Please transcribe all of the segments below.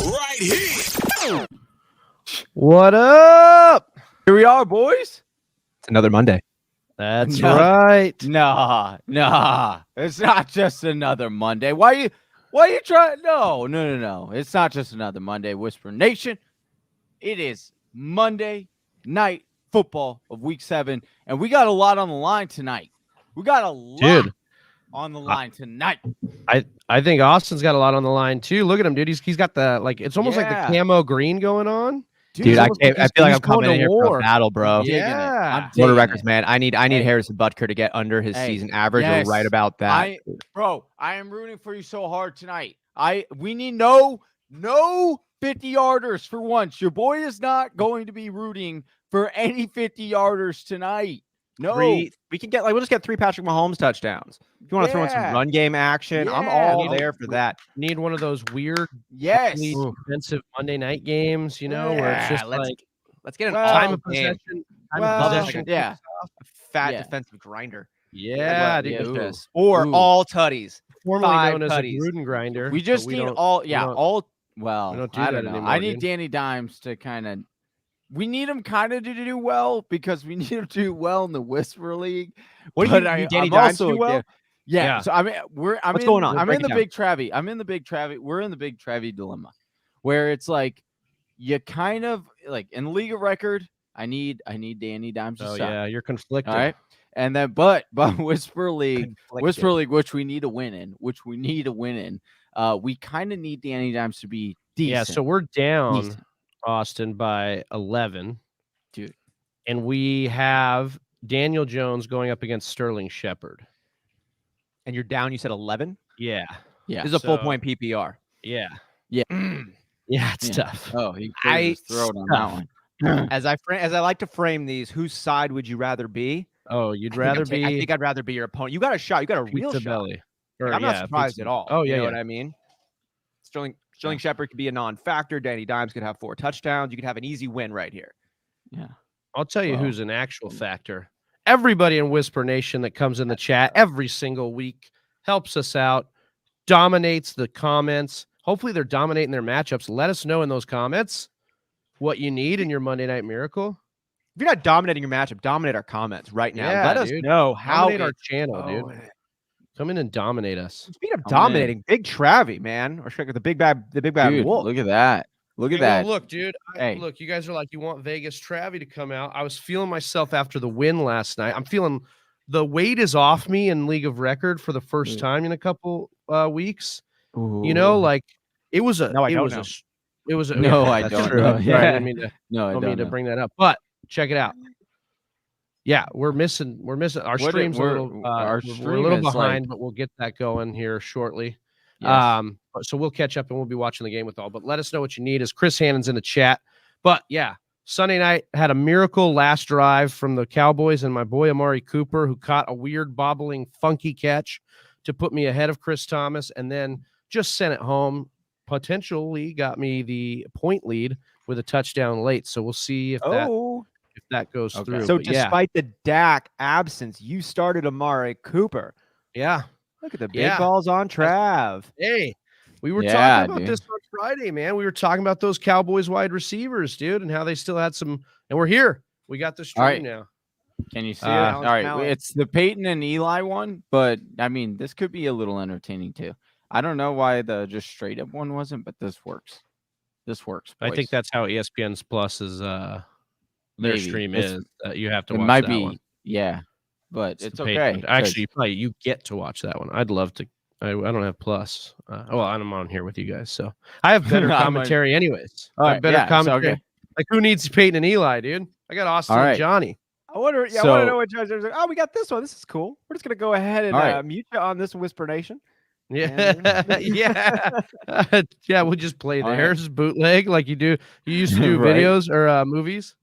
right here. What up? Here we are, boys. It's another Monday. That's right. Nah. It's not just another Monday. Why you trying? No. It's not just another Monday, Whisper Nation. It is Monday Night Football of Week 7, and we got a lot on the line tonight. We got a lot on the line tonight. I think Austin's got a lot on the line too. Look at him, dude. He's got the it's almost like the camo green going on. Dude, I feel like I'm coming in here for a battle, bro. Yeah. What are records, man? I need Harrison Butker to get under his season average or right about that. I am rooting for you so hard tonight. We need no 50-yarders for once. Your boy is not going to be rooting for any 50-yarders tonight. No. We can get we'll just get 3 Patrick Mahomes touchdowns. If you want to throw in some run game action, I'm all there for that. Need one of those weird defensive Monday night games, where it's just let's get an time of possession. Fat defensive grinder. Yeah, dude. Or all tutties. Formerly known as a Gruden grinder. We just need all. Well, we don't do I that don't know. anymore, I need Danny Dimes to kind of. We need him kind of to do well because we need him to do well in the Whisper League. What do you need Danny Dimes to do well? Yeah. So I'm What's going on? I'm in the big Travie. We're in the big Travie dilemma, where it's like you kind of like in the League of Record. I need Danny Dimes. You're conflicted. All right. And then, but Whisper League, which we need to win in, we kind of need Danny Dimes to be decent. Yeah. So we're down. Austin by 11, dude, and we have Daniel Jones going up against Sterling Shepard. And you're down. You said 11. Yeah. This is a full point PPR. Yeah. It's tough. Oh, he cleared his throat on that one. As I like to frame these, whose side would you rather be? Oh, you'd rather be. I think I'd rather be your opponent. You got a shot. You got a real shot. Belly. I'm not surprised at all. Oh yeah, you know what I mean. Sterling Shepard could be a non-factor. Danny Dimes could have 4 touchdowns. You could have an easy win right here. Yeah. I'll tell you who's an actual factor. Everybody in Whisper Nation that comes in the chat every single week helps us out, dominates the comments. Hopefully they're dominating their matchups. Let us know in those comments what you need in your Monday Night Miracle. If you're not dominating your matchup, dominate our comments right now. Yeah, let us know how dominate our channel, dude. Come in and dominate us. Speaking of dominating, Big Travie, man, or the big bad dude, wolf. Look at that. Look, dude. Look, you guys are like, you want Vegas Travie to come out. I was feeling myself after the win last night. I'm feeling the weight is off me in League of Record for the first time in a couple weeks. Ooh. It was a. No, I don't know. It was a. No, I don't know. Yeah. I didn't mean to bring that up, but check it out. Yeah, we're missing our streams. We're a little behind, but we'll get that going here shortly. Yes. So we'll catch up and we'll be watching the game with all. But let us know what you need. As Chris Hannon's in the chat. But yeah, Sunday night had a miracle last drive from the Cowboys and my boy Amari Cooper, who caught a weird bobbling funky catch to put me ahead of Chris Thomas, and then just sent it home. Potentially got me the point lead with a touchdown late. So we'll see if that goes through. So despite the Dak absence, you started Amari Cooper. Yeah. Look at the big balls on Trav. Hey, we were talking about this on Friday, man. We were talking about those Cowboys wide receivers, dude, and how they still had some. And we're here. We got the stream now. Can you see it? All right. It's the Peyton and Eli one, but I mean, this could be a little entertaining too. I don't know why the just straight up one wasn't, but this works. Boys. I think that's how ESPN's Plus's their stream is. You have to watch that one. But it's okay. Peyton. Actually, you get to watch that one. I'd love to. I don't have Plus. I'm on here with you guys, so I have better commentary anyways. All right, better commentary. Okay. Like, who needs Peyton and Eli, dude? I got Austin and Johnny. I wonder. I want to know what John's like. Oh, we got this one. This is cool. We're just gonna go ahead and mute you on this Whisper Nation. Yeah, yeah. We'll just play theirs bootleg like you do. You used to do videos or movies.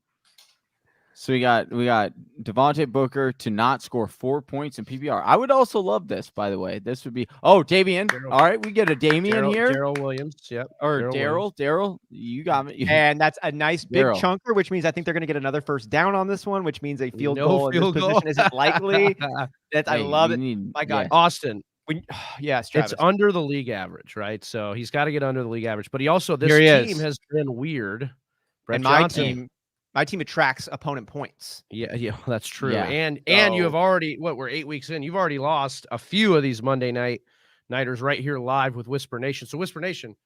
So we got Devontae Booker to not score 4 points in PPR. I would also love this, by the way. This would be Damian. All right, we get a Damian here. Daryl Williams, yep. Or Daryl. You got me. And that's a nice big chunker, which means I think they're going to get another first down on this one, which means a field goal in this position isn't likely. I love it. My God, Austin. It's under the league average, right? So he's got to get under the league average. But he also team has been weird And my team attracts opponent points. Yeah, that's true. Yeah. And you have already we're 8 weeks in. You've already lost a few of these Monday nighters right here live with Whisper Nation. So Whisper Nation,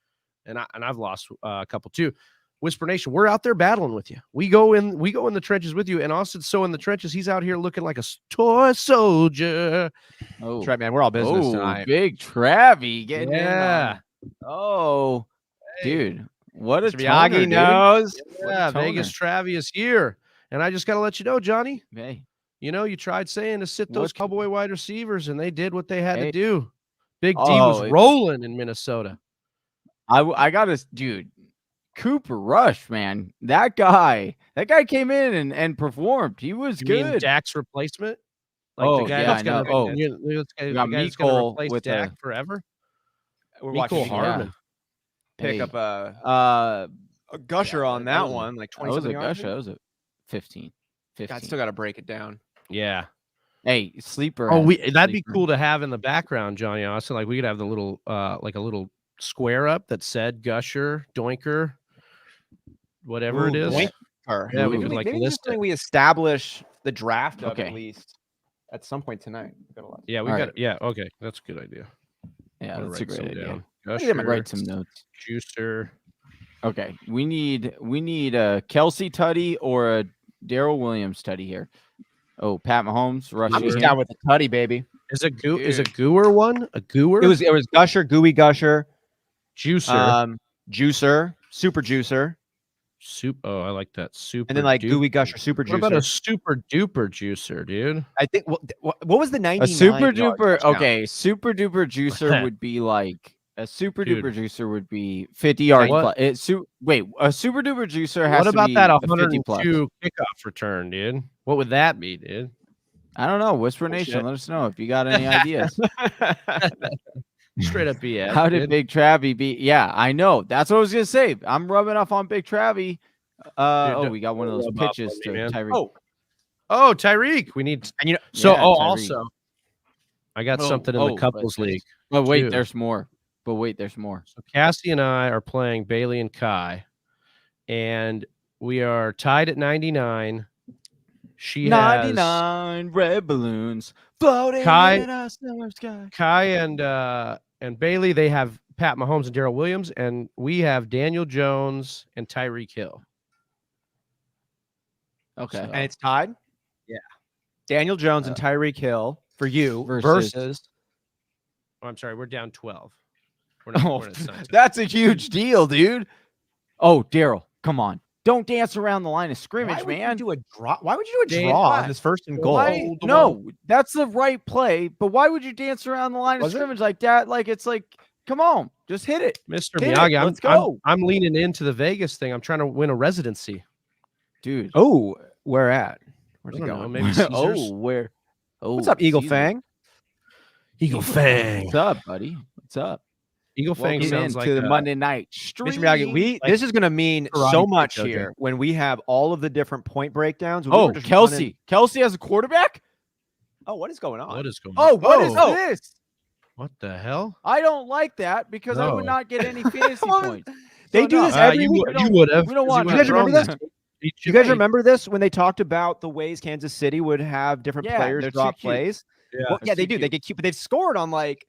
and I've lost a couple too. Whisper Nation, we're out there battling with you. We go in the trenches with you. And Austin's so in the trenches, he's out here looking like a toy soldier. Oh, that's right, man. We're all business tonight. Big Travie getting in. Oh, hey. Dude. What a Miyagi knows. Yeah, Vegas Travie is here. And I just got to let you know, Johnny. Hey. You know, you tried saying to sit those Cowboy wide receivers, and they did what they had to do. Big D was rolling in Minnesota. I got to, dude, Cooper Rush, man. That guy came in and performed. He was good. Mean Dak's replacement? Like the guy that's going to replace Dak forever? We're watching watching Harmon. Pick up a gusher on that one, like 20 something yards. That was a 15. God, still got to break it down. Yeah. Hey, sleeper. Oh, that'd be cool to have in the background, Johnny Austin. Like we could have the little, like a little square up that said Gusher, Doinker, whatever it is. Doinker. Yeah, we could maybe list it. We establish the draft of at least at some point tonight. Yeah, we got. Yeah, okay, that's a good idea. Yeah, that's a great idea. Gusher, write some notes. Juicer. Okay, we need a Kelsey Tutty or a Darrell Williams Tutty here. Oh, Pat Mahomes. I'm just down with the Tutty, baby. Is a gooer one? A gooer? It was Gusher, Gooey Gusher, Juicer, Juicer, Super Juicer. Oh, I like that. Super. And then like Gooey Gusher, Super Juicer. What about a Super Duper Juicer, dude? I think. What was the 99? A Super Duper. Okay, Super Duper Juicer would be like. A super duper juicer would be 50 yards plus. A super duper juicer has to be. What about that 102 kickoff return, dude? What would that be, dude? I don't know. Whisper Nation, let us know if you got any ideas. Straight up BS. How did Big Travie be? Yeah, I know. That's what I was gonna say. I'm rubbing off on Big Travie. We got one of those pitches to Tyreek. Oh, Tyreek. We need. And you know. So, also, I got something in the couples league. Oh wait, there's more. So Cassie and I are playing Bailey and Kai, and we are tied at 99. She 99 red balloons floating in a summer sky. Kai and Bailey, they have Pat Mahomes and Darrell Williams, and we have Daniel Jones and Tyreek Hill. Okay, and it's tied. Yeah, Daniel Jones and Tyreek Hill for you versus. Oh, I'm sorry, we're down 12. That's a huge deal, dude. Oh, Darrell, come on. Don't dance around the line of scrimmage, man. Why would you do a draw on this first and goal? No, that's the right play. But why would you dance around the line of scrimmage like that? Like, it's like, come on, just hit it. Mr. Miyagi, let's go. I'm leaning into the Vegas thing. I'm trying to win a residency. Dude. Oh, where at? Where's it going? Maybe Caesars. Where? Oh, what's up, Eagle Fang? Eagle Fang. What's up, buddy? What's up? Eagle Fang sounds like the Monday night stream. Mr. Miyagi, this is going to mean so much here when we have all of the different point breakdowns. Kelsey has a quarterback. Oh, what is going on? What is going on? What is this? What the hell? I don't like that because I would not get any fantasy points. They do this every week. You would have. We don't want. You guys remember this? You guys remember this when they talked about the ways Kansas City would have different players drop plays? Yeah, they do. They get cute, but they've scored on like.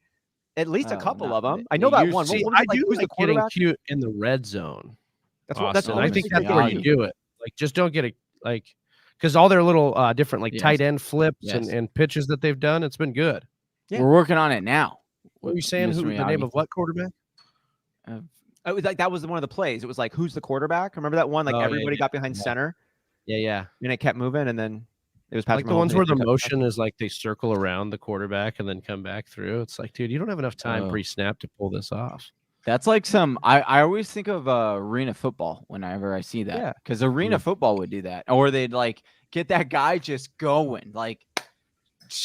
At least a couple of them. I know that one. I do like getting cute in the red zone. That's what I think. That's where you do it. Like, just don't get because all their little different tight end flips and pitches that they've done. It's been good. Yeah. We're working on it now. What are you saying? The name of what quarterback? It was like that was one of the plays. It was like, who's the quarterback? Remember that one? Like everybody got behind center. Yeah. And it kept moving, and then. It was Patrick like the ones where the motion is like they circle around the quarterback and then come back through. It's like, dude, you don't have enough time pre-snap to pull this off. That's like I always think of arena football whenever I see that. Yeah. Because arena football would do that. Or they'd like get that guy just going. Like,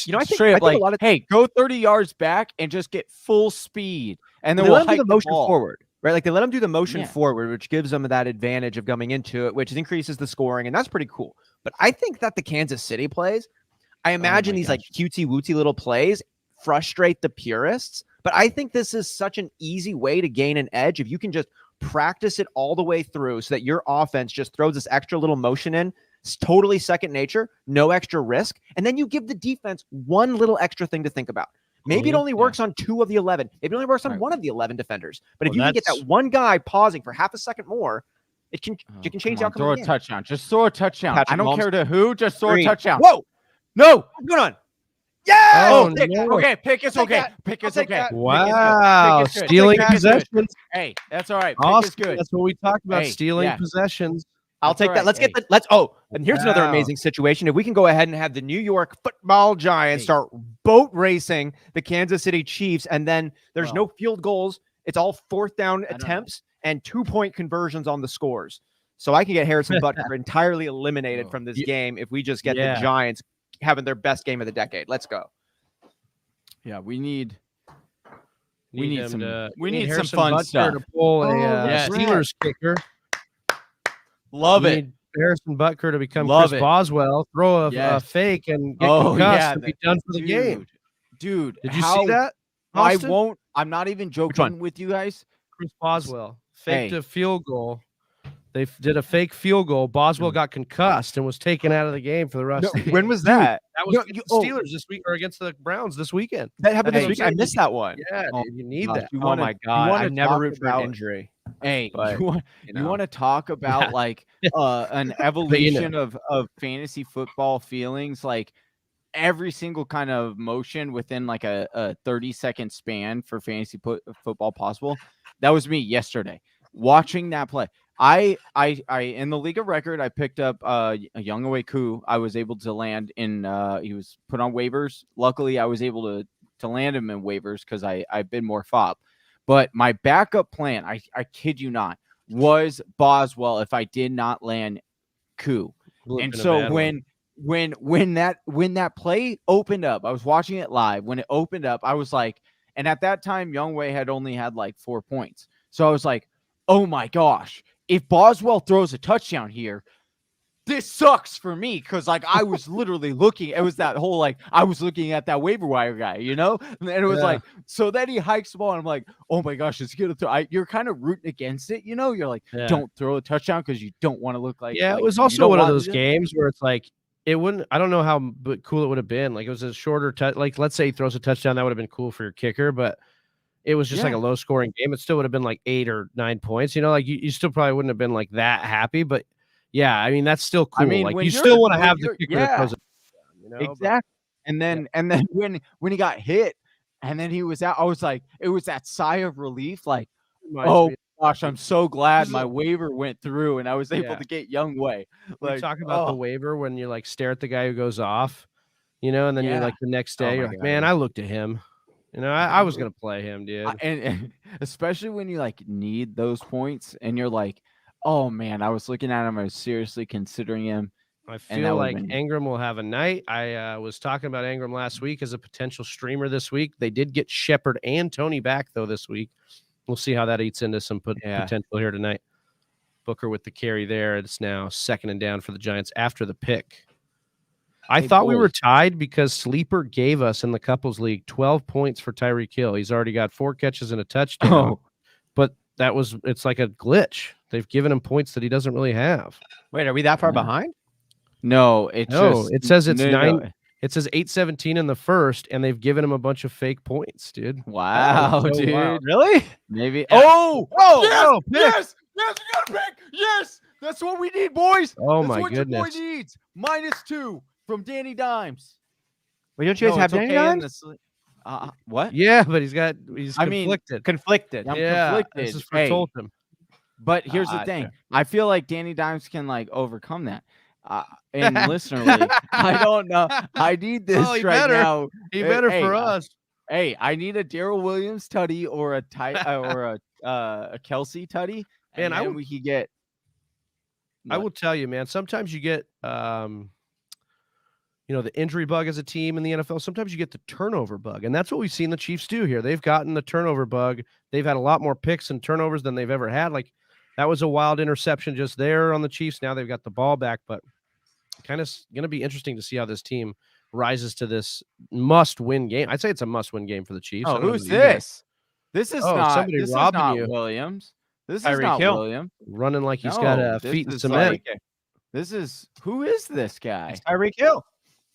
you know, I think straight up like, a lot of hey, go 30 yards back and just get full speed. And then we'll hike the motion forward. Right, like they let them do the motion forward, which gives them that advantage of coming into it, which increases the scoring, and that's pretty cool. But I think that the Kansas City plays, I imagine these like cutesy-wootsy little plays frustrate the purists. But I think this is such an easy way to gain an edge if you can just practice it all the way through so that your offense just throws this extra little motion in. It's totally second nature, no extra risk. And then you give the defense one little extra thing to think about. Maybe it only works on 2 of the 11. Maybe it only works on 1 of the 11 defenders. But if you can get that one guy pausing for half a second more, it can change the outcome. Throw a touchdown. Just throw a touchdown. Patrick I don't Mahomes. care to who. Just throw a touchdown. Whoa! No! What's going on? Yeah! Oh, pick. no. Okay, pick is okay. Pick is okay. Wow, Pick is good. stealing Pick is good. possessions. Hey, that's all right. Awesome. Pick is good. That's what we talked about, Hey, stealing possessions. I'll take that. Let's get and here's another amazing situation. If we can go ahead and have the New York Football Giants start boat racing the Kansas City Chiefs, and then there's no field goals. It's all 4th down attempts and 2-point conversions on the scores. So I can get Harrison Butker entirely eliminated from this game if we just get the Giants having their best game of the decade. Let's go. Yeah, we need some Harrison fun Butker stuff. to pull a Steelers kicker. Love it. Need Harrison Butker to become Chris Boswell, throw a fake and get concussed and be done for the game. Dude, did you see that? Austin? I won't. I'm not even joking with you guys. Chris Boswell faked a field goal. They did a fake field goal. Boswell got concussed and was taken out of the game for the rest of the game. When was that? That was against the Steelers this week, or against the Browns this weekend. That happened this week. I missed that one. Yeah, dude, you need that. Oh my God. I never root for an injury. Hey, you want to talk about like an evolution of fantasy football feelings, like every single kind of motion within like a 30-second span for fantasy football possible. That was me yesterday watching that play. I in the league of record, I picked up a young Oweku. I was able to land in he was put on waivers. Luckily, I was able to land him in waivers because I bid more FOB. But my backup plan, I kid you not, was Boswell if I did not land Koo. And so when that play opened up, I was watching it live. When it opened up, I was like, and at that time, Younghoe had only had like 4 points. So I was like, oh my gosh, if Boswell throws a touchdown here, this sucks for me, because like I was literally looking. It was that whole like I was looking at that waiver wire guy, you know, and it was like, so then he hikes the ball, and I'm like, oh my gosh, it's gonna throw. You're kind of rooting against it, you know. You're like, don't throw a touchdown because you don't want to look like. Yeah, like, it was also one of those games where it's like it wouldn't. I don't know how cool it would have been. Like it was a shorter like let's say he throws a touchdown, that would have been cool for your kicker, but it was just like a low scoring game. It still would have been like 8 or 9 points. You know, like you still probably wouldn't have been like that happy, but. Yeah, I mean that's still cool. I mean, like you still want to have the kicker that throws it, you know? Exactly. And then when he got hit and then he was out, I was like, it was that sigh of relief, like, oh gosh, I'm so glad my waiver went through and I was able to get Younghoe. Like, we talk about the waiver when you like stare at the guy who goes off, you know, and then you're like the next day, you're like, man, I looked at him. You know, I was gonna play him, dude. And especially when you like need those points and you're like, oh man, I was looking at him. I was seriously considering him. I feel like Ingram will have a night. I was talking about Ingram last week as a potential streamer this week. They did get Shepard and Tony back though this week. We'll see how that eats into some potential here tonight. Booker with the carry there. It's now 2nd and down for the Giants after the pick. I thought we were tied because Sleeper gave us in the couples league 12 points for Tyreek Hill. He's already got 4 catches and a touchdown. But it's like a glitch. They've given him points that he doesn't really have. Wait, are we that far behind? No, it says it's 9. It says 8-17 in the first, and they've given him a bunch of fake points, dude. Wow, dude. Wow. Really? Maybe. Yeah. Yes, we got a pick. Yes, that's what we need, boys. Oh, that's my what goodness. Your boy needs. -2 from Danny Dimes. Wait, don't you guys have Danny Dimes? What? Yeah, but he's conflicted. Conflicted. I'm conflicted. This is for Tolton. But here's the thing. I feel like Danny Dimes can like overcome that. In listener league, I don't know. I need this now. He better for us. Hey, I need a Darrell Williams tutty or a Kelsey tutty, and we could get. I will tell you, man. Sometimes you get, the injury bug as a team in the NFL. Sometimes you get the turnover bug, and that's what we've seen the Chiefs do here. They've gotten the turnover bug. They've had a lot more picks and turnovers than they've ever had. Like that was a wild interception just there on the Chiefs. Now they've got the ball back, but kind of going to be interesting to see how this team rises to this must-win game. I'd say it's a must-win game for the Chiefs. Oh, who's this? This is not. Somebody this robbing is not you. Williams. This is Tyreek not Hill. William. Running like he's got this feet in is cement. Who is this guy? It's Tyreek Hill.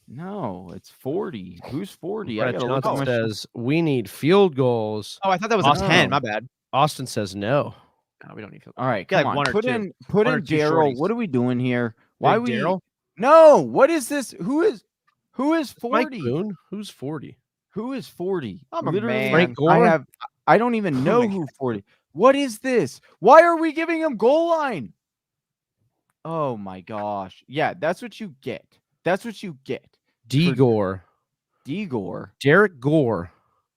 No, it's 40. Who's 40? I Brett gotta look at Johnson my says we need field goals. Oh, I thought that was Austin. a 10. My bad. Austin says no. No, we don't need field. All right, Yeah, come like on. one or Put two. in One or two Daryl. shorties. What are we doing here? Why Big we Daryl? No, what is this? Who is Mike 40? Boone? Who's 40? Who is 40? I'm a Literally, man. Frank Gore? I don't even know who 40. What is this? Why are we giving him goal line? Oh my gosh. Yeah, that's what you get. That's what you get. Gore. Gore. Derrick Gore.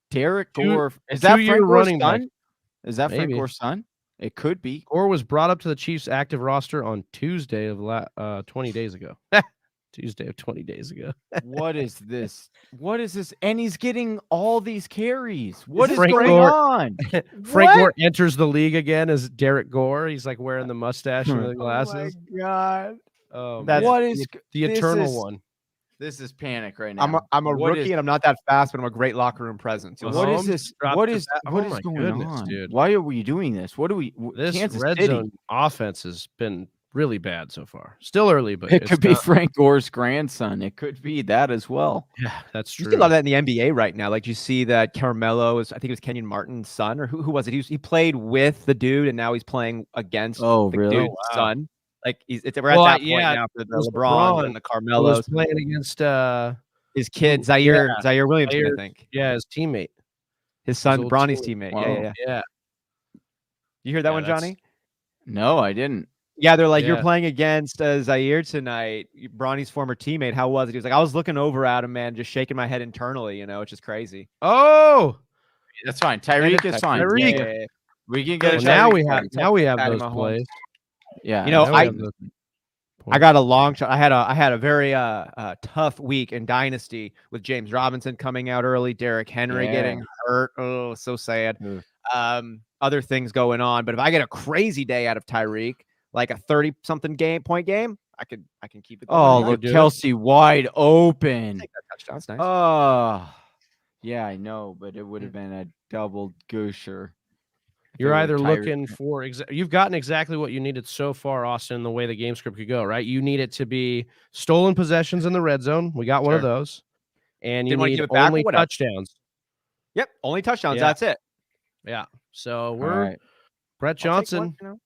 Derrick Gore. Is two that year Frank Gore's running son? back. Is that Frank Maybe. Gore's son? It could be. Gore was brought up to the Chiefs active roster on Tuesday of 20 days ago. Tuesday of 20 days ago. What is this? What is this? And he's getting all these carries. What is Frank going Gore- on? Frank What? Gore enters the league again as Derrick Gore. He's like wearing the mustache and the glasses. Oh my God. That's What is the this eternal is- one. This is panic right now. I'm a What rookie is- and I'm not that fast, but I'm a great locker room presence. You'll What see. is this? dropped What to is that- what oh is my going goodness, on, dude. Why are we doing this? What do we? This Kansas red City. zone offense has been really bad so far. Still early, but It it's could be not- Frank Gore's grandson. It could be that as well. Yeah, that's You true. see a lot of that in the NBA right now. Like you see that Carmelo is, I think it was Kenyon Martin's son, or who was it? He played with the dude, and now he's playing against Oh, the really? dude's Oh, wow. son. Like we're at Well, that point yeah, now for it the was LeBron and the Who was Carmelos. playing against His kid yeah, Zaire Williamson, Zaire- I think. yeah, his teammate. His son, old Bronny's teammate. teammate. Yeah. Yeah. You heard that Yeah, one, that's- Johnny? No, I didn't. Yeah, they're like, Yeah. you're playing against Zaire tonight. Bronny's former teammate. How was it? He was like, I was looking over at him, man, just shaking my head internally. It's just crazy. Oh, That's fine. Tyreek is fine. Tyreek. Yeah. We can get well, a now Tyreek we have card. now we have Patrick those Mahomes. plays. Yeah. You know, Now we I have those I got a long shot. I had a very tough week in Dynasty with James Robinson coming out early, Derrick Henry getting hurt. Oh, so sad. Other things going on. But if I get a crazy day out of Tyreek, like a 30-something point game, I can keep it going. Oh, You look, could do it. Kelsey wide open. Take that touchdown. That's nice. Oh, yeah, I know, but it would have been a double goosher. You're either looking for you've gotten exactly what you needed so far, Austin, the way the game script could go, right? You need it to be stolen possessions in the red zone. We got one of those. And you Didn't wanna need give it back, only but what else? touchdowns. Yep, only touchdowns. Yeah. That's it. Yeah. So All we're right. Brett I'll take Johnson. one,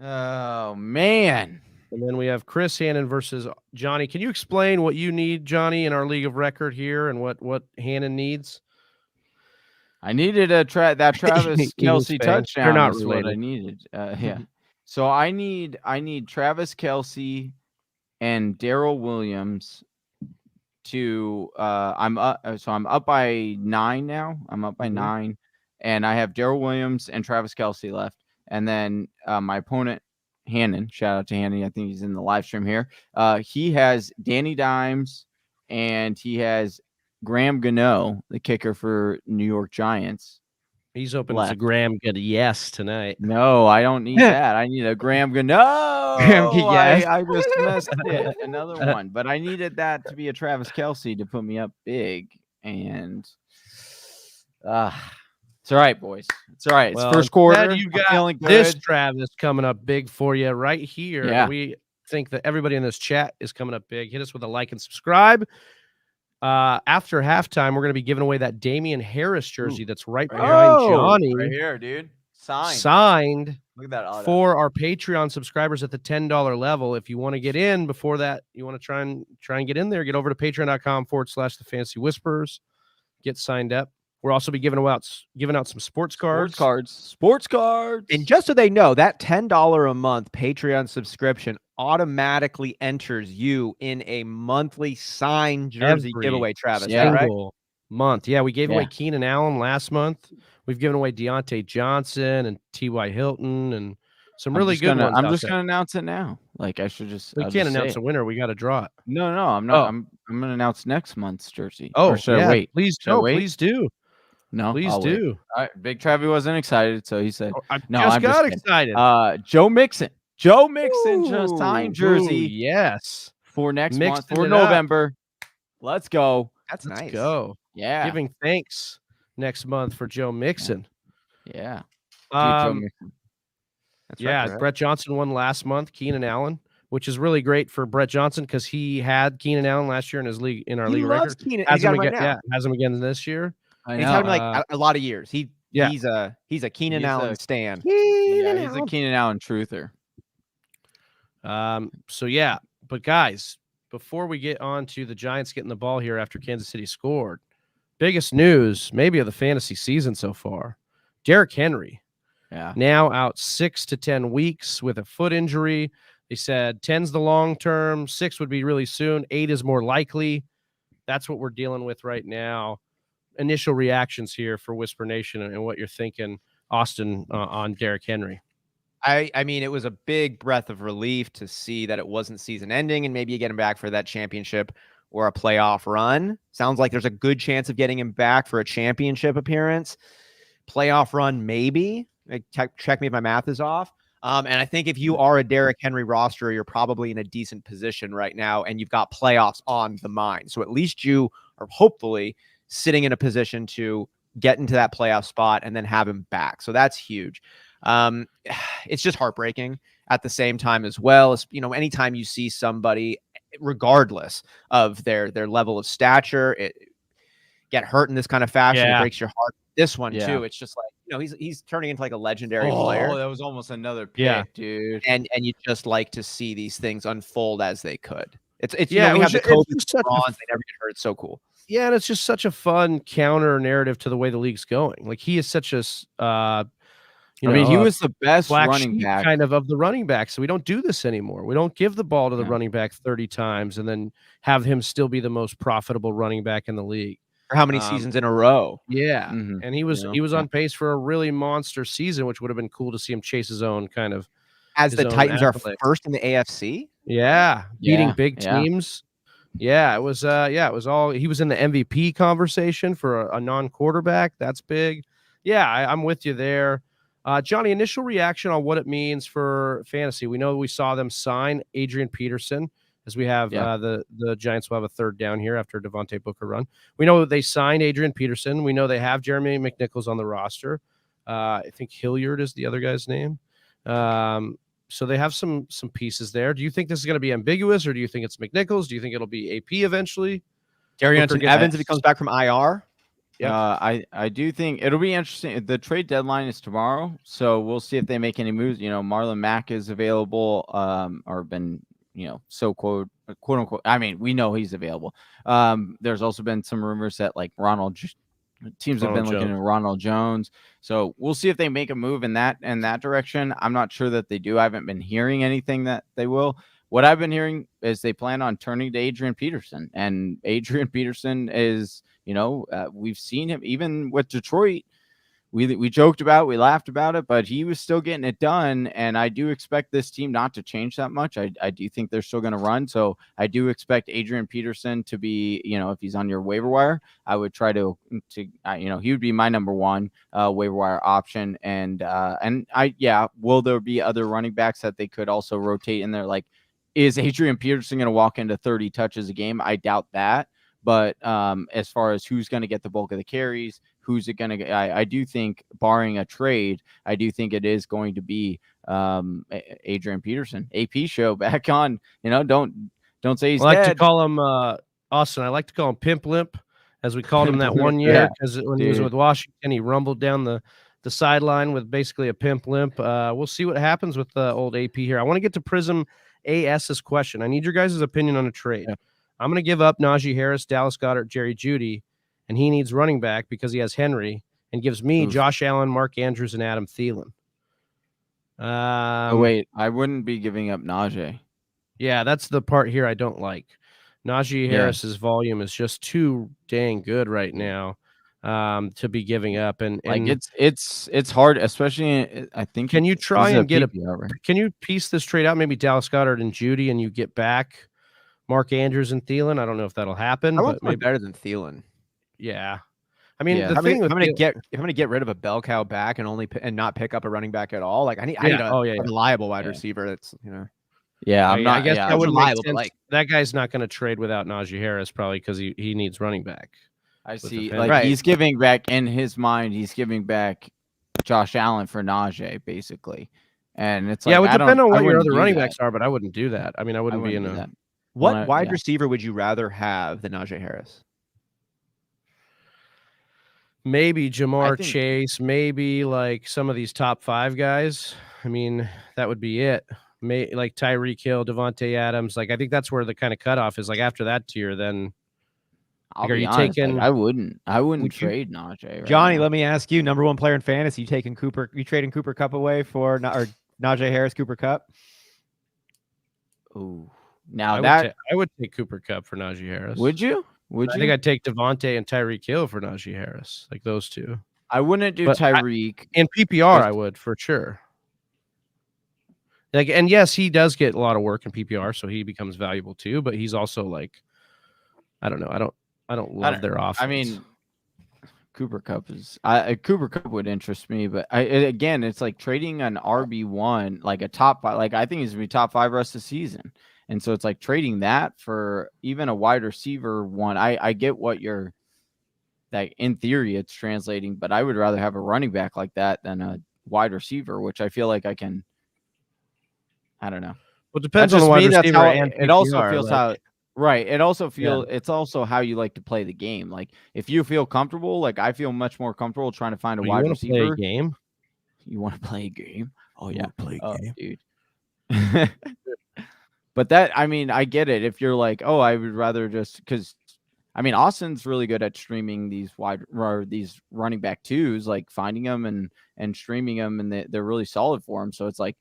Oh man. And then we have Chris Hannon versus Johnny. Can you explain what you need, Johnny, in our league of record here and what Hannon needs? I needed that Travis Kelsey fan. touchdown. They're not is what I related. needed. Yeah. So I need Travis Kelsey and Daryl Williams to I'm up by 9 now. I'm up by 9, and I have Daryl Williams and Travis Kelsey left. And then my opponent, Hannon, shout out to Hannon. I think he's in the live stream here. He has Danny Dimes and he has Graham Gano, the kicker for New York Giants. He's hoping Left. it's a Graham get a yes tonight. No, I don't need that. I need a Graham Gano. Yes. I just missed it. Another one. But I needed that to be a Travis Kelsey to put me up big. And it's all right, boys. It's all right. It's Well, first quarter. glad you I'm got feeling this good. Travis coming up big for you right here. Yeah. We think that everybody in this chat is coming up big. Hit us with a like and subscribe. After halftime, we're going to be giving away that Damian Harris jersey that's right behind Johnny. Right here, dude. Signed Look at that auto. for our Patreon subscribers at the $10 level. If you want to get in before that, you want to try and get in there, get over to patreon.com/the Fantasy Whisperers. Get signed up. We'll also be giving out some sports cards. Sports cards. And just so they know, that $10 a month Patreon subscription automatically enters you in a monthly signed jersey Every giveaway, Travis. Yeah. Yeah, right? Single month. Yeah, we gave away Yeah. Keenan Allen last month. We've given away Deontay Johnson and T.Y. Hilton and some really good ones. I'm out just there. going to announce it now. Like I should just. We I'll can't just say announce it. a winner. We got to draw it. No, I'm not. Oh. I'm going to announce next month's jersey. Oh, Or should yeah, I wait? Please, Should I no, wait? please do. No, Please I'll wait. do. All right, Big Travi wasn't excited, so he said, I No, just I'm just got kidding. excited. Joe Mixon just signed jersey Ooh, yes. for next Mixing month, for it up. November. Let's go. That's Let's nice. go. Yeah. Giving thanks next month for Joe Mixon. Yeah. Dude, Joe Um, Mixon. That's right. Brett Johnson won last month. Keenan Allen, which is really great for Brett Johnson because he had Keenan Allen last year in his league he league loves record. Keenan. Has him right again, now. has him again this year. I know. He's had him like a lot of years. He's a Keenan Allen stan. He's a Keenan Allen truther. So yeah, but guys, before we get on to the Giants getting the ball here after Kansas City scored, biggest news maybe of the fantasy season so far. Derrick Henry, now out 6 to 10 weeks with a foot injury. They said 10's the long term, 6 would be really soon, 8 is more likely. That's what we're dealing with right now. Initial reactions here for Whisper Nation and what you're thinking, Austin, on Derrick Henry. I mean, it was a big breath of relief to see that it wasn't season ending and maybe you get him back for that championship or a playoff run. Sounds like there's a good chance of getting him back for a championship appearance. Playoff run, maybe. Check me if my math is off. And I think if you are a Derrick Henry roster, you're probably in a decent position right now and you've got playoffs on the mind. So at least you are hopefully sitting in a position to get into that playoff spot and then have him back. So that's huge. It's just heartbreaking at the same time as well. As anytime you see somebody, regardless of their level of stature, get hurt in this kind of fashion, it breaks your heart. This one too, it's just like, he's turning into like a legendary player. Oh, that was almost another pick, dude. And you just like to see these things unfold as they could. It's we have the COVID bronze, they never get hurt. It's so cool. Yeah, and it's just such a fun counter narrative to the way the league's going. Like he is such a he was the best running back kind of the running back. So we don't do this anymore. We don't give the ball to the running back 30 times and then have him still be the most profitable running back in the league. For how many seasons in a row? Yeah. And he was on pace for a really monster season, which would have been cool to see him chase his own kind of as the Titans are first in the AFC. Yeah. Beating big teams. Yeah, it was all he was in the MVP conversation for a non-quarterback. That's big. Yeah, I'm with you there. Johnny, initial reaction on what it means for fantasy. We know we saw them sign Adrian Peterson, as we have the Giants will have a third down here after Devontae Booker run. We know they signed Adrian Peterson. We know they have Jeremy McNichols on the roster. I think Hilliard is the other guy's name. So they have some pieces there. Do you think this is going to be ambiguous, or do you think it's McNichols? Do you think it'll be AP eventually? Darrynton Evans if he comes back from IR? Yeah, I do think it'll be interesting. The trade deadline is tomorrow, so we'll see if they make any moves. Marlon Mack is available, or been, quote unquote. I mean, we know he's available. There's also been some rumors that like teams have been looking at Ronald Jones. So we'll see if they make a move in that direction. I'm not sure that they do. I haven't been hearing anything that they will. What I've been hearing is they plan on turning to Adrian Peterson, and Adrian Peterson is, we've seen him even with Detroit. We joked about, we laughed about it, but he was still getting it done. And I do expect this team not to change that much. I do think they're still going to run. So I do expect Adrian Peterson to be, if he's on your waiver wire, I would try to he would be my number one waiver wire option. And will there be other running backs that they could also rotate in there? Like, is Adrian Peterson going to walk into 30 touches a game? I doubt that. But as far as who's going to get the bulk of the carries, who's it going to? I do think, barring a trade, I do think it is going to be Adrian Peterson. AP show back on. Don't say he's dead. To call him Austin. I like to call him Pimp Limp, as we called him that one year, because when he was with Washington, he rumbled down the sideline with basically a pimp limp. We'll see what happens with the old AP here. I want to get to Prism AS's question. I need your guys' opinion on a trade. Yeah. I'm going to give up Najee Harris, Dallas Goedert, Jerry Jeudy, and he needs running back because he has Henry, and gives me Josh Allen, Mark Andrews, and Adam Thielen. Wait, I wouldn't be giving up Najee. Yeah, that's the part here I don't like. Najee Harris's volume is just too dang good right now to be giving up, and it's hard, especially I think. Can you try and get Can you piece this trade out? Maybe Dallas Goedert and Jeudy, and you get back Mark Andrews and Thielen. I don't know if that'll happen. I want maybe better than Thielen. Yeah, I mean, the thing if I'm going to get rid of a bell cow back and not pick up a running back at all, like I need a reliable wide receiver. That's Yeah, I'm not. I guess that would make sense. Like that guy's not going to trade without Najee Harris, probably because he needs running back. I see. Like he's giving back in his mind. He's giving back Josh Allen for Najee, basically. And it's like, yeah, it would depend on what your other running that. backs are, but I wouldn't do that. I mean, I wouldn't be in a. What wide receiver would you rather have than Najee Harris? Maybe Jamar Chase, maybe like some of these top 5 guys. I mean, that would be it. Like Tyreek Hill, Devontae Adams. Like, I think that's where the kind of cutoff is. Like, after that tier, then are you honest, taking? Like, I wouldn't trade Najee. Right Johnny, now. Let me ask you: number 1 player in fantasy, you trading Cooper Kupp away for or Najee Harris, Cooper Kupp? Ooh, now I would take Cooper Kupp for Najee Harris. Would you? I think I'd take Devontae and Tyreek Hill for Najee Harris, like those two. I wouldn't do Tyreek. In PPR, I would for sure. Like, and yes, he does get a lot of work in PPR, so he becomes valuable too. But he's also like, I don't know. I don't love their offense. I mean, Cooper Kupp would interest me, but again, it's like trading an RB1, like a top 5. Like, I think he's gonna be top 5 rest of the season. And so it's like trading that for even a wide receiver one. I get what you're like in theory it's translating, but I would rather have a running back like that than a wide receiver, which I feel like I can. I don't know. Well, it depends on the wide receiver. And it also feels how right. It also feels it's also how you like to play the game. Like if you feel comfortable, like I feel much more comfortable trying to find a wide receiver. Play a game? You want to play a game? Oh yeah, play a game, dude. But that, I mean, I get it. If you're like, oh, I would rather just because, I mean, Austin's really good at streaming these these running back 2s, like finding them and streaming them, and they're really solid for him. So it's like,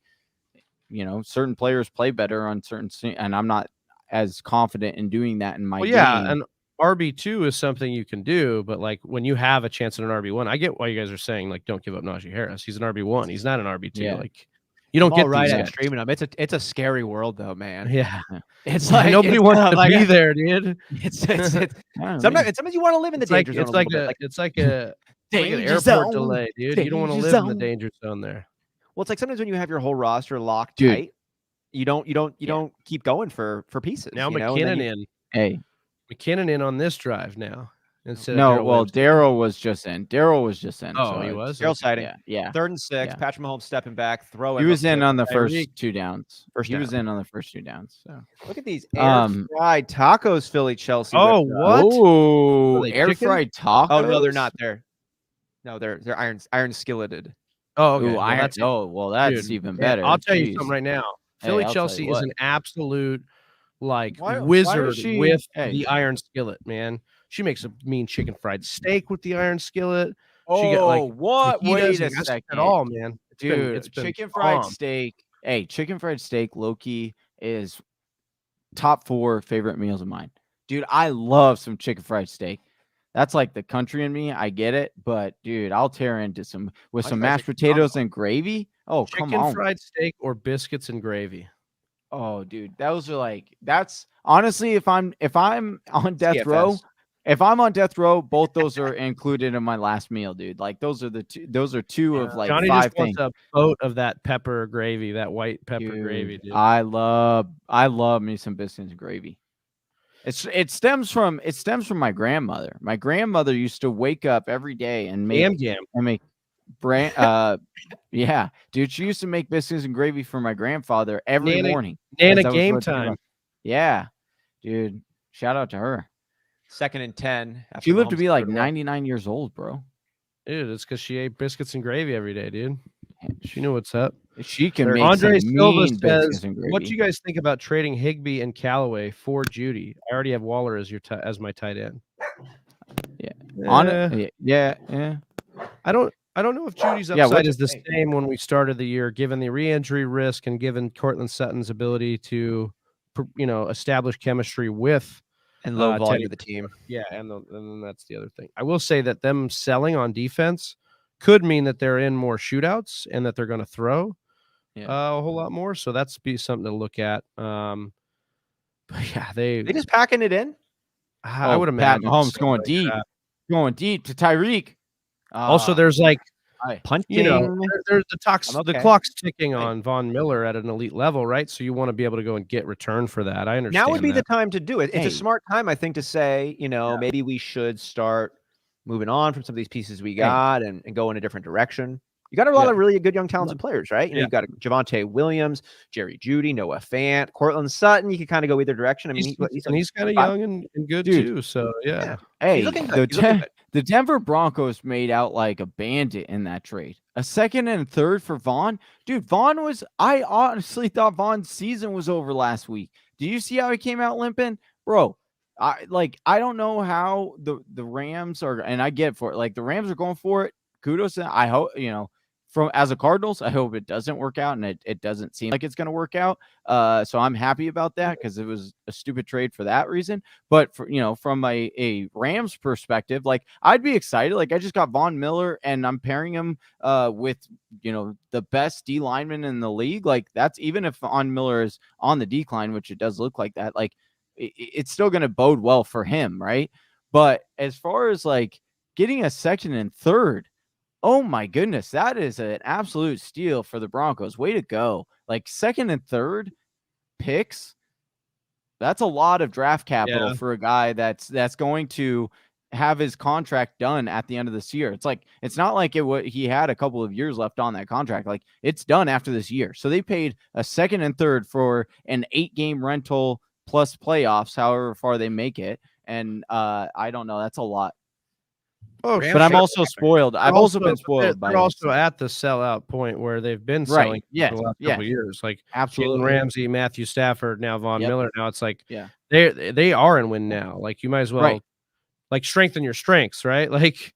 you know, certain players play better on certain, and I'm not as confident in doing that in my game. Yeah, and RB2 is something you can do, but like when you have a chance at an RB1, I get why you guys are saying like don't give up Najee Harris. He's an RB1. He's not an RB2. Yeah. Like. You don't get right at streaming them. It's a scary world though, man. Yeah, it's like nobody wants to be there, dude. Sometimes you want to live in the danger zone. It's like an airport delay, dude. You don't want to live in the danger zone there. Well, it's like sometimes when you have your whole roster locked tight, you don't keep going for pieces. Now McKinnon McKinnon in on this drive now. Darryl was just in. Oh, so he was? Darryl sighting. Yeah. 3rd and 6. Patrick Mahomes stepping back, throwing. He was in on the first 2 downs. He was in on the first 2 downs. So look at these air-fried tacos, Philly Chelsea. Oh, what? Oh, air-fried tacos. Oh no, they're not there. No, they're iron skilleted. Oh, okay. That's even better. I'll tell you something right now. Philly Chelsea is an absolute wizard with the iron skillet, man. She makes a mean chicken fried steak with the iron skillet. What? Wait a second. At all, man. It's been chicken fried steak. Hey, chicken fried steak, low-key, is top 4 favorite meals of mine. Dude, I love some chicken fried steak. That's like the country in me. I get it. But, dude, I'll tear into some mashed potatoes and gravy. Oh, come on. Chicken fried steak or biscuits and gravy. Oh, dude, that's honestly, if I'm on death row, if I'm on death row, both those are included in my last meal, dude. Like those are two of like Johnny 5 just things. Wants a boat of that pepper gravy, that white pepper gravy, dude. I love me some biscuits and gravy. It stems from my grandmother. My grandmother used to wake up every day and make yeah, dude, she used to make biscuits and gravy for my grandfather every morning. Nana game time. Yeah, dude, shout out to her. 2nd and 10. She lived to be like 99 years old, bro. Dude, it's because she ate biscuits and gravy every day, dude. She knew what's up. She can make Andre some Silva mean says, what do you guys think about trading Higbee and Callaway for Judy? I already have Waller as as my tight end. Yeah. I don't know if Judy's upside is the same when we started the year, given the re-injury risk and given Cortland Sutton's ability to, establish chemistry with and low volume of the team. Yeah, and then that's the other thing. I will say that them selling on defense could mean that they're in more shootouts and that they're going to throw a whole lot more. So that's be something to look at. But yeah, they just packing it in. I would imagine Mahomes going deep to Tyreek. Also, there's like punching. There's the clock's ticking on Von Miller at an elite level, right? So you want to be able to go and get return for that. I understand. Now would be the time to do it. It's a smart time, I think, to say, maybe we should start moving on from some of these pieces we got and go in a different direction. You got a lot of really good young talented players, right? You've got Javonte Williams, Jerry Jeudy, Noah Fant, Cortland Sutton. You could kind of go either direction. I mean, he's kind of young and good too. So yeah. Hey, the Denver Broncos made out like a bandit in that trade. A second and third for Vaughn. Dude, I honestly thought Vaughn's season was over last week. Do you see how he came out limping? Bro, I don't know how the Rams are, and I get for it. Like, the Rams are going for it. Kudos. I hope, as a Cardinals, I hope it doesn't work out, and it doesn't seem like it's going to work out. So I'm happy about that because it was a stupid trade for that reason. But from a Rams perspective, like, I'd be excited. Like, I just got Von Miller, and I'm pairing him with the best D lineman in the league. Like, that's even if Von Miller is on the decline, which it does look like that. Like, it's still going to bode well for him, right? But as far as like getting a second and third. Oh my goodness, that is an absolute steal for the Broncos. Way to go. Like, second and third picks. That's a lot of draft capital for a guy that's going to have his contract done at the end of this year. It's not like he had a couple of years left on that contract. Like, it's done after this year. So they paid a second and third for an 8-game rental plus playoffs, however far they make it. And I don't know. That's a lot. Oh, but I'm also spoiled. I've also been spoiled by. They're also at the sellout point where they've been selling for the last couple of years. Like, absolutely, Jalen Ramsey, Matthew Stafford, now Von Miller. Now it's like they are in win now. Like, you might as well like strengthen your strengths, right? Like,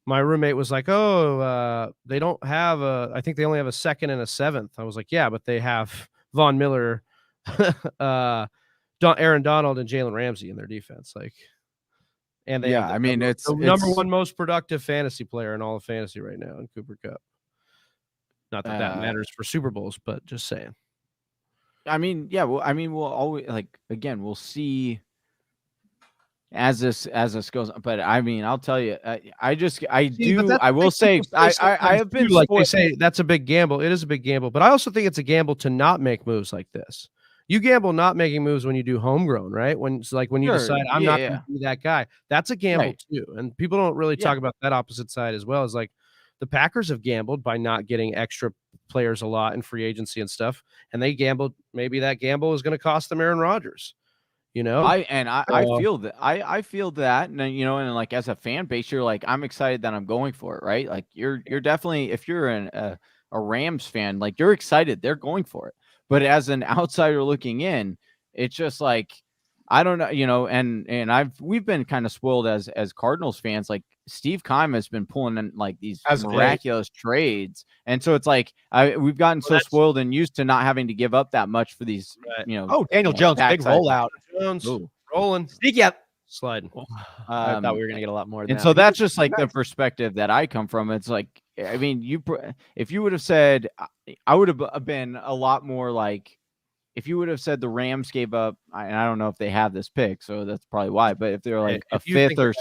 my roommate was like, "Oh, they don't have I think they only have a second and a seventh." I was like, "Yeah, but they have Von Miller, Aaron Donald, and Jalen Ramsey in their defense." Like. And they it's the number one most productive fantasy player in all of fantasy right now in Cooper Kupp. Not that matters for Super Bowls, but just saying. We'll always we'll see as this goes on. But I'll tell you, I will say I have been like they say that's a big gamble. It is a big gamble, but I also think it's a gamble to not make moves like this. You gamble not making moves when you do homegrown, right? When you decide I'm not going to be that guy. That's a gamble too. And people don't really talk about that opposite side as well. As like the Packers have gambled by not getting extra players a lot in free agency and stuff. And they gambled. Maybe that gamble is going to cost them Aaron Rodgers. I feel that. I feel that. And and like, as a fan base, you're like, I'm excited that I'm going for it, right? Like, you're definitely, if you're a Rams fan, like, you're excited. They're going for it. But as an outsider looking in, it's just like, I don't know, and we've been kind of spoiled as Cardinals fans. Like, Steve Keim has been pulling in like these miraculous trades, and so it's like we've gotten so spoiled and used to not having to give up that much for these. Daniel Jones, big rollout. Jones rolling, sneaky up, sliding. I thought we were gonna get a lot more. And so that's just like the perspective that I come from. It's like, I mean, if you would have said, I would have been a lot more like, if you would have said the Rams gave up, and I don't know if they have this pick, so that's probably why. But if they're like a fifth or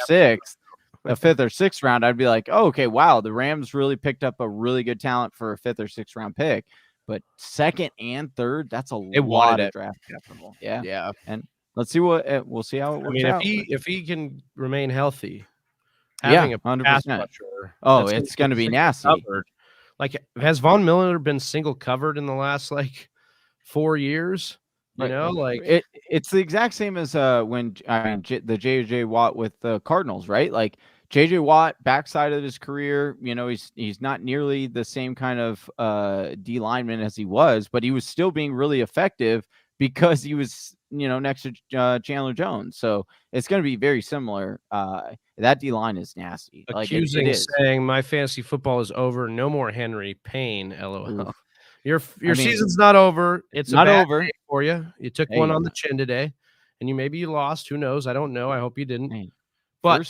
sixth round, I'd be like, oh, okay, wow, the Rams really picked up a really good talent for a 5th or 6th round pick. But second and third, that's a lot of draft capital. Yeah. And let's see we'll see how it works out. If he can remain healthy. Having a 100%. It's going to be nasty. Covered. Like, has Von Miller been single covered in the last 4 years? It's the exact same as when the JJ Watt with the Cardinals, right? Like, JJ Watt, backside of his career, he's not nearly the same kind of D lineman as he was, but he was still being really effective because he was next to Chandler Jones. So it's going to be very similar. That D line is nasty. Saying my fantasy football is over. No more Henry Payne. LOL. Your season's not over. It's not over for you. You took one on the chin today, and maybe you lost. Who knows? I don't know. I hope you didn't. But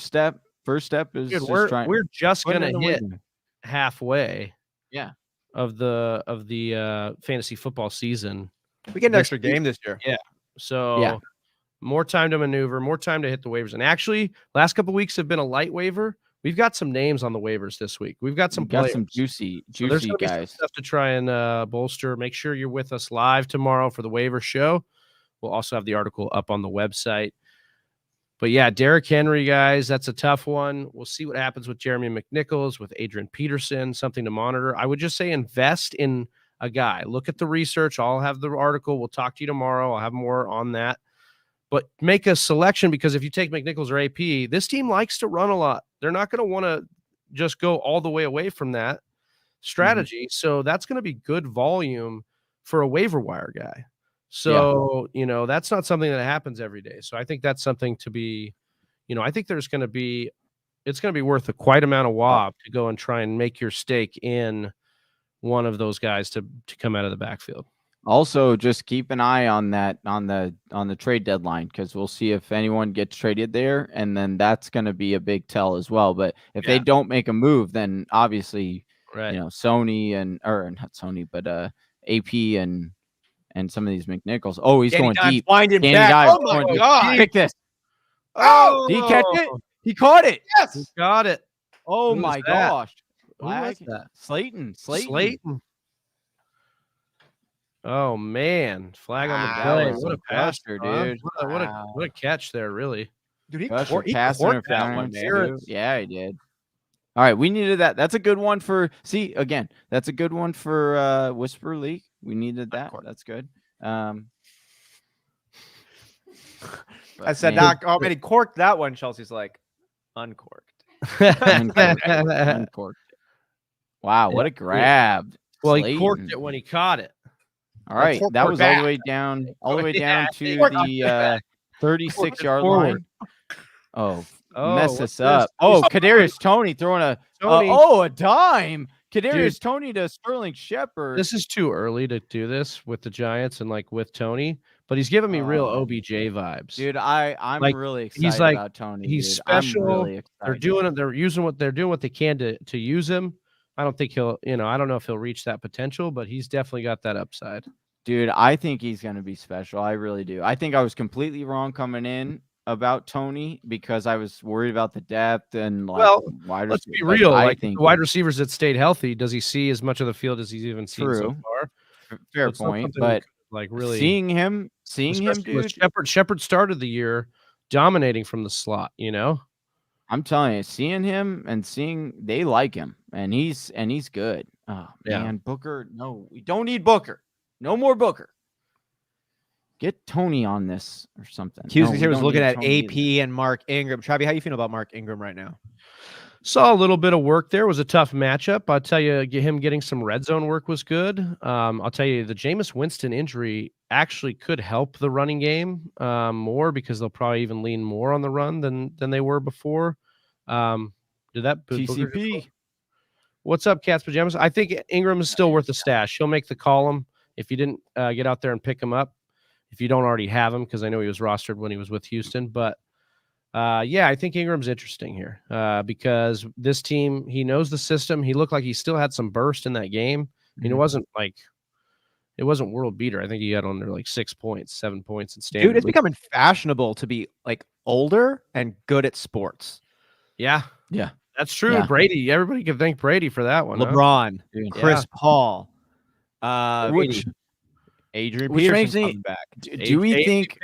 first step is we're just gonna hit halfway. Yeah. Of the fantasy football season. We get an extra game this year. Yeah. So more time to maneuver, more time to hit the waivers. And actually, last couple of weeks have been a light waiver. We've got some names on the waivers this week. We've got some juicy guys. Stuff to try and bolster. Make sure you're with us live tomorrow for the waiver show. We'll also have the article up on the website. But yeah, Derrick Henry, guys, that's a tough one. We'll see what happens with Jeremy McNichols, with Adrian Peterson, something to monitor. I would just say invest in a guy. Look at the research. I'll have the article. We'll talk to you tomorrow. I'll have more on that. But make a selection, because if you take McNichols or AP, this team likes to run a lot. They're not going to want to just go all the way away from that strategy. So that's going to be good volume for a waiver wire guy. So, that's not something that happens every day. So I think that's something to be, I think it's going to be worth a quite amount of WAB to go and try and make your stake in one of those guys to come out of the backfield. Also, just keep an eye on that on the trade deadline, because we'll see if anyone gets traded there, and then that's going to be a big tell as well. But if they don't make a move, then obviously, Sony not Sony, but AP and some of these McNichols. Oh, he's going deep. Winding back. Oh my God! Pick this. Oh, did he catch it? He caught it. Yes, he got it. Oh my gosh! Who was that? Slayton. Oh man, flag on the play. What a passer, dude! What a catch there, really. Dude, he corked that one, man. Yeah, he did. All right, we needed that. That's a good one for. See, again, that's a good one for Whisper League. We needed that. That's good. I said, man, he corked that one. Chelsea's like, uncorked. Uncorked. Wow, what a grab! Well, he corked it when he caught it. All right, that was all the way down, to the 36-yard line. Oh, mess this up. Oh, Kadarius Tony throwing a dime. Kadarius Tony to Sterling Shepard. This is too early to do this with the Giants and with Tony, but he's giving me real OBJ vibes. Dude, I'm really excited about Tony. He's special. Really they're using what they're doing what they can to use him. I don't think I don't know if he'll reach that potential, but he's definitely got that upside. Dude, I think he's going to be special. I really do. I think I was completely wrong coming in about Tony because I was worried about the depth and wide receivers. Let's be real. The wide receivers that stayed healthy, does he see as much of the field as he's even seen so far? Fair point, but really seeing him, dude. Shepard started the year dominating from the slot, I'm telling you, seeing him and they like him, and he's good. Oh man, Booker. No, we don't need Booker. No more Booker. Get Tony on this or something. Hughes here was looking at AP and Mark Ingram. Travi, how you feeling about Mark Ingram right now? Saw a little bit of work there. It was a tough matchup. I'll tell you, him getting some red zone work was good. I'll tell you, the Jameis Winston injury actually could help the running game more because they'll probably even lean more on the run than they were before. Did that TCP? What's up, Cats Pajamas? I think Ingram is still worth a stash. He'll make the column if you didn't get out there and pick him up. If you don't already have him, because I know he was rostered when he was with Houston. But, I think Ingram's interesting here because this team, he knows the system. He looked like he still had some burst in that game. I mean, it wasn't world beater. I think he had under 6 points, 7 points in standard. Dude, it's becoming fashionable to be older and good at sports. Yeah. Yeah. That's true. Yeah. Brady. Everybody can thank Brady for that one. LeBron, Chris Paul, Adrian Peterson coming back. Do we think?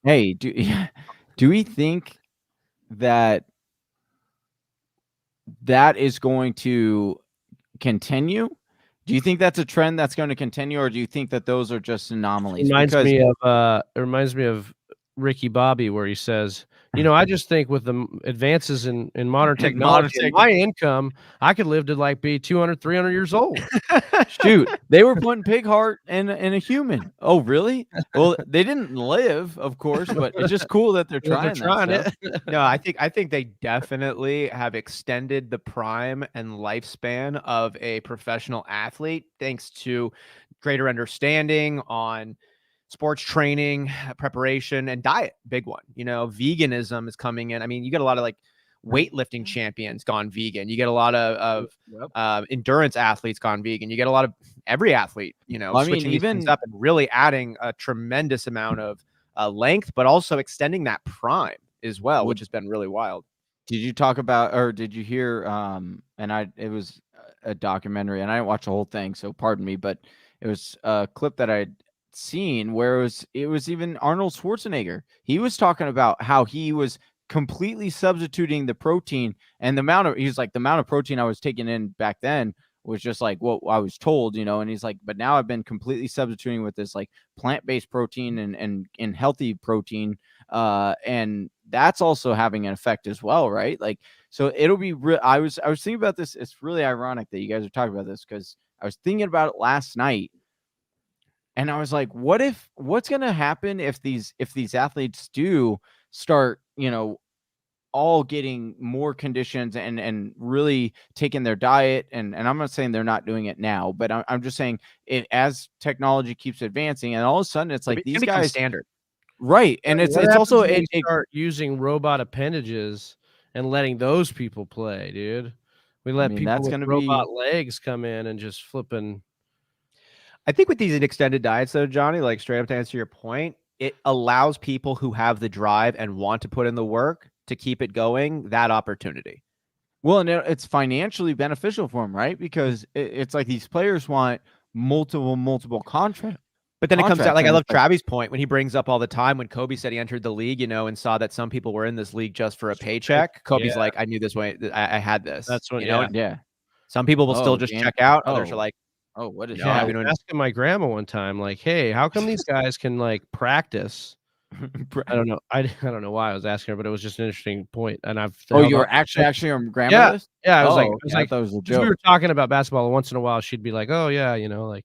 Hey, do we think that is going to continue? Do you think that's a trend that's going to continue, or do you think that those are just anomalies? It reminds me of Ricky Bobby, where he says, I just think with the advances in modern technology, my income, I could live to be 200, 300 years old. Shoot, they were putting pig heart in a human. Oh, really? Well, they didn't live, of course, but it's just cool that they're trying it. No, I think they definitely have extended the prime and lifespan of a professional athlete thanks to greater understanding on sports training, preparation, and diet. Big one. Veganism is coming in. I mean, you get a lot of weightlifting champions gone vegan. You get a lot of endurance athletes gone vegan. You get a lot of every athlete, switching these things up and really adding a tremendous amount of length, but also extending that prime as well, which has been really wild. Did you talk about, or did you hear, it was a documentary and I didn't watch the whole thing, so pardon me, but it was a clip that I seen where it was even Arnold Schwarzenegger. He was talking about how he was completely substituting the protein, and the amount of protein I was taking in back then was just like what I was told, and he's like, but now I've been completely substituting with this like plant-based protein and healthy protein, and that's also having an effect as well, right? Like, so it'll be I was thinking about this. It's really ironic that you guys are talking about this, because I was thinking about it last night, and I was like, what's going to happen if these athletes do start, all getting more conditions and really taking their diet. And I'm not saying they're not doing it now, but I'm just saying it, as technology keeps advancing, and all of a sudden it's like these guys standard. Right. And it's also, it start using robot appendages and letting those people play, dude. We let people with robot legs come in and just flipping. I think with these extended diets, though, Johnny, like straight up to answer your point, it allows people who have the drive and want to put in the work to keep it going that opportunity. Well, and it's financially beneficial for them, right? Because it's like these players want multiple contracts. But then it comes out, like, I love Travis' point when he brings up all the time when Kobe said he entered the league, and saw that some people were in this league just for a paycheck. Kobe's like, I knew this way. I had this. That's what, yeah. Some people will still just check out. Others are like, oh, what is that? I was asking my grandma one time, like, hey, how come these guys can like practice? I don't know. I don't know why I was asking her, but it was just an interesting point. And you were actually your grandma? Yeah. I was like, that was a joke. We were talking about basketball, and once in a while she'd be like, oh yeah, like,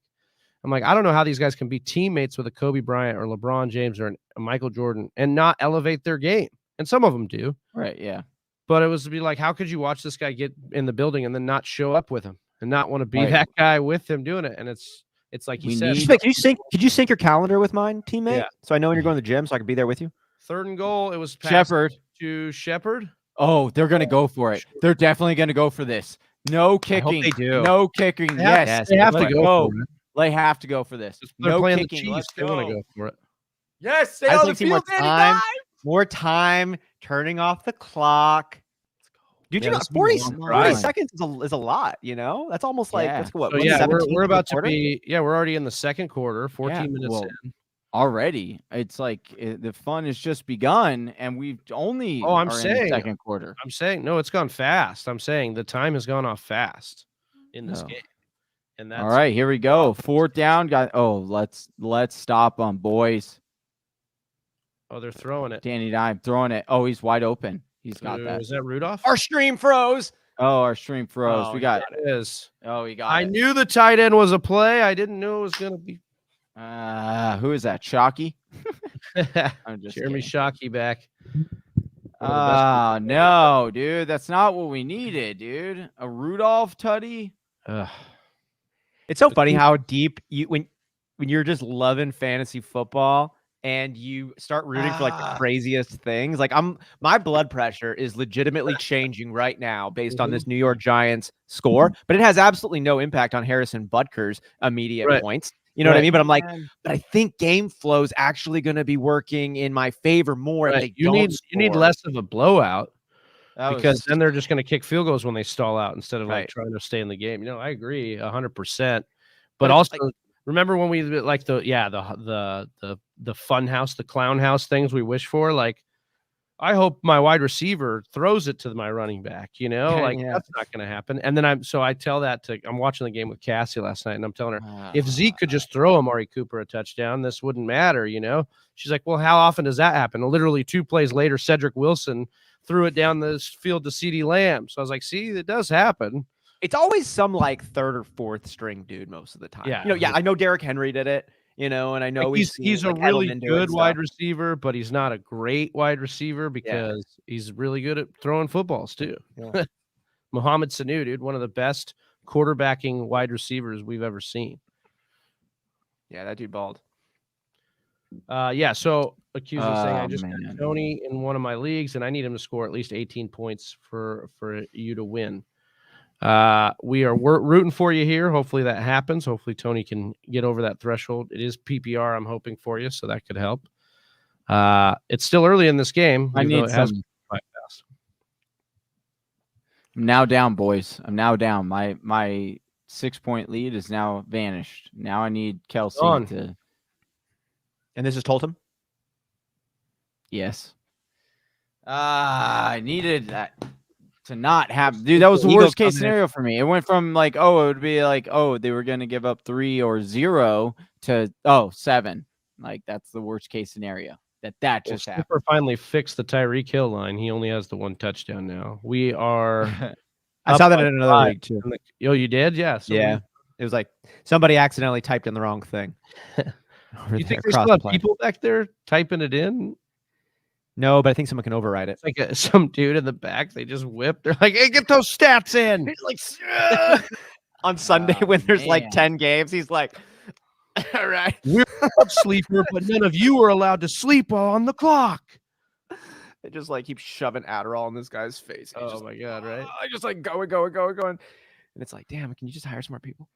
I'm like, I don't know how these guys can be teammates with a Kobe Bryant or LeBron James or a Michael Jordan and not elevate their game. And some of them do. Right. Yeah. But it was to be like, how could you watch this guy get in the building and then not show up with him and not want to be that guy with him doing it? And it's like he said. Could you sync your calendar with mine, teammate? Yeah. So I know when you're going to the gym, so I can be there with you. 3rd and goal. It was Shepard to Shepard. Oh, they're going to go for it. They're definitely going to go for this. No kicking. I hope they do. No kicking. Yes. They have to go for it. They have to go for this. No kicking. They want to go for it. Yes, stay on the field. More time. Turning off the clock. Dude, 40 seconds is a lot. That's almost like let's go. We're about to be. Yeah, we're already in the second quarter. 14 minutes in. Already, it's like the fun has just begun, and we've only. Oh, I'm saying in the second quarter. I'm saying no, it's gone fast. I'm saying the time has gone off fast in this game. And that's all right, here we go. 4th down. Let's stop them, boys. Oh, they're throwing it. Danny Dime throwing it. Oh, he's wide open. He's got that. Is that Rudolph? Our stream froze. Oh, our stream froze. We got it. Is. Oh, he got I knew the tight end was a play. I didn't know it was going to be. Who is that? Shockey? I'm just Jeremy Shockey back. No, dude. That's not what we needed, dude. A Rudolph tutty. It's so funny how deep when you're just loving fantasy football and you start rooting for like the craziest things. Like my blood pressure is legitimately changing right now based on this New York Giants score, but it has absolutely no impact on Harrison Butker's immediate points. You know what I mean? But I'm like, but I think game flow is actually going to be working in my favor more. If you need less of a blowout. Because then they're just going to kick field goals when they stall out instead of like trying to stay in the game. I agree 100%. But also remember when we like the fun house, the clown house things we wish for? Like, I hope my wide receiver throws it to my running back, that's not going to happen. And then I tell that I'm watching the game with Cassie last night and I'm telling her, if Zeke could just throw Amari Cooper a touchdown, this wouldn't matter, She's like, well, how often does that happen? Literally 2 plays later, Cedric Wilson threw it down the field to CeeDee Lamb. So I was like, see, it does happen. It's always some like 3rd or 4th string dude most of the time. Yeah. I know Derrick Henry did it, and I know he's a really good wide receiver, but he's not a great wide receiver because he's really good at throwing footballs too. Yeah. Mohamed Sanu, dude, one of the best quarterbacking wide receivers we've ever seen. Yeah, that dude balled. So accusing saying I just got Tony in one of my leagues and I need him to score at least 18 points for you to win. We're rooting for you here. Hopefully that happens. Hopefully Tony can get over that threshold. It is PPR. I'm hoping for you, so that could help. It's still early in this game. I need some. I'm now down, boys. I'm now down. My 6-point lead is now vanished. Now I need Kelsey to. And this is Tolton? Yes. I needed that to not have, dude, that was the worst case scenario for me. It went from like, it would be like, they were going to give up 3 or 0 to 7. Like, that's the worst case scenario. That just happened. Skipper finally fixed the Tyreek Hill line. He only has the 1 touchdown now. We are. I saw that in another league too. You did? Yeah. Yeah. It was like somebody accidentally typed in the wrong thing. You think there's still people back there typing it in? No, but I think someone can override it. It's like some dude in the back, they just whip. They're like, hey, get those stats in. He's like, on Sunday when there's like 10 games, he's like, all right. We're sleeper, but none of you are allowed to sleep on the clock. They just like keep shoving Adderall in this guy's face. Oh my God, right? I just like going. And it's like, damn, can you just hire some more people?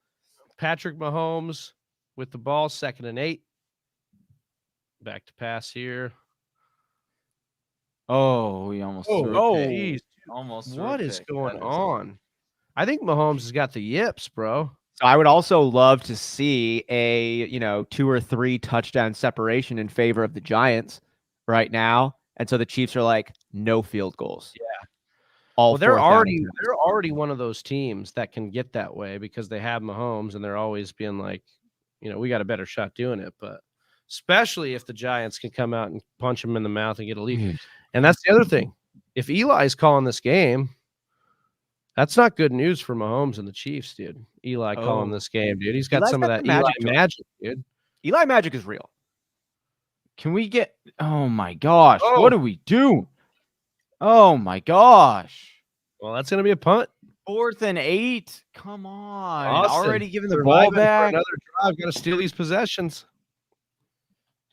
Patrick Mahomes with the ball, 2nd and 8. Back to pass here. Oh, he almost almost. What is going on? I think Mahomes has got the yips, bro. So I would also love to see a 2 or 3 touchdown separation in favor of the Giants right now, and so the Chiefs are like no field goals. Yeah, they're already one of those teams that can get that way because they have Mahomes, and they're always being like, we got a better shot doing it, but especially if the Giants can come out and punch them in the mouth and get a lead. And that's the other thing. If Eli's calling this game, that's not good news for Mahomes and the Chiefs, dude. Eli calling this game, dude. He's got some of that Eli magic, dude. Eli magic is real. Can we get – oh, my gosh. What do we do? Oh, my gosh. Well, that's going to be a punt. 4th and 8. Come on. Austin, already giving the ball back. Another drive. Got to steal these possessions.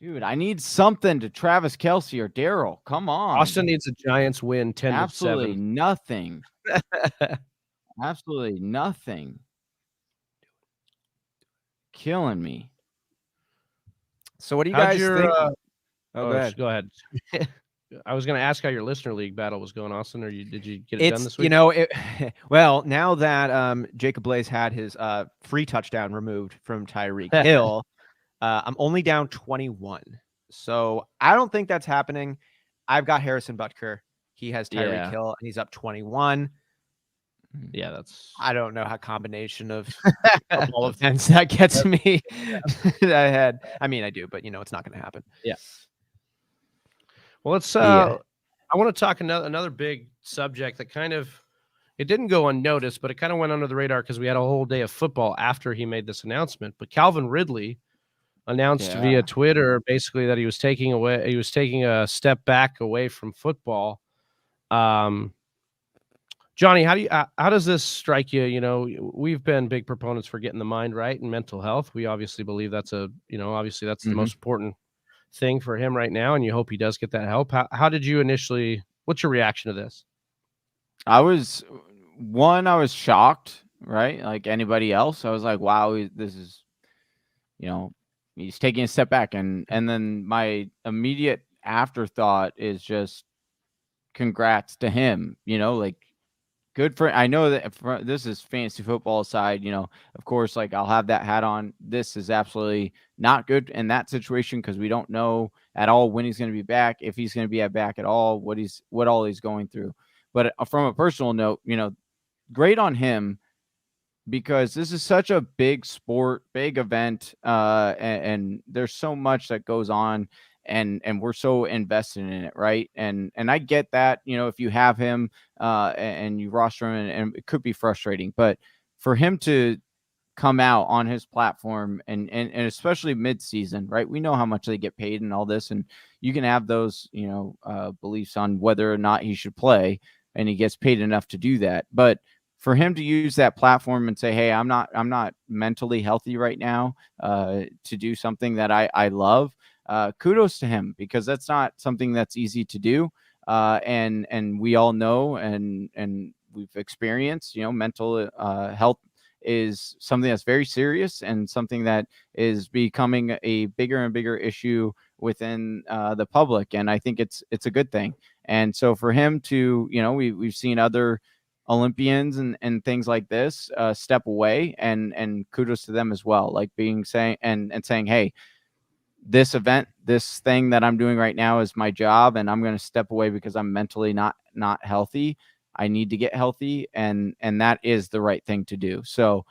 Dude, I need something to Travis Kelce or Daryl. Come on. Austin needs a Giants win 10-7. Absolutely nothing. Absolutely nothing. Killing me. So what do you guys think? Go ahead. I was going to ask how your listener league battle was going, Austin, or did you get it done this week? Well, now that Jacob Bley's had his free touchdown removed from Tyreek Hill, I'm only down 21. So I don't think that's happening. I've got Harrison Butker. He has Tyreek Hill, and he's up 21. Yeah, I don't know how combination of all events that gets me ahead. I mean, I do, but it's not going to happen. Yeah. Well, let's. I want to talk another big subject that it didn't go unnoticed, but it kind of went under the radar because we had a whole day of football after he made this announcement. But Calvin Ridley announced via Twitter basically that he was taking a step back away from football. Johnny, how does this strike you? We've been big proponents for getting the mind right and mental health. We obviously believe that's the most important thing for him right now, and you hope he does get that help. How did you initially? What's your reaction to this? I was shocked, right? Like anybody else, I was like, wow, this is, he's taking a step back, and then my immediate afterthought is just congrats to him, like good for. I know that this is fantasy football aside, of course, like I'll have that hat on. This is absolutely not good in that situation because we don't know at all when he's going to be back, if he's going to be back at all, what all he's going through. But from a personal note, great on him because this is such a big sport, big event, and there's so much that goes on. And we're so invested in it, right? And I get that, if you have him and you roster him, and it could be frustrating, but for him to come out on his platform and especially mid-season, right? We know how much they get paid and all this, and you can have those, beliefs on whether or not he should play, and he gets paid enough to do that. But for him to use that platform and say, hey, I'm not mentally healthy right now to do something that I love. Kudos to him because that's not something that's easy to do. And we all know, and we've experienced, mental health is something that's very serious and something that is becoming a bigger and bigger issue within the public. And I think it's a good thing. And so for him to, we've seen other Olympians and things like this step away, and kudos to them as well, like saying, hey, this thing that I'm doing right now is my job, and I'm going to step away because I'm mentally not healthy. I need to get healthy, and that is the right thing to do. So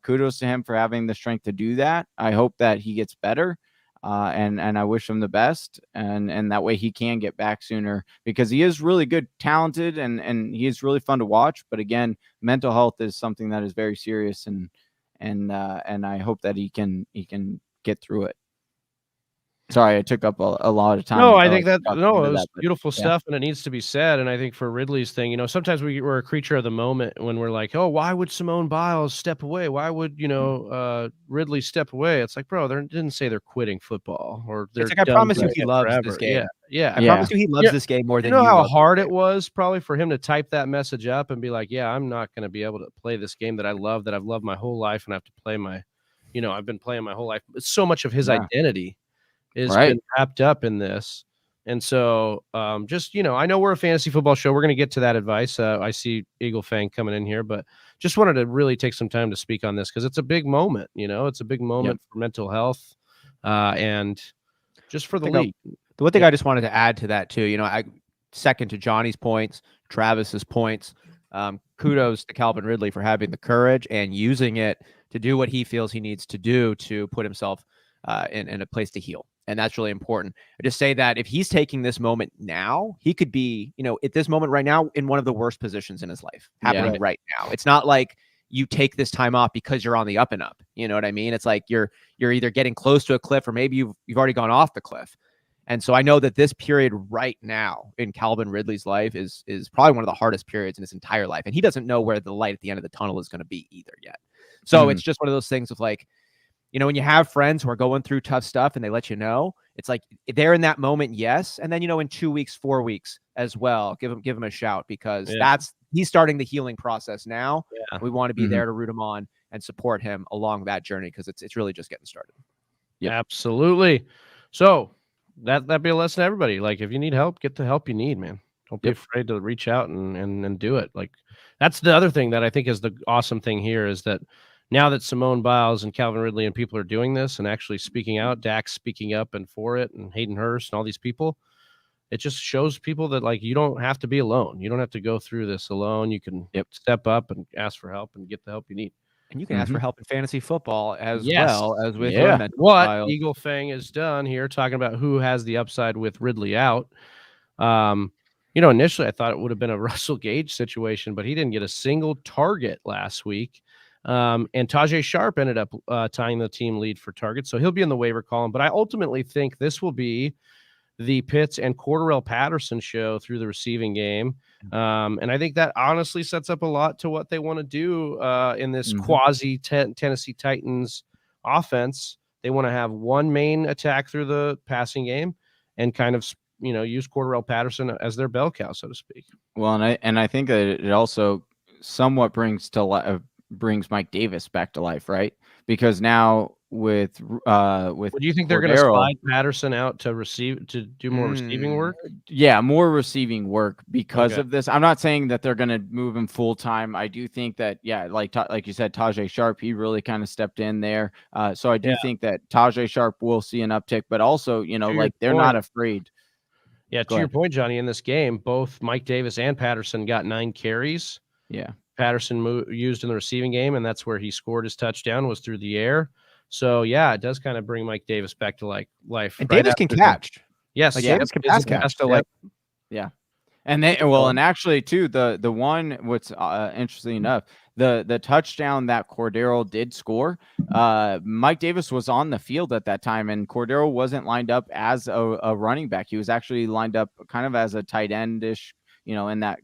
kudos to him for having the strength to do that. I hope that he gets better, and I wish him the best, and that way he can get back sooner, because he is really good, talented, and he is really fun to watch. But again, mental health is something that is very serious, and I hope that he can get through it. Sorry, I took up a lot of time. No, I think it was beautiful stuff, and it needs to be said. And I think for Ridley's thing, sometimes we're a creature of the moment when we're like, oh, why would Simone Biles step away? Why would Ridley step away? It's like, bro, they didn't say they're quitting football, or they're. It's like, I promise you, he loves this game. Yeah. I promise you, he loves this game more than you know how hard it was probably for him to type that message up and be like, yeah, I'm not going to be able to play this game that I love, that I've loved my whole life, and I have to play I've been playing my whole life. It's so much of his identity is been wrapped up in this. And so just, I know we're a fantasy football show. We're going to get to that advice. I see Eagle Fang coming in here, but just wanted to really take some time to speak on this because it's a big moment. It's a big moment for mental health and just for the league. The one thing I just wanted to add to that too, I second to Johnny's points, Travis's points. Kudos to Calvin Ridley for having the courage and using it to do what he feels he needs to do to put himself in a place to heal. And that's really important. I just say that if he's taking this moment now, he could be, at this moment right now, in one of the worst positions in his life happening right now. It's not like you take this time off because you're on the up and up. You know what I mean? It's like you're either getting close to a cliff, or maybe you've already gone off the cliff. And so I know that this period right now in Calvin Ridley's life is probably one of the hardest periods in his entire life. And he doesn't know where the light at the end of the tunnel is going to be either yet. So it's just one of those things of like, when you have friends who are going through tough stuff and they let you know, it's like they're in that moment. Yes. And then, in 2 weeks, 4 weeks as well, give him a shout, because he's starting the healing process now. Yeah. We want to be there to root him on and support him along that journey, because it's really just getting started. Yeah, absolutely. So that'd be a lesson to everybody. Like, if you need help, get the help you need, man. Don't be afraid to reach out and do it. Like, that's the other thing that I think is the awesome thing here, is that now that Simone Biles and Calvin Ridley and people are doing this and actually speaking out, Dak speaking up and for it, and Hayden Hurst and all these people, it just shows people that, like, you don't have to be alone. You don't have to go through this alone. You can step up and ask for help and get the help you need. And you can ask for help in fantasy football as well as with what Eagle Fang has done here, talking about who has the upside with Ridley out. Initially I thought it would have been a Russell Gage situation, but he didn't get a single target last week. And Tajay Sharp ended up tying the team lead for targets, so he'll be in the waiver column. But I ultimately think this will be the Pitts and Cordarrelle Patterson show through the receiving game. And I think that honestly sets up a lot to what they want to do in this quasi Tennessee Titans offense. They want to have one main attack through the passing game and kind of, use Cordarrelle Patterson as their bell cow, so to speak. Well, and I think that it also somewhat brings Mike Davis back to life, right? Because now with do you think they're going to slide Patterson out to do more receiving work? Yeah, more receiving work because of this. I'm not saying that they're going to move him full time. I do think that, like you said, Tajay Sharp, he really kind of stepped in there. So I do think that Tajay Sharp will see an uptick, but also, they're not afraid. Yeah, to your point, Johnny, in this game, both Mike Davis and Patterson got 9 carries. Yeah. Patterson used in the receiving game, and that's where he scored his touchdown, was through the air. So, it does kind of bring Mike Davis back to life. And Davis can catch. Yes. Davis can pass catch. Yeah. And and actually, too, the one, what's interesting enough, the touchdown that Cordarrelle did score, Mike Davis was on the field at that time, and Cordarrelle wasn't lined up as a running back. He was actually lined up kind of as a tight end-ish, in that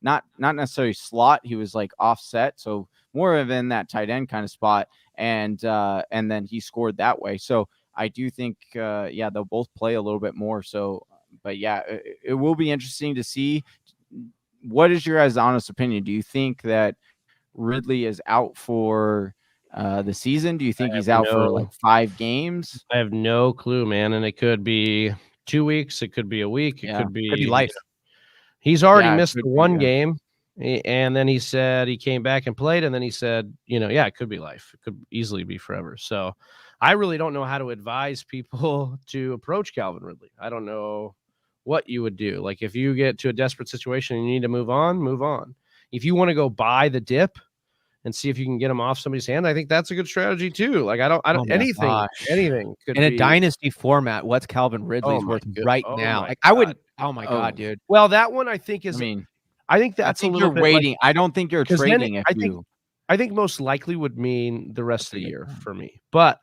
not necessarily slot. He was like offset, so more of in that tight end kind of spot, and then he scored that way. So I do think they'll both play a little bit more. So, but it will be interesting to see. What is your guys' honest opinion? Do you think that Ridley is out for the season? Do you think he's out for like 5 games? I have no clue, man. And it could be 2 weeks, it could be a week, it could be life. He's already missed the one game, and then he said he came back and played, and then he said, it could be life. It could easily be forever. So I really don't know how to advise people to approach Calvin Ridley. I don't know what you would do. Like if you get to a desperate situation and you need to move on, move on. If you want to go buy the dip and see if you can get him off somebody's hand, I think that's a good strategy too. Like I don't anything could in a be dynasty format. What's Calvin Ridley's worth right now? Like I wouldn't. Oh my God, dude. Well, that one I think is. I think that's a little bit waiting. Like, I don't think you're trading. I think most likely would mean the rest of the year for me, but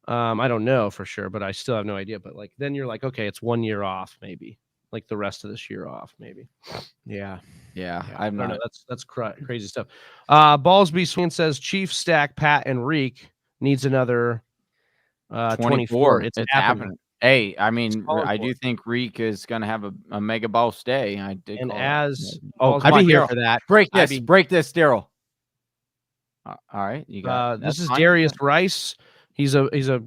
I don't know for sure. But I still have no idea. But like then you're like, okay, it's 1 year off, maybe like the rest of this year off, maybe. Yeah. I don't know. That's crazy stuff. Ballsby Swing says Chief stack Pat and Reek needs another 24. It's happening. Hey, I mean, I do think Reek is going to have a mega boss day. I did. And I'd be here for that. Break this, Daryl. All right, you got. This is Darius Rice. He's a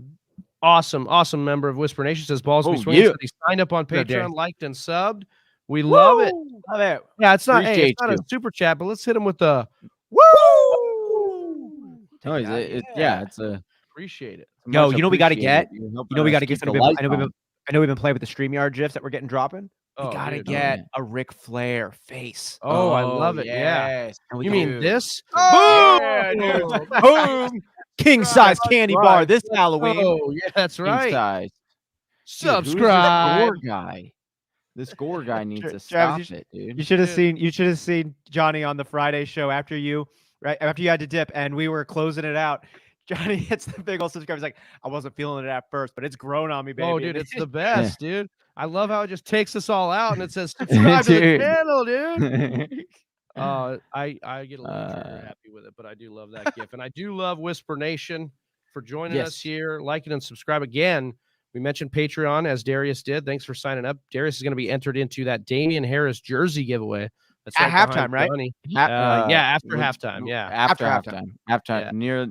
awesome member of Whisper Nation. Says Ballsby Swing said he signed up on Patreon, liked and subbed. We love it. Love it. Yeah, it's not a super chat, but let's hit him with the woo. It's a. Appreciate it. Yo, you know we got to get. We got to get. I know we've been playing with the StreamYard gifs that we're getting dropping. We got to get a Ric Flair face. Oh, I love it. Yes. Yeah. You mean this? Boom! Boom! King size candy bar this Halloween. Oh, yeah, that's right. King size. Subscribe. This Gore guy needs to stop it, dude. You should have seen Johnny on the Friday show after you had to dip and we were closing it out. Johnny hits the big old subscribe. He's like, I wasn't feeling it at first, but it's grown on me, baby. Oh, dude, it's the best, dude. I love how it just takes us all out and it says subscribe to the channel, dude. I get a little trigger happy with it, but I do love that gift. And I do love Whisper Nation for joining us here, liking and subscribe again. We mentioned Patreon as Darius did. Thanks for signing up. Darius is going to be entered into that Damian Harris jersey giveaway. That's at halftime, right? After halftime. Yeah, after halftime. Halftime. Near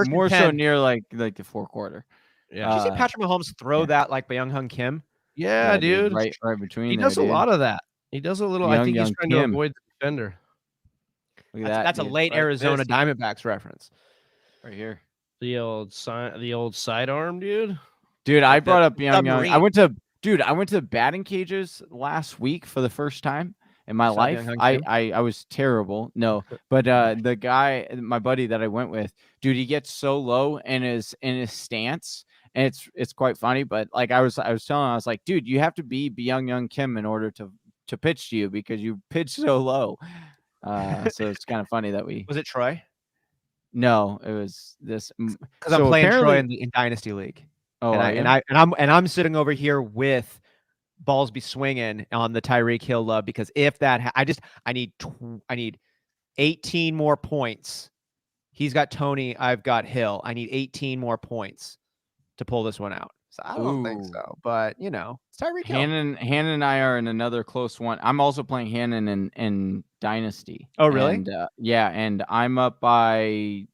more so near like the fourth quarter. Yeah. Did you see Patrick Mahomes throw that like by Young Kim? Yeah, dude. Right between. He does a lot of that. He does a little. I think he's trying to avoid the defender. Look at that. That's a late Arizona Diamondbacks reference. Right here. The old sidearm, dude. Dude, I brought up Young. I went to batting cages last week for the first time in my life. I was terrible. No, but the guy, my buddy that I went with, dude, he gets so low in his stance, and it's quite funny. But like I was telling him, I was like, dude, you have to be Young Kim in order to pitch to you because you pitch so low. So it's kind of funny that was it Troy? No, it was this because I'm playing Troy in Dynasty League. Oh, and I'm sitting over here with Ballsby swinging on the Tyreek Hill love because if that I need 18 more points. He's got Tony, I've got Hill. I need 18 more points to pull this one out. So I don't think so, but it's Tyreek Hill. Hannon and I are in another close one. I'm also playing Hannon in Dynasty. Oh, really? And, and I'm up by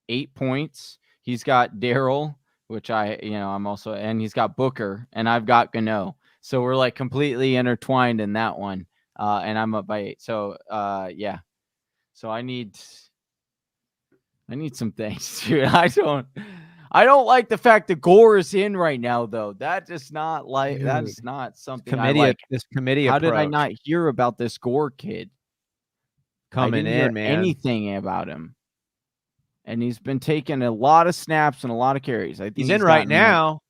8 points. He's got Daryl, which I'm also, and he's got Booker, and I've got Gano. So we're like completely intertwined in that one. And I'm up by 8. So So I need some things, dude. I don't like the fact that Gore is in right now, though. That is not like that is not something I like. This committee. How did I not hear about this Gore kid coming in, man? Anything about him? And he's been taking a lot of snaps and a lot of carries. I think he's in right now.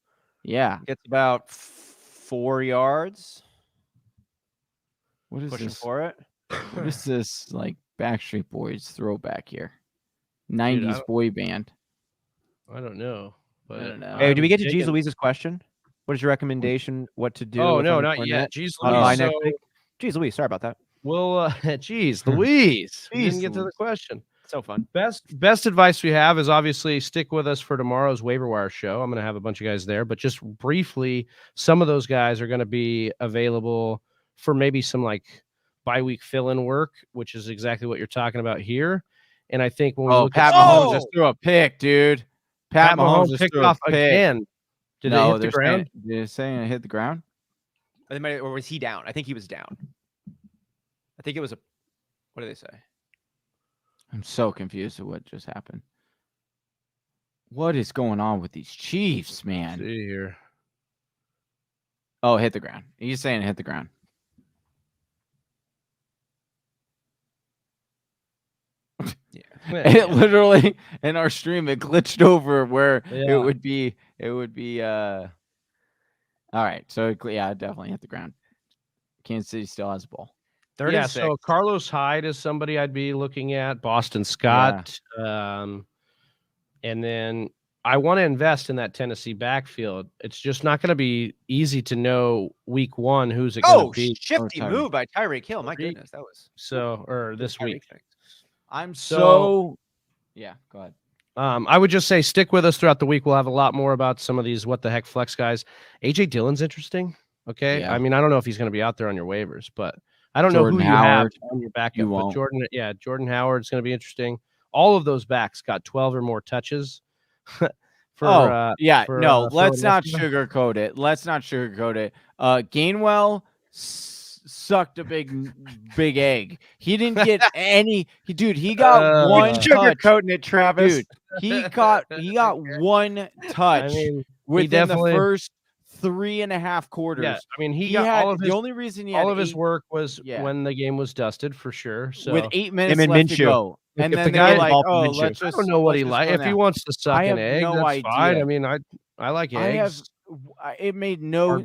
Yeah, gets about 4 yards. What is pushing this for it? What is this like Backstreet Boys throwback here? 90s boy band. I don't know. But I don't know. Hey, did we get to G's Louise's question? What is your recommendation? What to do? Oh, no, not yet. G's Louise. Next week. G's Louise, sorry about that. Well, G's Louise. We didn't get to the question. So fun. Best advice we have is obviously stick with us for tomorrow's waiver wire show. I'm going to have a bunch of guys there, but just briefly, some of those guys are going to be available for maybe some like bye-week fill-in work, which is exactly what you're talking about here. And I think when we look Pat Mahomes just threw a pick, dude. Pat Mahomes just picked off again. Did they hit the ground? Did they say it hit the ground? Or was he down? I think he was down. I think it was what did they say? I'm so confused at what just happened. What is going on with these Chiefs, man? Let's see here. Oh, hit the ground. He's saying hit the ground. It literally in our stream it glitched over where it would be all right. So definitely hit the ground. Kansas City still has the ball. So Carlos Hyde is somebody I'd be looking at. Boston Scott. And then I want to invest in that Tennessee backfield. It's just not going to be easy to know week one who's it going to be. Shifty move by Tyreek Hill. My goodness, that was this week. I'm so yeah, go ahead. I would just say stick with us throughout the week. We'll have a lot more about some of these what the heck flex guys. AJ Dillon's interesting. Okay. Yeah. I mean, I don't know if he's going to be out there on your waivers, but I don't know who you have on your backup. But Jordan Howard's going to be interesting. All of those backs got 12 or more touches. Let's not sugarcoat it. Gainwell sucked a big egg. He didn't get any. He got one sugarcoating it, Travis. Dude, he got one touch within the first 3.5 quarters. Yeah, I mean he got all of his. The only reason all of his work was when the game was dusted for sure. So with 8 minutes left to go. And then they're like, I don't know what he likes. If he wants to suck an egg, that's fine. I mean, I like eggs. It made no.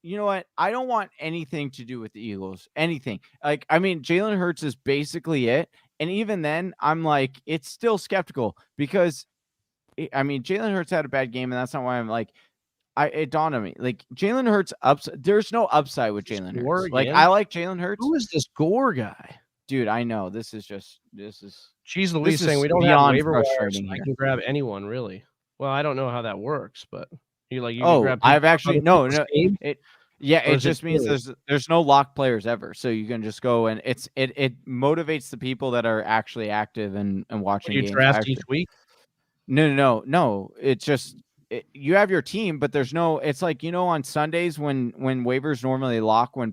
You know what? I don't want anything to do with the Eagles. Anything. Like, I mean, Jalen Hurts is basically it. And even then, I'm like, it's still skeptical because, I mean, Jalen Hurts had a bad game, and that's not why I'm like. It dawned on me like Jalen Hurts there's no upside with Jalen Hurts. Like I like Jalen Hurts. Who is this Gore guy? Dude, I know this is she's the least saying we don't have waiver wires. I can grab anyone really. Well, I don't know how that works, but you can grab. I've actually no. It just means there's no lock players ever, so you can just go and it motivates the people that are actually active and watching. You draft each week. No. It's just. You have your team, but there's no. It's like on Sundays when waivers normally lock when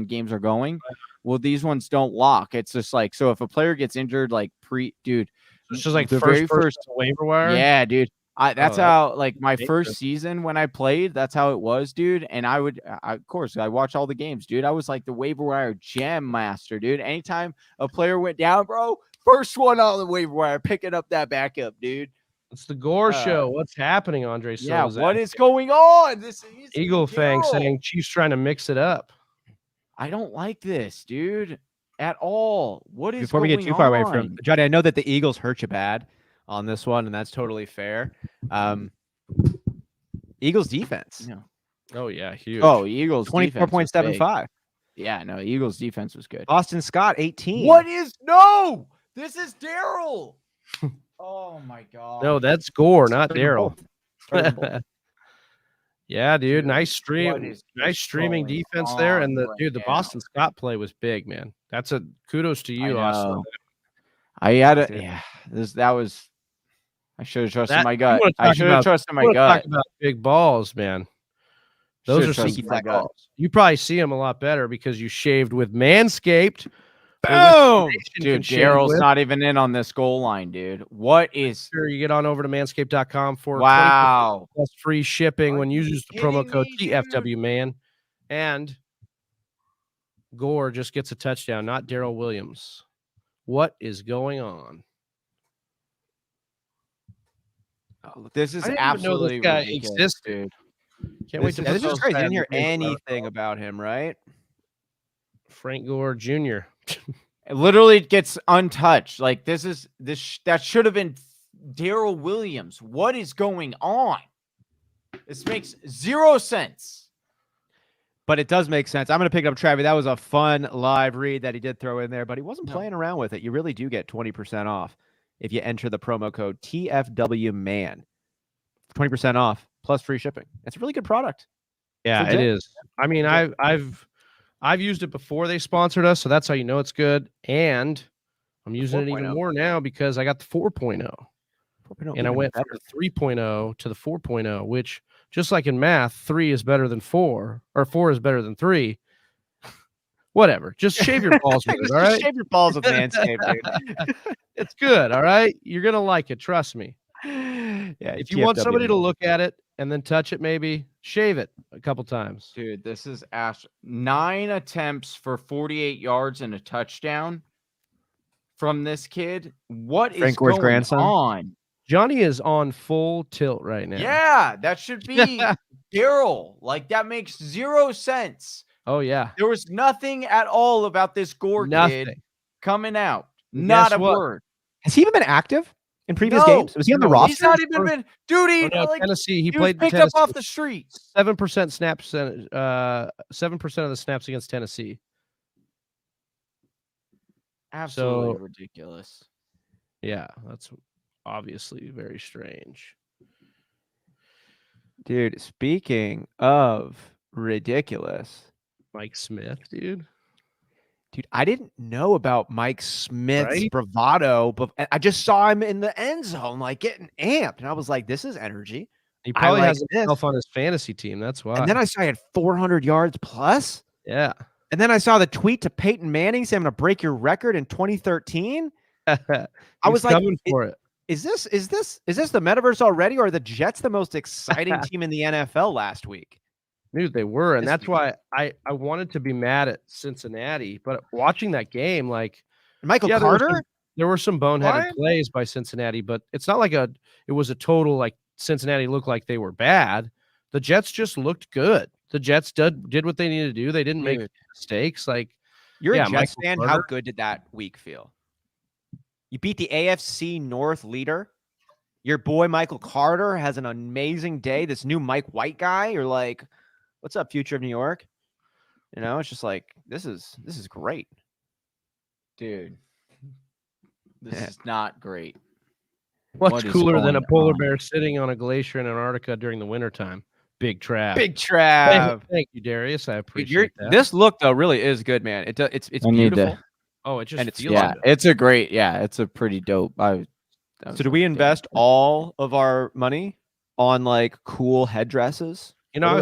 games are going. Well, these ones don't lock. It's just like so if a player gets injured, like it's just like the very first waiver wire. Yeah, dude. That's how like my first season when I played. That's how it was, dude. And I watch all the games, dude. I was like the waiver wire gem master, dude. Anytime a player went down, bro, first one on the waiver wire, picking up that backup, dude. It's the Gore show. What's happening, Andre? What is going on? This is Eagle Fang saying Chiefs trying to mix it up. I don't like this, dude, at all. What is before we get too far away from Johnny? I know that the Eagles hurt you bad on this one, and that's totally fair. Eagles defense. Yeah. Oh yeah, huge. Oh, Eagles 24.75. Yeah, no, Eagles defense was good. Boston Scott 18. This is Daryl. Oh my god. No, that's Gore, not Daryl. Yeah, dude. Nice streaming defense there. And the Boston Scott play was big, man. That's a kudos to you, Austin. I should have trusted my gut. I should have trusted my gut. Talk about big balls, man. Those are sneaky balls. You probably see them a lot better because you shaved with Manscaped. Boom! Dude, Daryl's not even in on this goal line, dude. What is... Sure, you get on over to manscaped.com for plus free shipping when you use the promo code TFWMAN. And Gore just gets a touchdown, not Daryl Williams. What is going on? Oh, this is absolutely ridiculous, dude. Can't wait to this is crazy. I didn't hear anything about him, right? Frank Gore Jr. It literally gets untouched. Like that should have been Daryl Williams. What is going on? This makes 0 sense. But it does make sense. I'm going to pick up Travis. That was a fun live read that he did throw in there, but he wasn't playing around with it. You really do get 20% off if you enter the promo code TFWMAN. 20% off plus free shipping. It's a really good product. Yeah, it is. I mean, I've used it before they sponsored us, so that's how you know it's good. And I'm using it even more now because I got the 4.0. And I went from the 3.0 to the 4.0, which just like in math, 3 is better than 4, or 4 is better than 3. Whatever. Just shave your balls with it, all right? Shave your balls with Manscaped, dude. It's good, all right? You're going to like it. Trust me. Yeah. If you want somebody to look at it and then touch it, maybe shave it a couple times. Dude, this is 9 attempts for 48 yards and a touchdown from this kid. What is going on? Johnny is on full tilt right now. Yeah, that should be Daryl. Like, that makes 0 sense. Oh, yeah. There was nothing at all about this Gore kid coming out. Not a word. Has he even been active in previous games? Was he on the roster? He's not even been. Dude, Tennessee. He played picked Tennessee. Up off the street. 7% snaps. 7% of the snaps against Tennessee. Absolutely ridiculous. Yeah, that's obviously very strange. Dude, speaking of ridiculous, Mike Smith, dude. Dude, I didn't know about Mike Smith's bravado, but I just saw him in the end zone, like getting amped. And I was like, this is energy. He probably has himself on his fantasy team. That's why. And then I saw he had 400 yards plus. Yeah. And then I saw the tweet to Peyton Manning saying, I'm going to break your record in 2013. I was like, for it. Is this the metaverse already, or are the Jets the most exciting team in the NFL last week? Dude, they were, and that's why I wanted to be mad at Cincinnati, but watching that game, like Michael Carter, there were some boneheaded plays by Cincinnati, but it's not like it was a total like Cincinnati looked like they were bad. The Jets just looked good. The Jets did what they needed to do. They didn't make mistakes. Like you're a Jets fan. How good did that week feel? You beat the AFC North leader. Your boy Michael Carter has an amazing day. This new Mike White guy, you're like, what's up, future of New York? You know, it's just like this is great. Dude. This is not great. What's cooler than a polar bear sitting on a glacier in Antarctica during the wintertime? Big Trav. Big Trav. Thank you, Darius. I appreciate that. This look though really is good, man. It's beautiful. Oh, it just feels good. It's a pretty dope. So do we invest all of our money on like cool headdresses? You know, I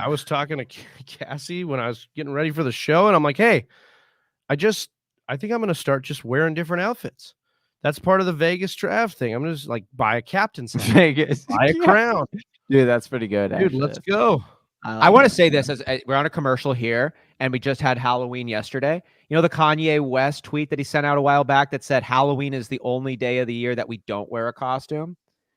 was talking to Cassie when I was getting ready for the show, and I'm like, hey, I think I'm going to start just wearing different outfits. That's part of the Vegas Trav thing. I'm just like buy a captain's hat, Vegas, buy a crown. Dude, that's pretty good. Dude, actually. Let's go. I want to say this as we're on a commercial here, and we just had Halloween yesterday. You know the Kanye West tweet that he sent out a while back that said Halloween is the only day of the year that we don't wear a costume.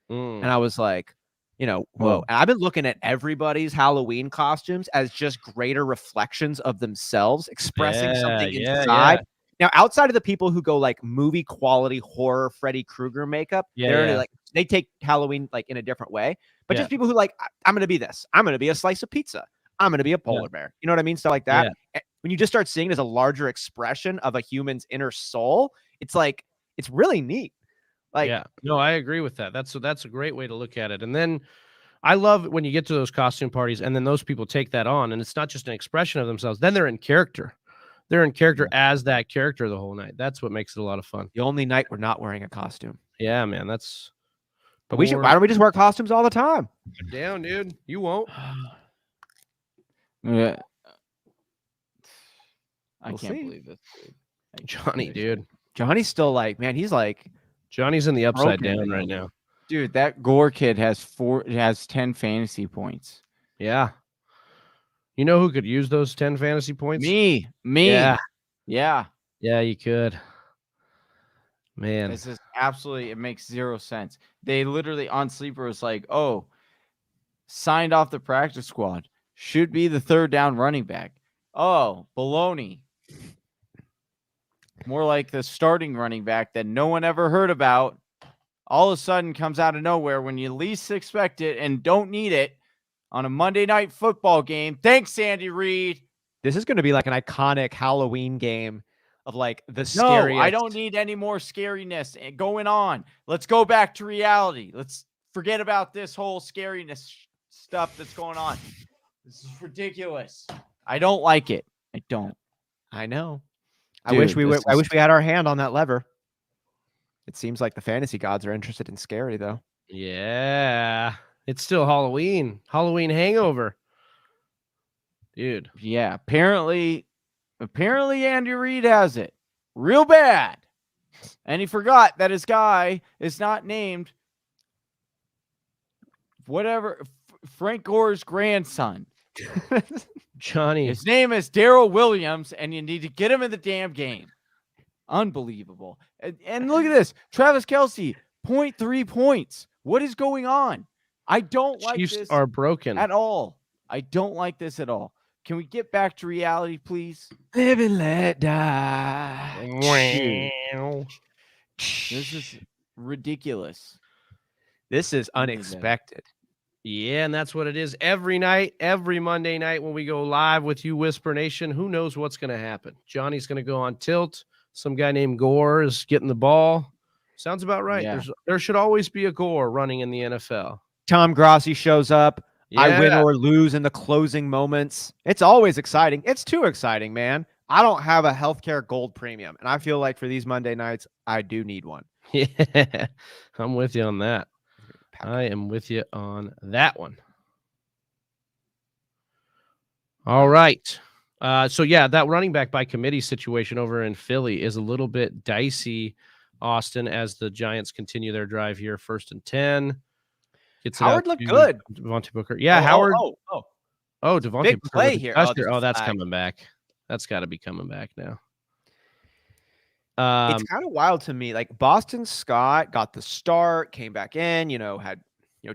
And I was like, you know, whoa. And I've been looking at everybody's Halloween costumes as just greater reflections of themselves, expressing something inside. Now, outside of the people who go like movie quality horror Freddy Krueger makeup, like they take Halloween like in a different way. But just people who like, I'm going to be this. I'm going to be a slice of pizza. I'm going to be a polar bear. You know what I mean? Stuff like that. Yeah. When you just start seeing it as a larger expression of a human's inner soul, it's like, it's really neat. Like, no, I agree with that. That's a great way to look at it. And then I love when you get to those costume parties and then those people take that on and it's not just an expression of themselves. Then they're in character. They're in character as that character the whole night. That's what makes it a lot of fun. The only night we're not wearing a costume. Yeah, man. That's. But why don't we just wear costumes all the time? Down, dude. You won't. Yeah. I can't believe this. Johnny, dude. Johnny's still like, man, he's like. Johnny's in the upside down right now. Dude, that Gore kid has 10 fantasy points. Yeah. You know who could use those 10 fantasy points? Me. Yeah. Yeah, you could. Man. This is absolutely, it makes zero sense. They literally on Sleeper was like, oh, signed off the practice squad. Should be the third down running back. Oh, baloney. More like the starting running back that no one ever heard about. All of a sudden comes out of nowhere when you least expect it and don't need it on a Monday night football game. Thanks, Andy Reid. This is going to be like an iconic Halloween game of like the scariest. No, I don't need any more scariness going on. Let's go back to reality. Let's forget about this whole scariness stuff that's going on. This is ridiculous. I don't like it. I don't. I know. Dude, I wish we had our hand on that lever. It seems like the fantasy gods are interested in scary though. Yeah. It's still Halloween. Halloween hangover. Dude. Yeah, apparently Andy Reid has it real bad. And he forgot that his guy is not named whatever, Frank Gore's grandson. Johnny. His name is Darrell Williams, and you need to get him in the damn game. Unbelievable. And look at this. Travis Kelce, 0.3 points. What is going on? I don't like Chiefs this are broken at all. I don't like this at all. Can we get back to reality, please? Live and let die. This is ridiculous. This is unexpected. Yeah, and that's what it is every night, every Monday night when we go live with you, Whisper Nation. Who knows what's going to happen? Johnny's going to go on tilt. Some guy named Gore is getting the ball. Sounds about right. Yeah. There should always be a Gore running in the NFL. Tom Grossi shows up. Yeah. I win or lose in the closing moments. It's always exciting. It's too exciting, man. I don't have a healthcare gold premium, and I feel like for these Monday nights, I do need one. Yeah, I'm with you on that. I am with you on that one. All right. So, yeah, that running back by committee situation over in Philly is a little bit dicey, Austin, as the Giants continue their drive here. 1st and 10. Howard looked good. Devontae Booker. Yeah, Howard. Devontae Big Booker. play here. That's coming back. That's got to be coming back now. It's kind of wild to me. Like Boston Scott got the start, came back in, had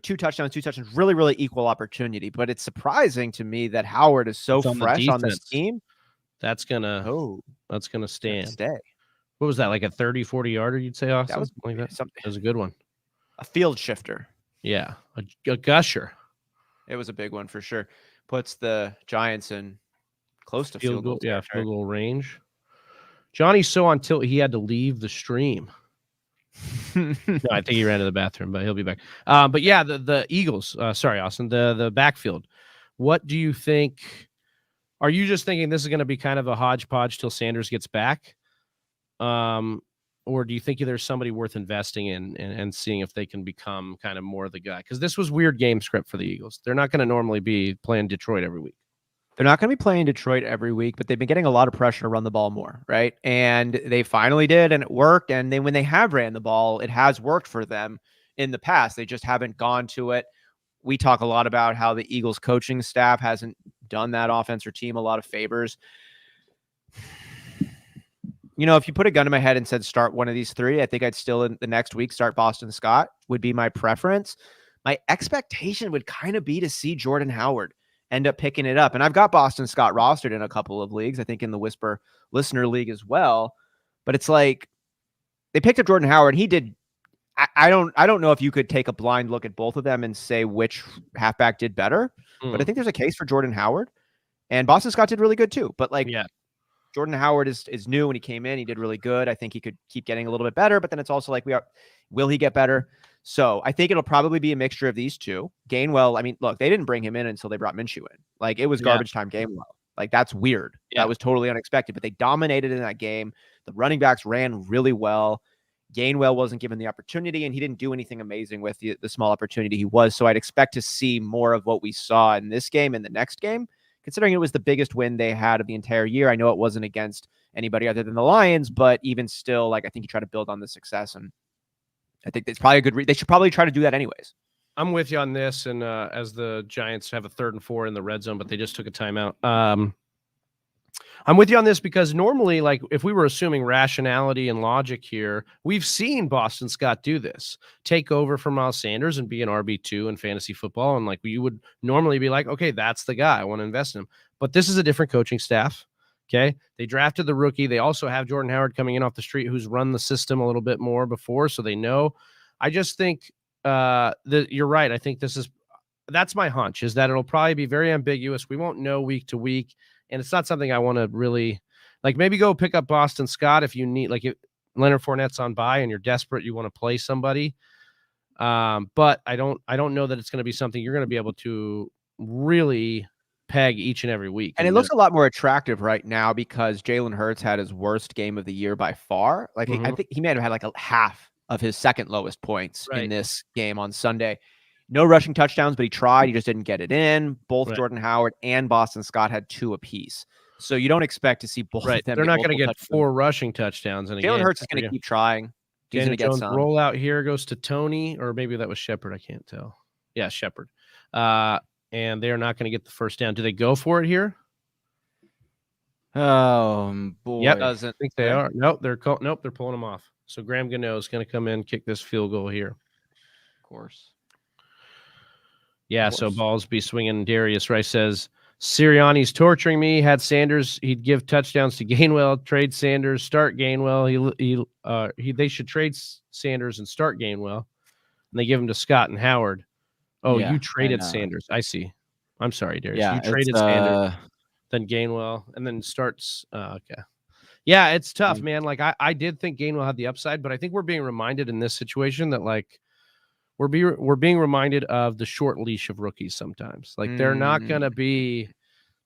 2 touchdowns, really, really equal opportunity. But it's surprising to me that Howard is so fresh on this team. That's gonna stand. Stay. What was that, like a 30-40 yarder? You'd say, Austin? That was like that. That was a good one. A field shifter. Yeah, a gusher. It was a big one for sure. Puts the Giants in close to field goal. Yeah, field goal range. Johnny's so on tilt he had to leave the stream. No, I think he ran to the bathroom, but he'll be back. But yeah, the Eagles. Sorry, Austin. The backfield. What do you think? Are you just thinking this is going to be kind of a hodgepodge till Sanders gets back? Or do you think there's somebody worth investing in and seeing if they can become kind of more the guy? Because this was weird game script for the Eagles. They're not going to normally be playing Detroit every week. They're not going to be playing Detroit every week, but they've been getting a lot of pressure to run the ball more, right? And they finally did, and it worked. And then when they have ran the ball, it has worked for them in the past. They just haven't gone to it. We talk a lot about how the Eagles coaching staff hasn't done that offense or team a lot of favors. If you put a gun to my head and said start one of these 3, I think I'd still in the next week start Boston Scott would be my preference. My expectation would kind of be to see Jordan Howard end up picking it up. And I've got Boston Scott rostered in a couple of leagues, I think in the Whisper Listener League as well. But it's like they picked up Jordan Howard. He did. I don't know if you could take a blind look at both of them and say which halfback did better. But I think there's a case for Jordan Howard. And Boston Scott did really good too. But Jordan Howard is new. When he came in, he did really good. I think he could keep getting a little bit better. But then it's also like will he get better? So I think it'll probably be a mixture of these two. Gainwell, I mean, look, they didn't bring him in until they brought Minshew in. Like, it was garbage time Gainwell. Like, that's weird. Yeah. That was totally unexpected. But they dominated in that game. The running backs ran really well. Gainwell wasn't given the opportunity, and he didn't do anything amazing with the small opportunity he was. So I'd expect to see more of what we saw in this game and the next game, considering it was the biggest win they had of the entire year. I know it wasn't against anybody other than the Lions, but even still, like, I think you try to build on the success, and I think it's probably a good they should probably try to do that anyways. I'm with you on this, and as the Giants have a 3rd and 4 in the red zone, but they just took a timeout. I'm with you on this because normally, like, if we were assuming rationality and logic here, we've seen Boston Scott do this, take over for Miles Sanders and be an RB2 in fantasy football. And like, you would normally be like, okay, that's the guy, I want to invest in him. But this is a different coaching staff. Okay. They drafted the rookie. They also have Jordan Howard coming in off the street, who's run the system a little bit more before. So they know. I just think that you're right. I think that's my hunch, is that it'll probably be very ambiguous. We won't know week to week. And it's not something I want to really, like, maybe go pick up Boston Scott if you need, like, if Leonard Fournette's on bye and you're desperate, you want to play somebody. But I don't know that it's going to be something you're going to be able to really peg each and every week. And it looks a lot more attractive right now because Jalen Hurts had his worst game of the year by far. Like, I think he may have had like a half of his second lowest points in this game on Sunday. No rushing touchdowns, but he tried. He just didn't get it in. Both Jordan Howard and Boston Scott had 2 apiece. So you don't expect to see both of them. They're not going to get 4 rushing touchdowns. And Jalen Hurts is going to keep trying. He's going to get some. Roll out here goes to Tony, or maybe that was Shepard. I can't tell. Yeah, Shepard. And they're not going to get the first down. Do they go for it here? Oh boy. Yep. I think they are. Nope, they're pulling them off. So Graham Gano is going to come in, kick this field goal here. Of course. Yeah, so balls be swinging. Darius Rice says, Sirianni's torturing me. Had Sanders, he'd give touchdowns to Gainwell, trade Sanders, start Gainwell. They should trade Sanders and start Gainwell. And they give him to Scott and Howard. Oh, yeah, you traded Sanders. I see. I'm sorry, Darius. Yeah, you traded Sanders, then Gainwell, and then starts. Okay. Yeah, it's tough, man. Like I did think Gainwell had the upside, but I think we're being reminded in this situation that like we're being reminded of the short leash of rookies sometimes. Like they're not going to be,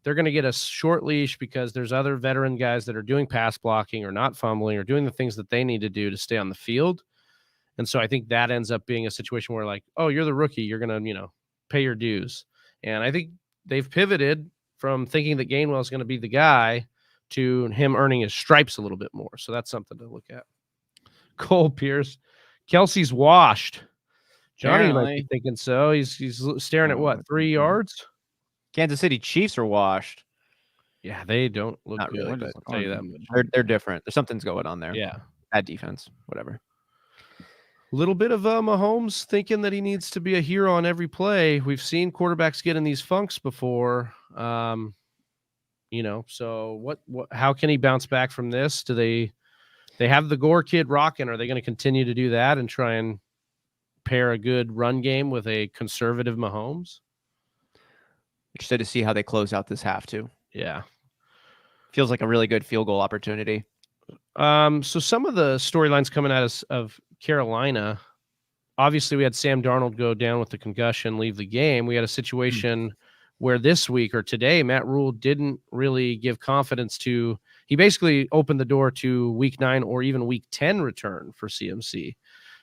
they're going to get a short leash because there's other veteran guys that are doing pass blocking or not fumbling or doing the things that they need to do to stay on the field. And so I think that ends up being a situation where like, oh, you're the rookie, you're going to, pay your dues. And I think they've pivoted from thinking that Gainwell is going to be the guy to him earning his stripes a little bit more. So that's something to look at. Cole Pierce, Kelsey's washed. Johnny might be thinking so. He's staring at what, 3 yards? Kansas City Chiefs are washed. Yeah, they don't look not good. Really, but I'll tell you that much. They're different. There's something's going on there. Yeah, bad defense, whatever. A little bit of Mahomes thinking that he needs to be a hero on every play. We've seen quarterbacks get in these funks before. So what? How can he bounce back from this? Do they have the Gore kid rocking? Are they going to continue to do that and try and pair a good run game with a conservative Mahomes? Interested to see how they close out this half too. Yeah. Feels like a really good field goal opportunity. So some of the storylines coming at us of Carolina, obviously we had Sam Darnold go down with the concussion, leave the game. We had a situation where this week or today, Matt Rule didn't really give confidence to, he basically opened the door to week 9 or even week 10 return for CMC,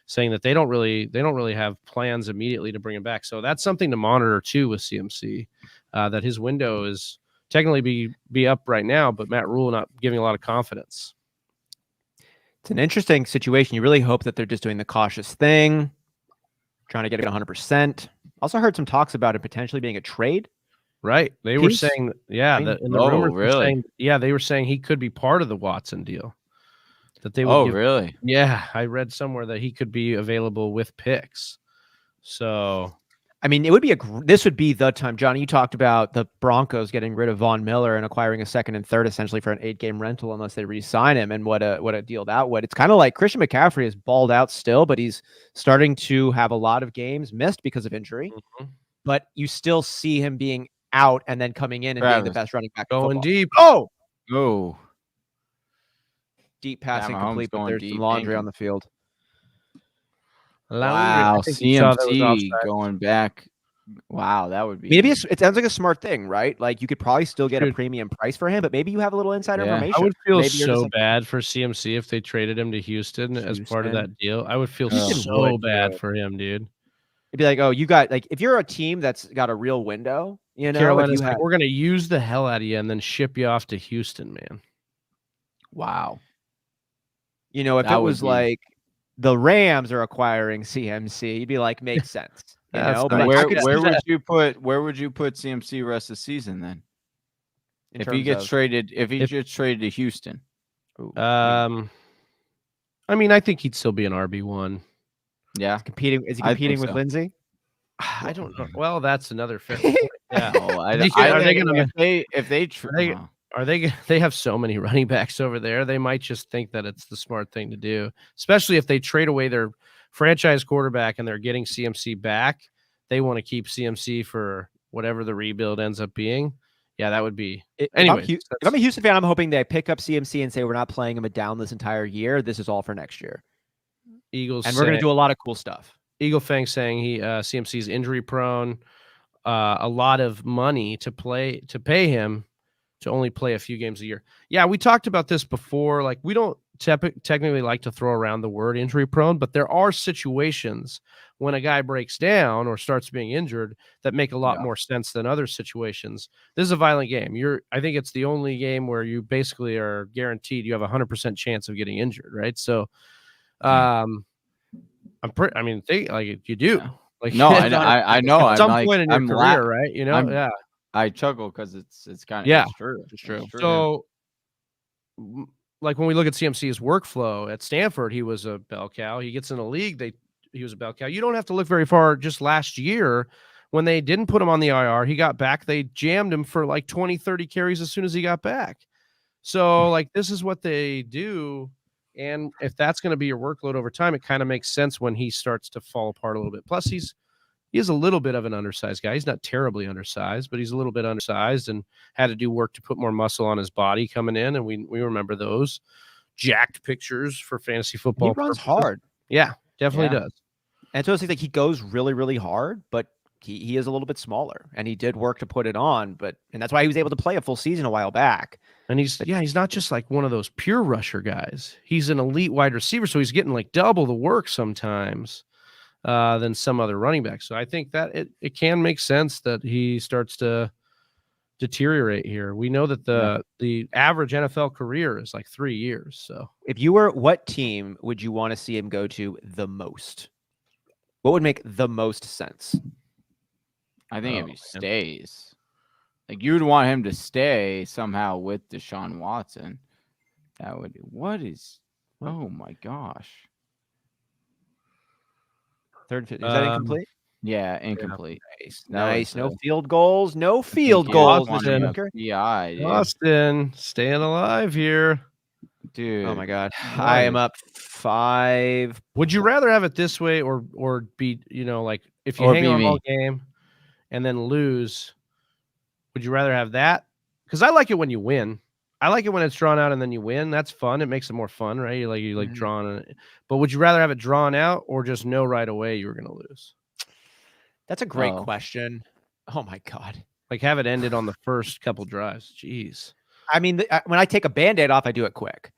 saying that they don't really have plans immediately to bring him back. So that's something to monitor too with CMC, that his window is technically be up right now, but Matt Rule not giving a lot of confidence. It's an interesting situation. You really hope that they're just doing the cautious thing, trying to get it 100%. Also heard some talks about it potentially being a trade. Right. They were saying, rumors were saying, they were saying he could be part of the Watson deal. That they would really? Yeah, I read somewhere that he could be available with picks. So, I mean, it would be this would be the time, Johnny. You talked about the Broncos getting rid of Von Miller and acquiring a second and third essentially for an 8-game rental unless they re-sign him, and what a deal that would. It's kind of like Christian McCaffrey is balled out still, but he's starting to have a lot of games missed because of injury. But you still see him being out and then coming in and being the best running back. Going deep. Oh. Deep passing complete, but there's some laundry on the field. Wow, CMC going back. Wow, that would be maybe it sounds like a smart thing, right? Like you could probably still get a premium price for him, but maybe you have a little insider information. I would feel so bad for CMC if they traded him to Houston as part of that deal. I would feel so bad for him, dude. It'd be like, oh, you got like if you're a team that's got a real window, Carolina's like, we're gonna use the hell out of you and then ship you off to Houston, man. Wow. If it was like the Rams are acquiring CMC, you'd be like, makes sense. But where would you put CMC rest of the season then? If he gets traded to Houston. I mean, I think he'd still be an RB1. Yeah. Is he competing with Lindsey? I don't know. Well, that's another fair point. Yeah. They have so many running backs over there. They might just think that it's the smart thing to do, especially if they trade away their franchise quarterback and they're getting CMC back. They want to keep CMC for whatever the rebuild ends up being. Yeah, that would be. Anyway, if I'm a Houston fan, I'm hoping they pick up CMC and say we're not playing him down this entire year. This is all for next year. Eagles, and we're going to do a lot of cool stuff. Eagle Fang saying CMC is injury prone. A lot of money to pay him to only play a few games a year. Yeah, we talked about this before. Like, we don't technically like to throw around the word injury prone, but there are situations when a guy breaks down or starts being injured that make a lot more sense than other situations. This is a violent game. I think it's the only game where you basically are guaranteed you have 100% chance of getting injured, right? So, you do. Like no, I know. At some point in your career, right? yeah. I chuckle because it's kind of it's true. It's true. So, like when we look at CMC's workflow at Stanford, he was a bell cow. He gets in a league, he was a bell cow. You don't have to look very far. Just last year, when they didn't put him on the IR, he got back. They jammed him for like 20, 30 carries as soon as he got back. So, like, this is what they do. And if that's going to be your workload over time, it kind of makes sense when he starts to fall apart a little bit. Plus, he is a little bit of an undersized guy. He's not terribly undersized, but he's a little bit undersized and had to do work to put more muscle on his body coming in. And we remember those jacked pictures for fantasy football. He runs hard. Yeah, definitely does. And so it's like he goes really, really hard, but he is a little bit smaller, and he did work to put it on. And that's why he was able to play a full season a while back. And he's not just like one of those pure rusher guys. He's an elite wide receiver, so he's getting like double the work sometimes than some other running backs. So I think that it can make sense that he starts to deteriorate here. We know that the average NFL career is like 3 years. So if you were, what team would you want to see him go to the most? What would make the most sense? I think if he stays, like you would want him to stay somehow with Deshaun Watson. That would. Oh my gosh. Third, is that incomplete? Yeah, incomplete. Nice. No field goals. No field goals. Austin, staying alive here. Dude. Oh my God. I am up 5. Would you rather have it this way or be, like if you hang on all game and then lose, would you rather have that? Because I like it when you win. I like it when it's drawn out and then you win. That's fun. It makes it more fun, right? You like drawn it. But would you rather have it drawn out or just know right away you were going to lose? That's a great question. Oh my God. Like have it ended on the first couple drives. Jeez. I mean, when I take a Band-Aid off, I do it quick.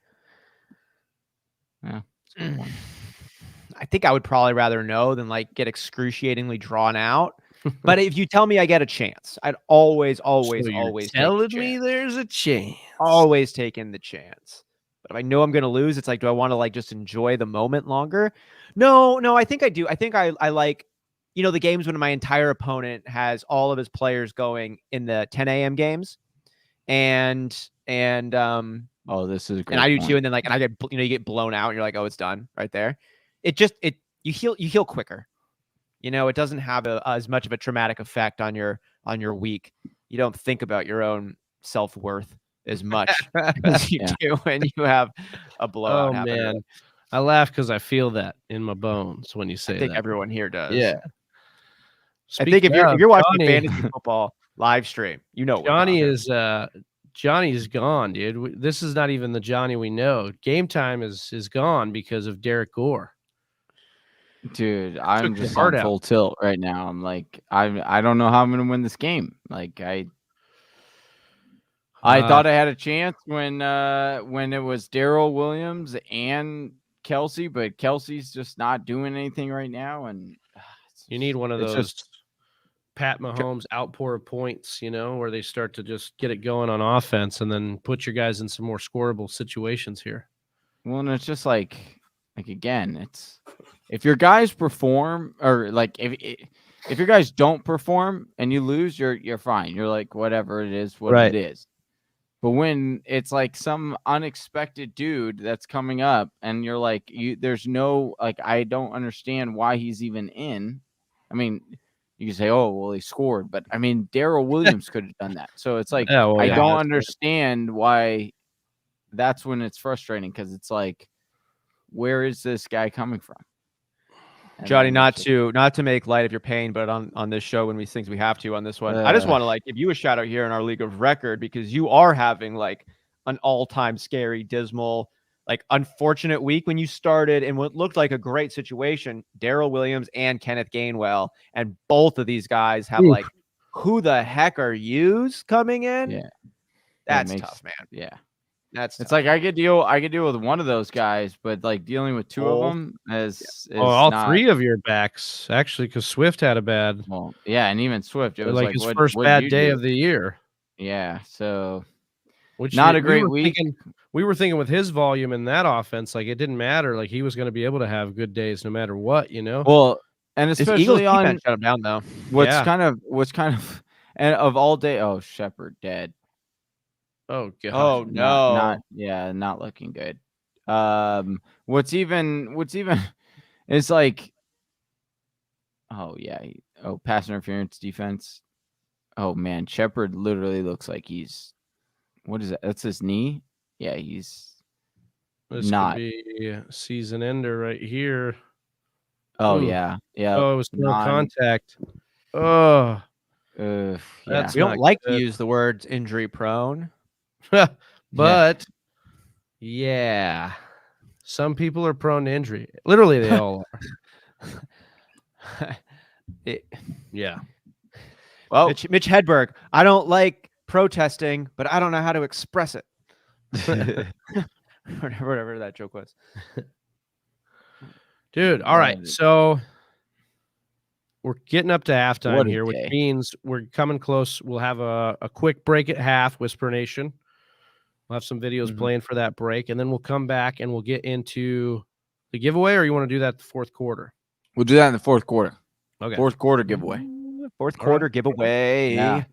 Yeah. I think I would probably rather know than like get excruciatingly drawn out. But if you tell me I get a chance, I'd always telling me there's a chance. Always taking the chance. But if I know I'm going to lose, it's like, do I want to like just enjoy the moment longer? No, I think I do. I think I like, the games when my entire opponent has all of his players going in the 10 a.m. games, and this is a great and I do point. too. And then like, and I get, you get blown out and you're like, oh, it's done right there. You heal quicker. It doesn't have as much of a traumatic effect on your week. You don't think about your own self-worth as much as you do when you have a blowout. Oh man, I laugh because I feel that in my bones when you say that. I think everyone here does. Yeah. I think if you're watching a fantasy football live stream, Johnny's gone, dude. This is not even the Johnny we know. Game time is gone because of Derrick Gore. Dude, I'm just on full tilt right now. I'm like, I don't know how I'm gonna win this game. Like I thought I had a chance when it was Darrell Williams and Kelsey, but Kelsey's just not doing anything right now. And you need one of those Pat Mahomes outpour of points, where they start to just get it going on offense and then put your guys in some more scoreable situations here. Well, and it's just like again, it's if your guys perform or like if your guys don't perform and you lose, you're fine. You're like, whatever it is, it is. But when it's like some unexpected dude that's coming up and you're like, there's no, like, I don't understand why he's even in. I mean, you can say, oh, well, he scored. But I mean, Darrell Williams could have done that. So it's like, I don't understand why that's when it's frustrating because it's like, where is this guy coming from? And Johnny, not to make light of your pain, but on this show, when we think we have to on this one, I just want to give you a shout out here in our league of record because you are having like an all-time scary, dismal, like unfortunate week when you started in what looked like a great situation, Darrell Williams and Kenneth Gainwell, and both of these guys have like, who the heck are yous coming in? Yeah, that's tough, man. Yeah. It's tough. Like I could deal with one of those guys, but like dealing with two of them is all three of your backs actually, because Swift had a bad. Well, yeah, and even Swift, it was like his first bad day of the year. Yeah, so which not a great week. We were thinking with his volume in that offense, like it didn't matter. Like he was going to be able to have good days no matter what, Well, And This especially Eagles on defense shut him down though. what's kind of and of all day. Oh, Shepard dead. Oh god. Oh no. Not looking good. What's even it's like, oh yeah, pass interference defense. Oh man, Shepard literally looks like he's, what is that? That's his knee. Yeah, he's this not. Could be a season ender right here. Oh Ooh. yeah. Oh, it was no contact. Oh, yeah. We don't like to use the words injury prone. but yeah, some people are prone to injury. Literally, they all are. Yeah. Well, Mitch Hedberg, I don't like protesting, but I don't know how to express it. Whatever that joke was. Dude, all right. So we're getting up to halftime here, which means we're coming close. We'll have a quick break at half, Whisper Nation. We'll have some videos playing for that break, and then we'll come back and we'll get into the giveaway, or you want to do that the fourth quarter? We'll do that in the fourth quarter. Okay. Fourth quarter giveaway. Fourth quarter giveaway. Yeah.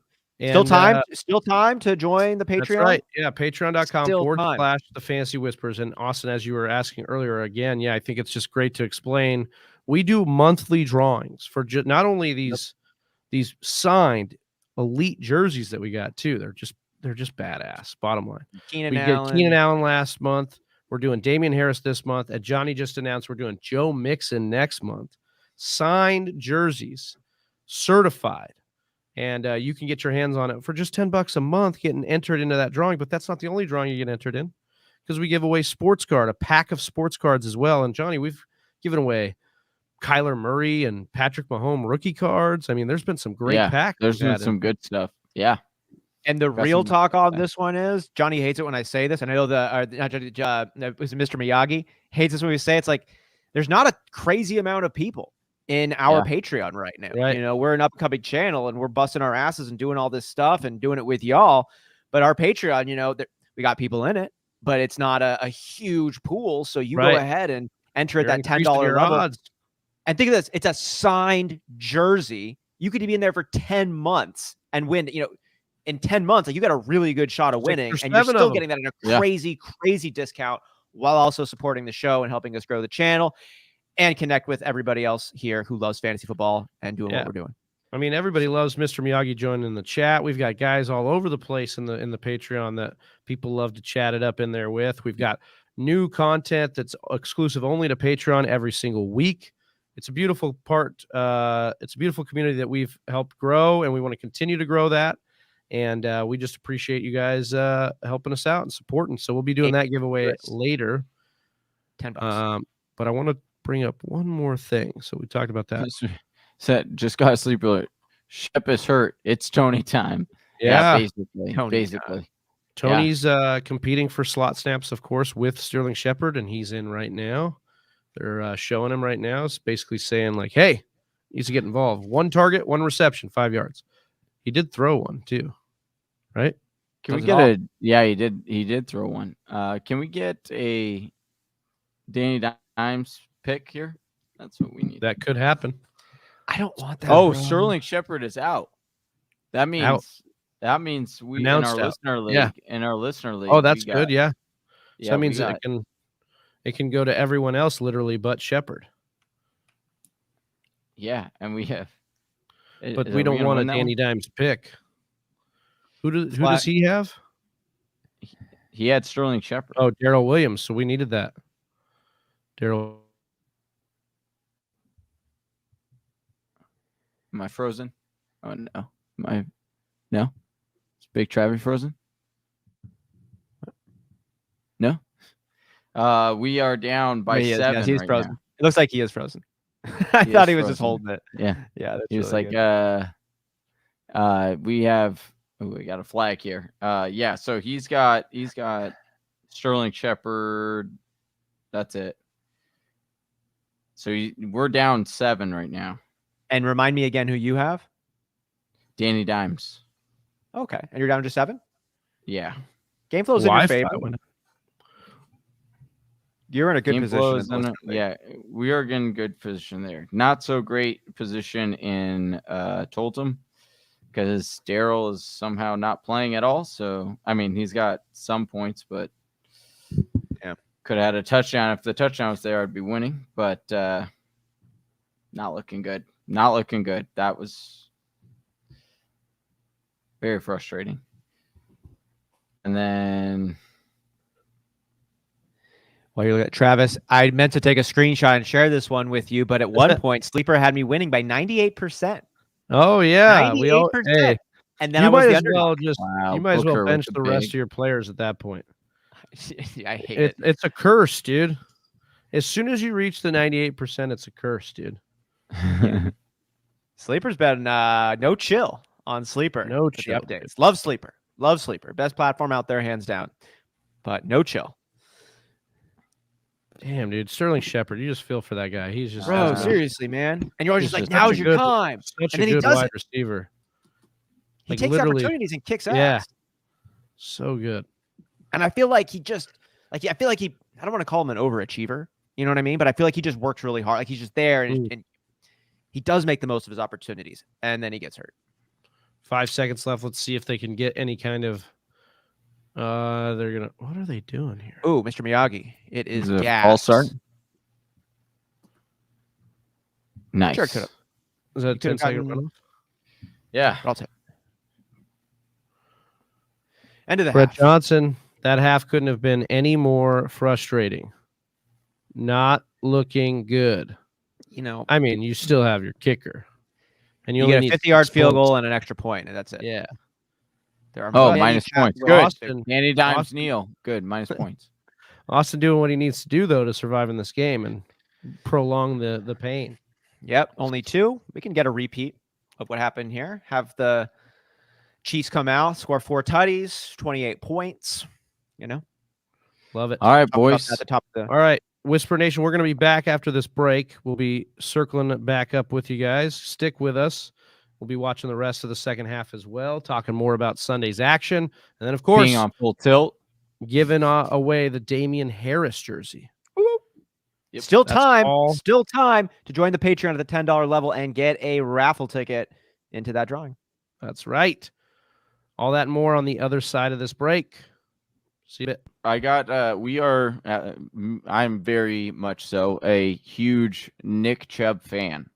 Still time to join the Patreon. That's right. Yeah, patreon.com/the Fantasy Whispers. And Austin, as you were asking earlier, again, I think it's just great to explain. We do monthly drawings for not only these signed elite jerseys that we got too. They're just badass. Bottom line, we did Keenan Allen last month. We're doing Damian Harris this month, and Johnny just announced we're doing Joe Mixon next month. Signed jerseys, certified. And you can get your hands on it for just $10 a month, getting entered into that drawing. But that's not the only drawing you get entered in, because we give away a pack of sports cards as well. And Johnny, we've given away Kyler Murray and Patrick Mahomes rookie cards. I mean, there's been some great packs. There's been some good stuff. Yeah. And the real talk on this one is, Johnny hates it when I say this. And I know it was Mr. Miyagi hates this when we say it's like, there's not a crazy amount of people in our Patreon right now. Right. You know, we're an upcoming channel and we're busting our asses and doing all this stuff and doing it with y'all. But our Patreon, we got people in it, but it's not a huge pool. So you go ahead and enter at that $10 level. Odds. And think of this, it's a signed jersey. You could be in there for 10 months and win, in 10 months, you got a really good shot of winning, and you're still getting that in a crazy discount while also supporting the show and helping us grow the channel and connect with everybody else here who loves fantasy football and doing what we're doing. I mean, everybody loves Mr. Miyagi joining the chat. We've got guys all over the place in the Patreon that people love to chat it up in there with. We've got new content that's exclusive only to Patreon every single week. It's a beautiful part. It's a beautiful community that we've helped grow, and we want to continue to grow that. And we just appreciate you guys helping us out and supporting. So we'll be doing that giveaway later. $10. But I want to bring up one more thing. So we talked about that. Just got a sleep alert. Shep is hurt. It's Tony time. Yeah, basically. Tony's competing for slot snaps, of course, with Sterling Shepard, and he's in right now. They're showing him right now. It's basically saying like, hey, he needs to get involved. 1 target, 1 reception, 5 yards. He did throw one too, right? Can we get he did throw one. Can we get a Danny Dimes pick here? That's what we need. That could happen. I don't want that. Oh, Sterling Shepard is out. That means we announced in our listener league. Yeah. In our listener league. Oh, that's good. Yeah. So that means it can go to everyone else literally but Shepard. Yeah, and we have. But we don't want a Danny Dimes pick. Who does he have? He had Sterling Shepard. Oh, Darrell Williams. So we needed that. Darrell. Am I frozen? Oh no. No? Is Big Travis frozen? No? We are down by 7. Yes, he's right frozen. Now. It looks like he is frozen. I thought he was just holding it. Yeah. That's he was really like, we got a flag here. Yeah, so he's got Sterling Shepard. That's it. So we're down 7 right now. And remind me again who you have? Danny Dimes. Okay. And you're down to 7? Yeah. Game flow is in your favor. You're in a good Game position. flow yeah, we are in good position there. Not so great position in Tolton because Daryl is somehow not playing at all. So, I mean, he's got some points, but yeah, could have had a touchdown. If the touchdown was there, I'd be winning, but not looking good. Not looking good. That was very frustrating. And then... While you're looking at Travis, I meant to take a screenshot and share this one with you, but at one point, Sleeper had me winning by 98%. Oh yeah, 98%. Hey, and then I was the underdog. You might as well bench the rest of your players at that point. I hate it. It's a curse, dude. As soon as you reach the 98%, it's a curse, dude. Yeah. Sleeper's been no chill on Sleeper. No chill. The updates. Love Sleeper. Love Sleeper. Best platform out there, hands down. But no chill. Damn, dude. Sterling Shepard, you just feel for that guy. He's just... Bro, seriously, man. And you're just like, now's your time. Such and a then good he does wide it. receiver. He takes opportunities and kicks ass. Yeah. So good. And I feel like he just... I don't want to call him an overachiever. You know what I mean? But I feel like he just works really hard. Like he's just there and he does make the most of his opportunities. And then he gets hurt. 5 seconds left. Let's see if they can get any kind of... they're gonna. What are they doing here? Oh, Mr. Miyagi! It is gas. All start. Nice. Sure, is that 10-second runoff? Yeah, I'll take. End of the Brett half. Johnson. That half couldn't have been any more frustrating. Not looking good. You know, I mean, you still have your kicker, and you get a 50-yard field goal and an extra point, and that's it. Yeah. There are minus points. Good. Austin, Danny Dimes Neal. Good. Minus points. Austin doing what he needs to do, though, to survive in this game and prolong the pain. Yep. Only 2. We can get a repeat of what happened here. Have the Chiefs come out, score 4 tutties, 28 points. You know? Love it. All right, boys. At the top of the... All right. Whisper Nation, we're going to be back after this break. We'll be circling back up with you guys. Stick with us. We'll be watching the rest of the second half as well, talking more about Sunday's action. And then, of course, being on full tilt, giving away the Damian Harris jersey. Yep. Still time to join the Patreon at the $10 level and get a raffle ticket into that drawing. That's right. All that and more on the other side of this break. See it. I'm very much so a huge Nick Chubb fan.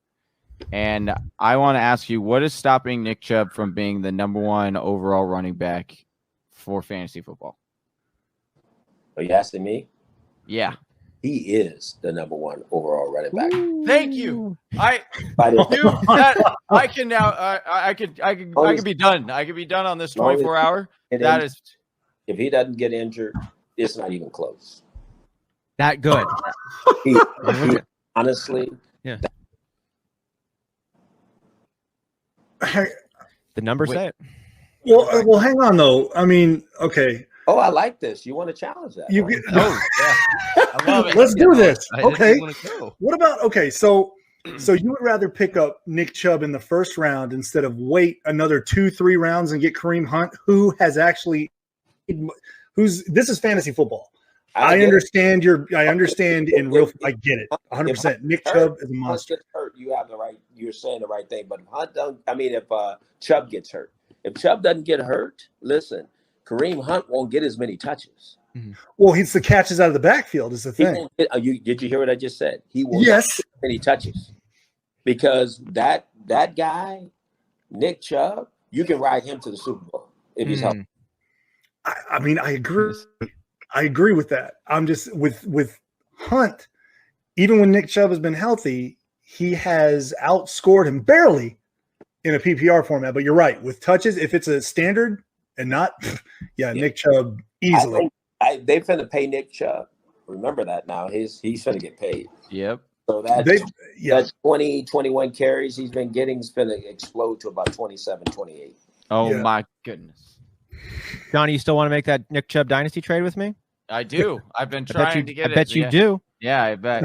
And I want to ask you, what is stopping Nick Chubb from being the #1 overall running back for fantasy football? Are you asking me? Yeah. He is the #1 overall running back. Thank you. I can now. I could be done. I could be done on this 24-hour. That is, if he doesn't get injured, it's not even close. That good. He honestly, yeah. The numbers say it. Well, hang on though. I mean, okay. Oh, I like this. You want to challenge that? You get, yeah. I love it. Let's do this. Okay. What about So you would rather pick up Nick Chubb in the first round instead of wait another 2-3 rounds and get Kareem Hunt, this is fantasy football. I understand in real. I get it, 100%. Nick Chubb is a monster. Hurt, you have the right. You're saying the right thing, but if Chubb gets hurt, if Chubb doesn't get hurt, listen, Kareem Hunt won't get as many touches. Mm-hmm. Well, it's the catches out of the backfield is the thing. Did you hear what I just said? He won't get many touches because that guy, Nick Chubb, you can ride him to the Super Bowl if he's healthy. I mean, I agree. I agree with that. I'm just with Hunt. Even when Nick Chubb has been healthy, he has outscored him barely in a PPR format. But you're right. With touches, if it's a standard and not, Nick Chubb easily. They finna pay Nick Chubb. Remember that now. He's finna get paid. Yep. So that 20, 21 carries he's been getting is finna explode to about 27, 28. Oh my goodness. Johnny, you still want to make that Nick Chubb dynasty trade with me? I do. I've been trying to get it. I bet you do. Yeah, I bet.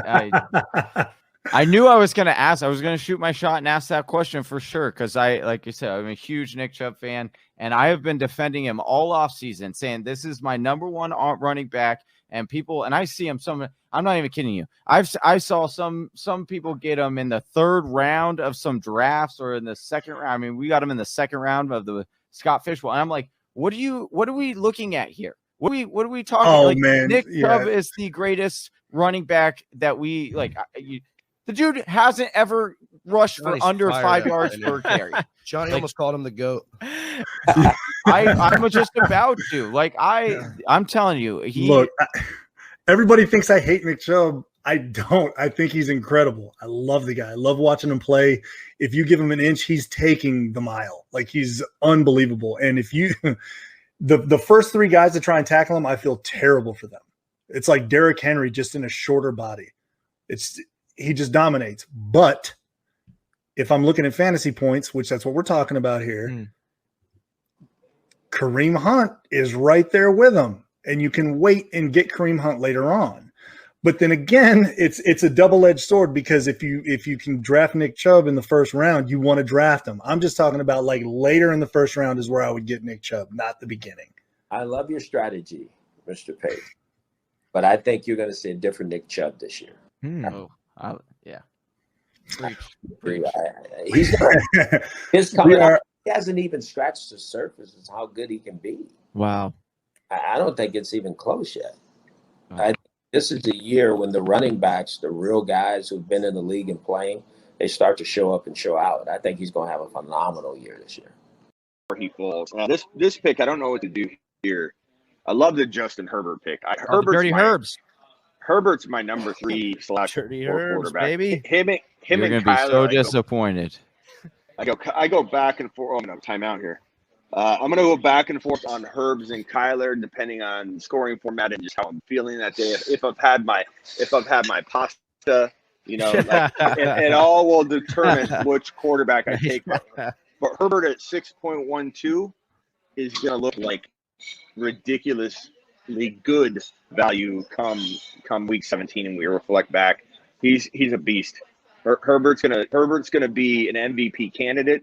I knew I was going to ask. I was going to shoot my shot and ask that question for sure because like you said, I'm a huge Nick Chubb fan, and I have been defending him all offseason, saying this is my #1 running back, and people, and I see him I'm not even kidding you. I saw some people get him in the 3rd round of some drafts or in the 2nd round. I mean, we got him in the 2nd round of the Scott Fishbowl. And I'm like, what are we looking at here? What are we talking? Oh, like, man. Nick Chubb is the greatest running back that we like. The dude hasn't ever rushed for under 5 yards per carry. Johnny almost called him the GOAT. I'm just about to. Like, I'm telling you, look, everybody thinks I hate Nick Chubb. I don't. I think he's incredible. I love the guy. I love watching him play. If you give him an inch, he's taking the mile. Like, he's unbelievable. And if you the first 3 guys that try and tackle him, I feel terrible for them. It's like Derrick Henry just in a shorter body. He just dominates. But if I'm looking at fantasy points, which that's what we're talking about here, Kareem Hunt is right there with him. And you can wait and get Kareem Hunt later on. But then again, it's a double-edged sword, because if you can draft Nick Chubb in the 1st round, you want to draft him. I'm just talking about, like, later in the 1st round is where I would get Nick Chubb, not the beginning. I love your strategy, Mr. Page. But I think you're going to see a different Nick Chubb this year. Yeah. He's his coming up. He hasn't even scratched the surface of how good he can be. Wow. I don't think it's even close yet. This is the year when the running backs, the real guys who've been in the league and playing, they start to show up and show out. I think he's going to have a phenomenal year this year. He falls. This pick, I don't know what to do here. I love the Justin Herbert pick. Herbert's my number 3 / 4 quarterback. Baby. Him You're and gonna Kyler, be so disappointed. I go back and forth. Oh, I'm gonna time out here. I'm gonna go back and forth on Herbs and Kyler, depending on scoring format and just how I'm feeling that day. If I've had my pasta, it all will determine which quarterback I take. But Herbert at 6.12 is gonna look like ridiculously good value come week 17, and we reflect back. He's a beast. Herbert's gonna be an MVP candidate,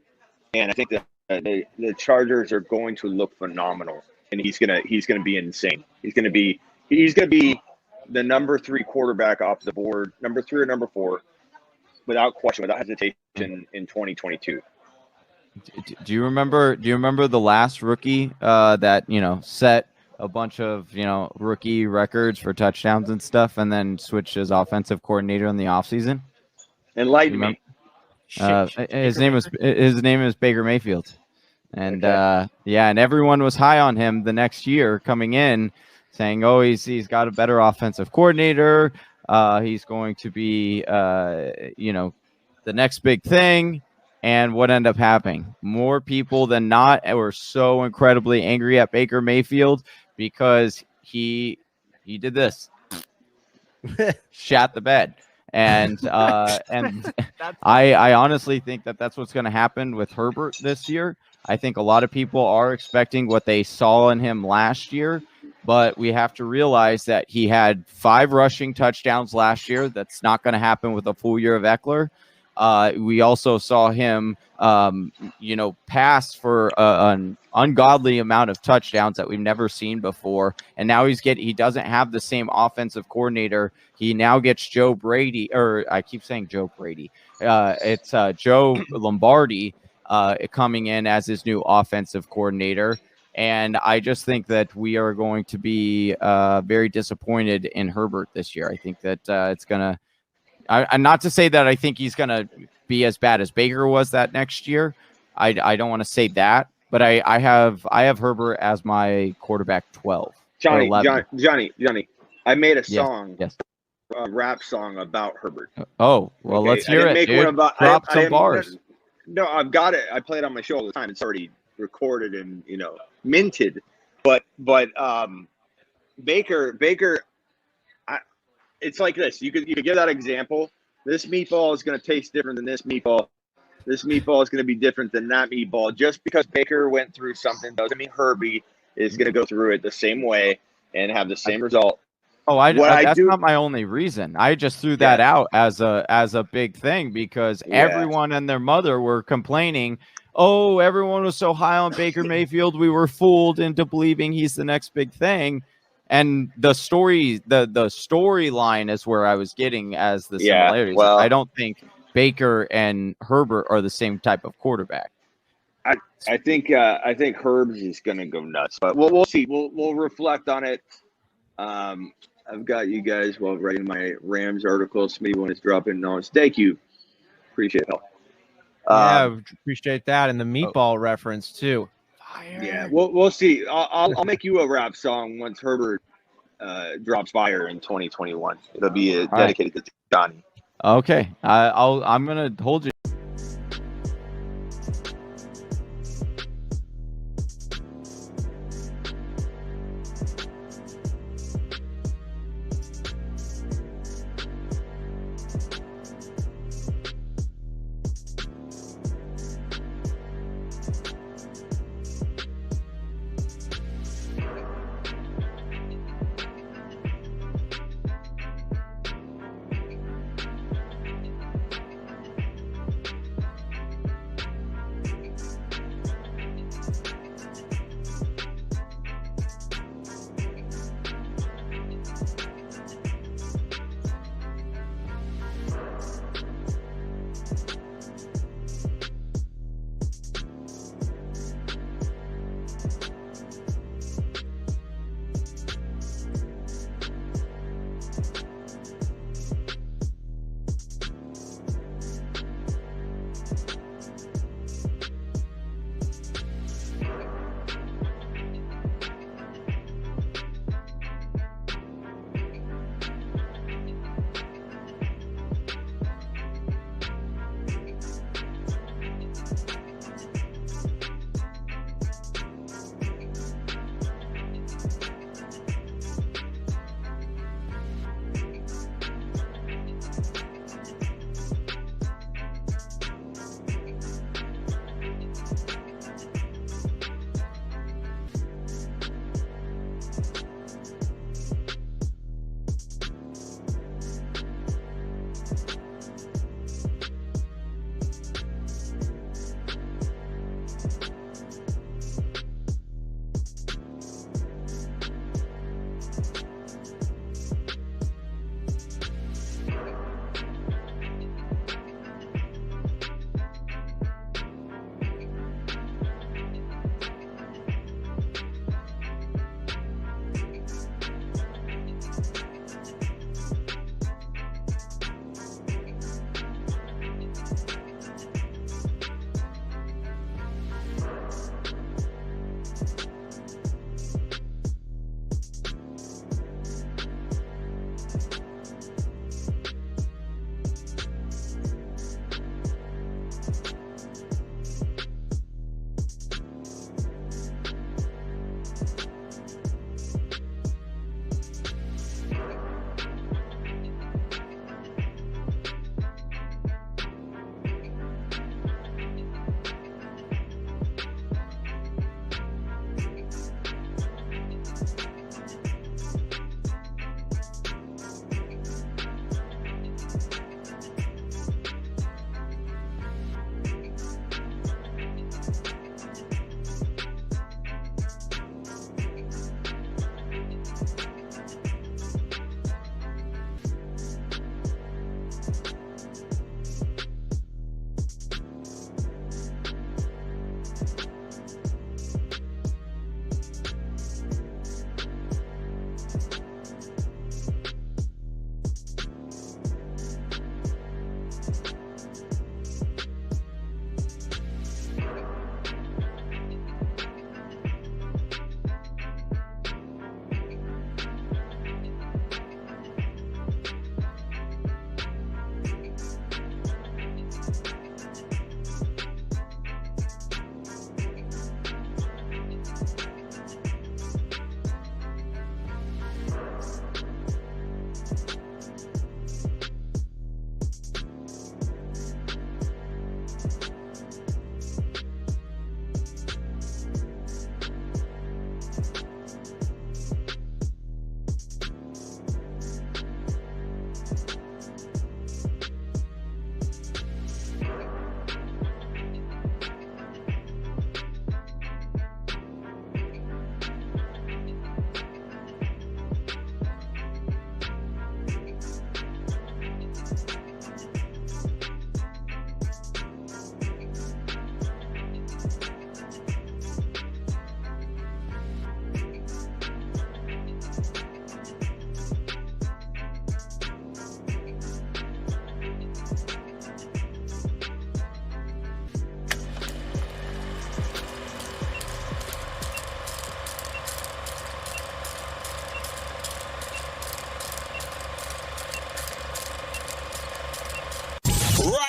and I think that the Chargers are going to look phenomenal, and he's gonna be insane. He's gonna be the number 3 quarterback off the board, number 3 or number 4, without question, without hesitation in 2022. Do you remember the last rookie that set a bunch of rookie records for touchdowns and stuff, and then switched his offensive coordinator in the offseason? Enlighten me. His name is Baker Mayfield, and and everyone was high on him the next year coming in, saying, "Oh, he's got a better offensive coordinator. He's going to be the next big thing." And what ended up happening? More people than not were so incredibly angry at Baker Mayfield because he did this, shat the bed. And I honestly think that's what's going to happen with Herbert this year. I think a lot of people are expecting what they saw in him last year, but we have to realize that he had 5 rushing touchdowns last year. That's not going to happen with a full year of Eckler. We also saw him, pass for an ungodly amount of touchdowns that we've never seen before. And now he doesn't have the same offensive coordinator. He now gets Joe Brady, or I keep saying Joe Brady. It's Joe Lombardi coming in as his new offensive coordinator. And I just think that we are going to be very disappointed in Herbert this year. I think that it's going to, and not to say that I think he's going to be as bad as Baker was that next year. I don't want to say that, but I have Herbert as my quarterback 12. Johnny, I made a song, a rap song about Herbert. Oh, well, okay. Let's hear it, dude. Drop some bars. No, I've got it. I play it on my show all the time. It's already recorded and minted. But Baker. It's like this. You could give that example. This meatball is going to taste different than this meatball. This meatball is going to be different than that meatball. Just because Baker went through something doesn't mean Herbie is going to go through it the same way and have the same result. Oh, that's not my only reason. I just threw that out as a big thing because everyone and their mother were complaining. Oh, everyone was so high on Baker Mayfield. We were fooled into believing he's the next big thing. And the storyline is where I was getting as the similarities. Well, I don't think Baker and Herbert are the same type of quarterback. I think Herbs is going to go nuts, but we'll see. We'll reflect on it. I've got you guys writing my Rams article. Smitty when it's dropping notes. Thank you. Appreciate it. Appreciate that, and the meatball reference too. Fire. Yeah, we'll see. I'll make you a rap song once Herbert drops fire in 2021. It'll be dedicated to Johnny. Okay, I'm gonna hold you.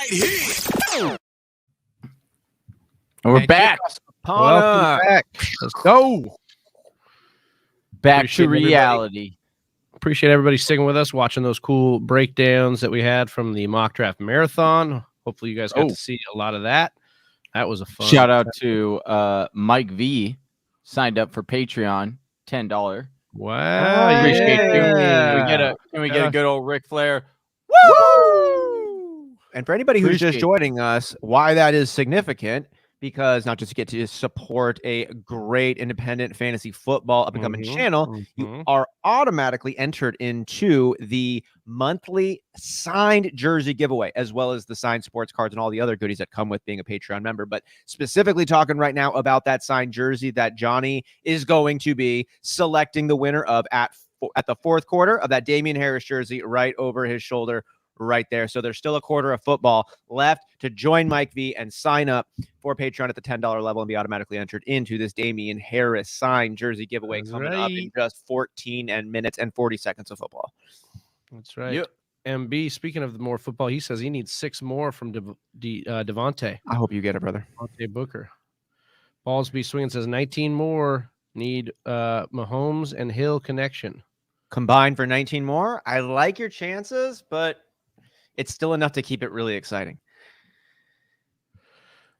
here. We're back. Welcome back. Let's go. Back Appreciate to reality. Appreciate everybody sticking with us, watching those cool breakdowns that we had from the mock draft marathon. Hopefully you guys got to see a lot of that. That was a fun. Shout out to Mike V. Signed up for Patreon, $10. Wow. Appreciate you. Yeah. Can we get a good old Ric Flair? Woo! And for anybody who's just joining us, why that is significant, because not just get to support a great independent fantasy football up-and-coming channel, you are automatically entered into the monthly signed jersey giveaway, as well as the signed sports cards and all the other goodies that come with being a Patreon member. But specifically talking right now about that signed jersey that Johnny is going to be selecting the winner of at the fourth quarter of that Damian Harris jersey right over his shoulder right there. So there's still a quarter of football left to join Mike V and sign up for Patreon at the $10 level and be automatically entered into this Damian Harris signed jersey giveaway coming up in just 14 minutes and 40 seconds of football. That's right. Yep. MB, speaking of the more football, he says he needs 6 more from Devontae. I hope you get it, brother. Devontae Booker. Ballsby Swinging says 19 more. Need Mahomes and Hill connection. Combined for 19 more. I like your chances, but it's still enough to keep it really exciting.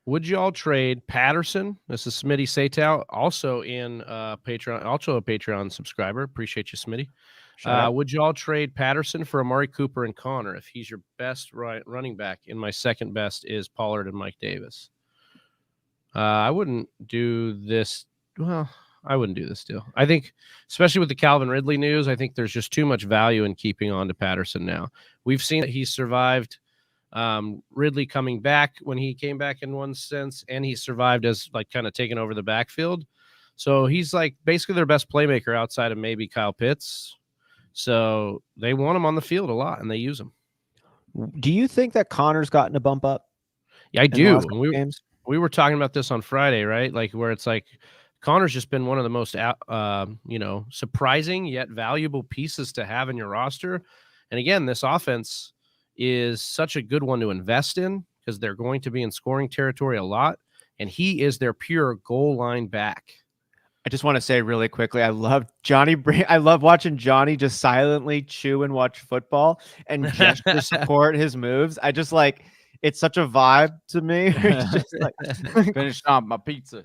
Would y'all trade Patterson? This is Smitty Satow, also in Patreon, also a Patreon subscriber. Appreciate you, Smitty. Would y'all trade Patterson for Amari Cooper and Connor if he's your best running back? And my second best is Pollard and Mike Davis. I wouldn't do this. Well, I wouldn't do this deal. I think, especially with the Calvin Ridley news, I think there's just too much value in keeping on to Patterson now. We've seen that he survived Ridley coming back when he came back in one sense, and he survived as like kind of taking over the backfield. So he's like basically their best playmaker outside of maybe Kyle Pitts. So they want him on the field a lot, and they use him. Do you think that Connor's gotten a bump up? Yeah, I do. We were talking about this on Friday, right? Like where it's like Connor's just been one of the most, surprising yet valuable pieces to have in your roster. And again, this offense is such a good one to invest in because they're going to be in scoring territory a lot. And he is their pure goal line back. I just want to say really quickly, I love watching Johnny just silently chew and watch football and just to support his moves. I just like, it's such a vibe to me. Just like, finish off my pizza.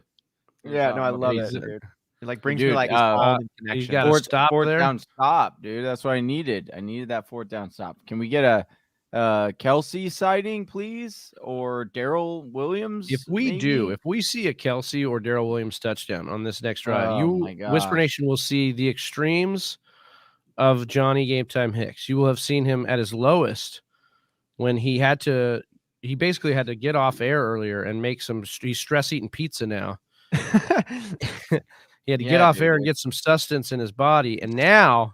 Yeah, no, I love it, dude. It like brings me like connection. You got to stop fourth there. Down stop, dude. That's what I needed. I needed that fourth down stop. Can we get a Kelsey sighting, please, or Darrell Williams? If we see a Kelsey or Darrell Williams touchdown on this next drive, Whisper Nation will see the extremes of Johnny Game Time Hicks. You will have seen him at his lowest when he basically had to get off air earlier and make he's stress eating pizza now. He had to get off air and get some sustenance in his body. And now,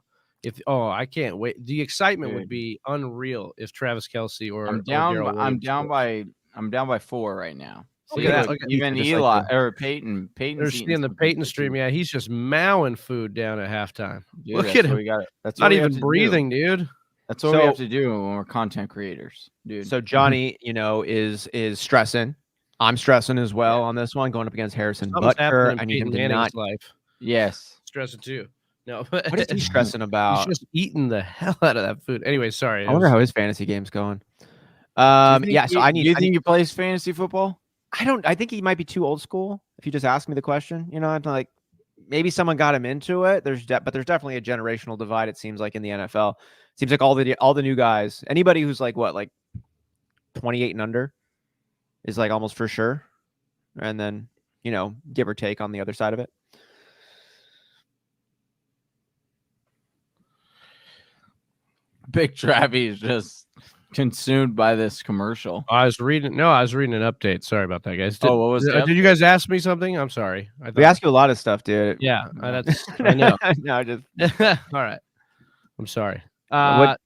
I can't wait. The excitement would be unreal if Travis Kelsey or I'm down by 4 right now. See that? Even Eli or Peyton. They're seeing the Peyton stream. Yeah, he's just mowing food down at halftime. Dude, look at him. That's not even breathing, dude. That's what we have to do when we're content creators, dude. So Johnny, is stressing. I'm stressing as well on this one, going up against Harrison Butker. I need him to not. Life. Yes, stressing too. No, what is he stressing about? He's just eating the hell out of that food. Anyway, sorry. I wonder how his fantasy game's going. So I need. You think he plays fantasy football? I think he might be too old school. If you just ask me the question, I'm like, maybe someone got him into it. But there's definitely a generational divide. It seems like in the NFL, it seems like all the new guys, anybody who's like 28 and under, is like almost for sure, and then give or take on the other side of it. Big Travie is just consumed by this commercial. I was reading an update. Sorry about that, guys. Did you guys ask me something? I'm sorry. We ask you a lot of stuff, dude. Yeah, I know. No, just all right. I'm sorry. But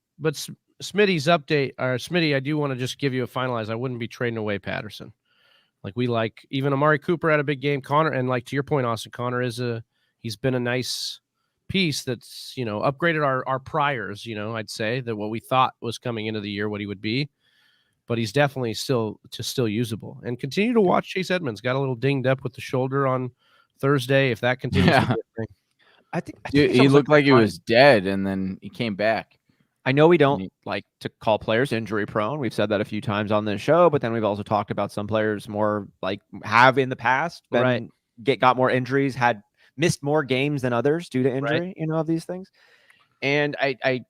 Smitty's update, or Smitty, I do want to just give you a finalize. I wouldn't be trading away Patterson. Like we like even Amari Cooper had a big game. Connor, and like to your point, Austin, Connor he's been a nice piece that's upgraded our priors. I'd say that what we thought was coming into the year, what he would be. but he's definitely still usable. And continue to watch Chase Edmonds. Got a little dinged up with the shoulder on Thursday. If that continues to be a thing. I think he looked like he was dead, and then he came back. I know we don't like to call players injury prone. We've said that a few times on this show, but then we've also talked about some players more like have in the past got more injuries, had missed more games than others due to injury, of these things. And I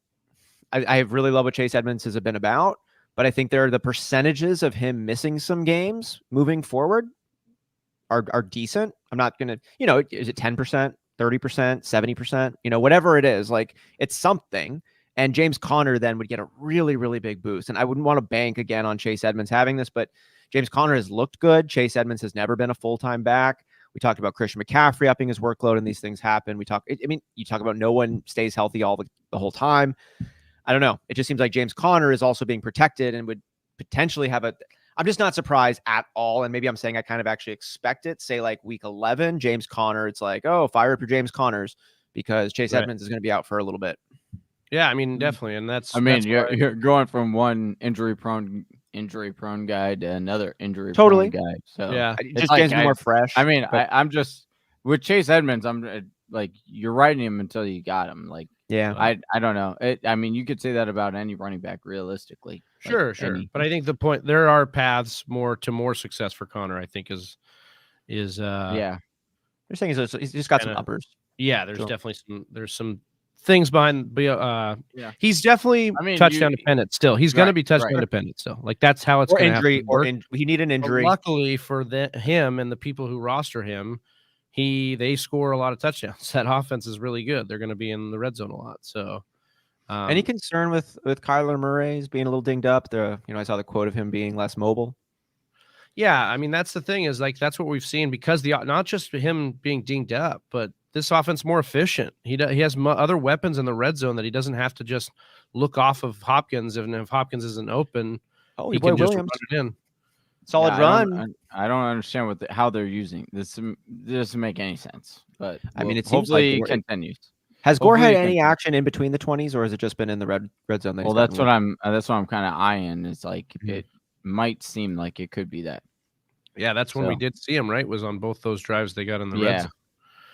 really love what Chase Edmonds has been about, but I think there are the percentages of him missing some games moving forward are decent. I'm not going to, is it 10%, 30%, 70%, whatever it is, like it's something. And James Conner then would get a really, really big boost. And I wouldn't want to bank again on Chase Edmonds having this, but James Conner has looked good. Chase Edmonds has never been a full-time back. We talked about Christian McCaffrey upping his workload, and these things happen. You talk about no one stays healthy the whole time. I don't know. It just seems like James Conner is also being protected and would potentially have I'm just not surprised at all. And maybe I'm saying I kind of actually expect it. Say like week 11, James Conner, it's like, oh, fire up your James Conners because Chase Edmonds is going to be out for a little bit. Yeah, I mean, definitely, and that's. You're going from one injury prone guy to another injury prone guy. So yeah, it just gets more fresh. I mean, I'm just with Chase Edmonds. I'm like, you're riding him until you got him. Like, I don't know. You could say that about any running back realistically. Sure. But I think the point there are paths to more success for Conner. I think is They're saying he's just got some uppers. Yeah, there's definitely some things behind. He's definitely touchdown dependent still. He's going to be touchdown dependent still. Like that's how it's going to happen. Or he need an injury. But luckily for him and the people who roster him, they score a lot of touchdowns. That offense is really good. They're going to be in the red zone a lot. So, any concern with Kyler Murray's being a little dinged up? I saw the quote of him being less mobile. Yeah, I mean that's the thing is like that's what we've seen because not just him being dinged up, but this offense more efficient. He has other weapons in the red zone that he doesn't have to just look off of Hopkins. And if Hopkins isn't open, he can just run it in. Solid run. I don't understand how they're using this. Doesn't make any sense. But it seems hopefully it continues. Has Gore had any action in between the 20s, or has it just been in the red zone? Well, that's what I'm kind of eyeing. It's like it might seem like it could be that. Yeah, that's when we did see him. Right, was on both those drives they got in the red zone.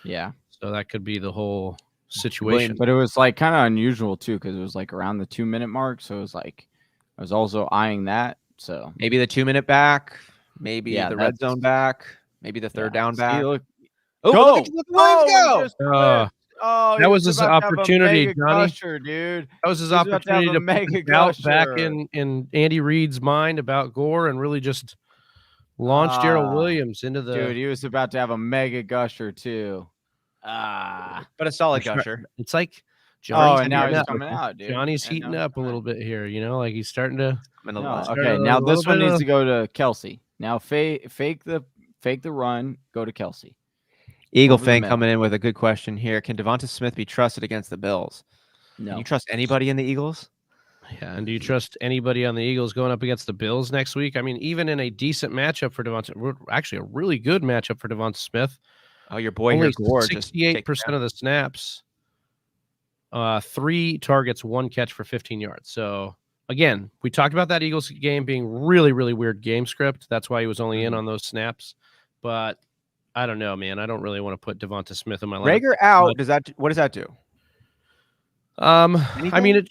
Yeah. So that could be the whole situation. But it was like kind of unusual too, because it was like around the 2-minute mark. So it was like I was also eyeing that. So maybe the 2-minute back, maybe the red zone back, maybe the third down back. Look go! That was his opportunity, Johnny. Gusher, dude. That was his opportunity to put doubt back in Andy Reid's mind about Gore and really just launch Darrell Williams into the. Dude, he was about to have a mega gusher too. But a solid gusher. It's like Johnny's and now he's coming out, dude. Johnny's heating up a little bit here, like he's starting to. Okay, now this one needs to go to Kelsey. Now fake the run, go to Kelsey. Eagle Fang coming in with a good question here. Can Devonta Smith be trusted against the Bills? No. Can you trust anybody in the Eagles? Yeah, and do you trust anybody on the Eagles going up against the Bills next week? I mean, even in a decent matchup for Devonta, actually a really good matchup for Devonta Smith. Oh, your boy only here, Gore. 68% of the snaps, 3 targets, 1 catch for 15 yards. So again, we talked about that Eagles game being really, really weird game script. That's why he was only in on those snaps. But I don't know, man. I don't really want to put Devonta Smith in my lineup. Rager out. What does that do? I mean,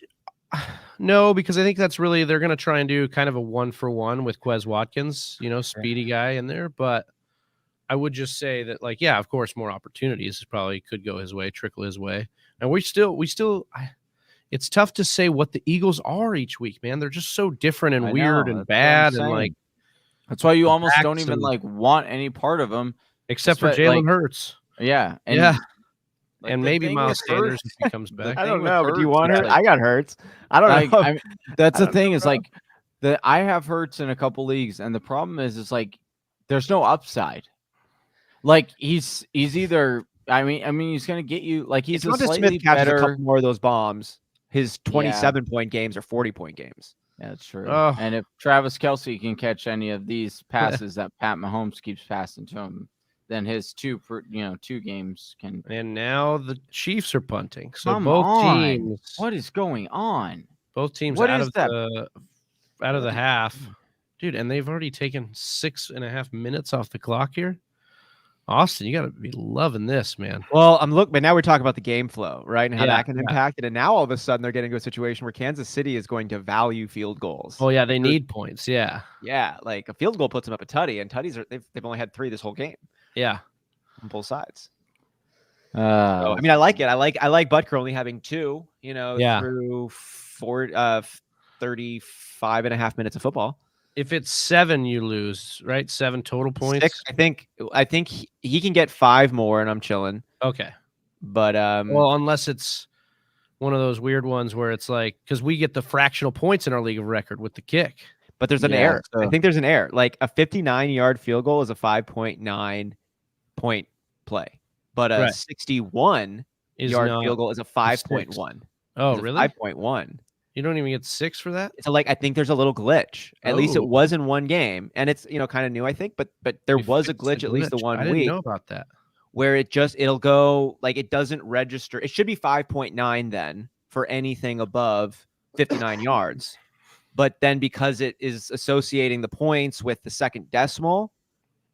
no, because I think that's really they're going to try and do kind of a 1-for-1 with Quez Watkins, speedy guy in there. But I would just say that, like, yeah, of course, more opportunities probably could go his way, trickle his way, and we still. It's tough to say what the Eagles are each week, man. They're just so different and weird and bad, and like that's why you almost don't even want any part of them. Except for Jalen Hurts. Yeah. And maybe Miles Sanders if he comes back. I don't know. But do you want Hurts? I got Hurts. I don't know. That's the thing is like I have Hurts in a couple leagues. And the problem is like there's no upside. Like he's either he's going to get you like he's a slightly better. A couple more of those bombs. His 27-point games or 40-point games. Yeah, that's true. Oh. And if Travis Kelce can catch any of these passes that Pat Mahomes keeps passing to him, then his 2 games can. And now the Chiefs are punting. So Come both on. teams. What is going on? Both teams what out is of that? the out of the half, dude, and they've already taken 6.5 minutes off the clock here. Austin, you got to be loving this, man. Well, but now we're talking about the game flow, right? And how that can impact it. And now all of a sudden they're getting to a situation where Kansas City is going to value field goals. Oh yeah, they need points. Yeah. Yeah, like a field goal puts them up a tutty, and tutties they've only had 3 this whole game. Yeah, on both sides. So, I mean, I like it. I like Butker only having 2. Through 35.5 minutes of football. If it's 7, you lose, right? 7 total points. 6, I think he can get 5 more, and I'm chilling. Okay, but well, unless it's one of those weird ones where it's like, because we get the fractional points in our league of record with the kick, but there's an error. So. I think there's an error. Like a 59-yard field goal is a 5.9 point play, but a 61-yard field goal is a 5.1. Oh, really? 5.1. You don't even get 6 for that? So I think there's a little glitch. At least it was in one game, and it's kind of new, I think. But there was a glitch at least the one week. I didn't know about that. Where it'll go it doesn't register. It should be 5.9 then for anything above 59 yards. But then because it is associating the points with the second decimal,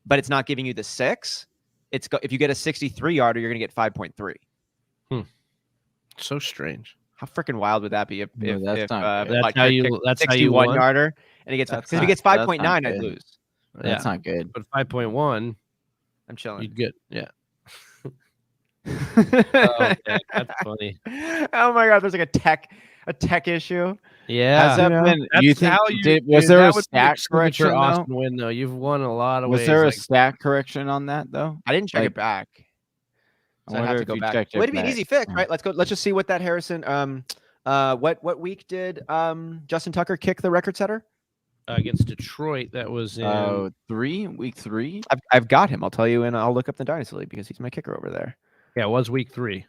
but it's not giving you the 6, if you get a 63-yarder, you're going to get 5.3. So strange. How freaking wild would that be if that's how you 61-yarder and he gets, because if he gets 5.9, I'd lose. That's not good. But 5.1, I'm chilling. You'd get oh, that's funny. Oh my god, there's like a tech issue. Yeah, has that been? You think was there a stat correction? Austin win though. You've won a lot of. Was there a stat correction on that though? I didn't check it back. So I have to go back. Well, it'd be an easy fix, right? Let's just see what that Harrison. What week did Justin Tucker kick the record setter? Against Detroit, that was in week 3. I've got him. I'll tell you, and I'll look up the Dynasty League because he's my kicker over there. Yeah, it was week 3.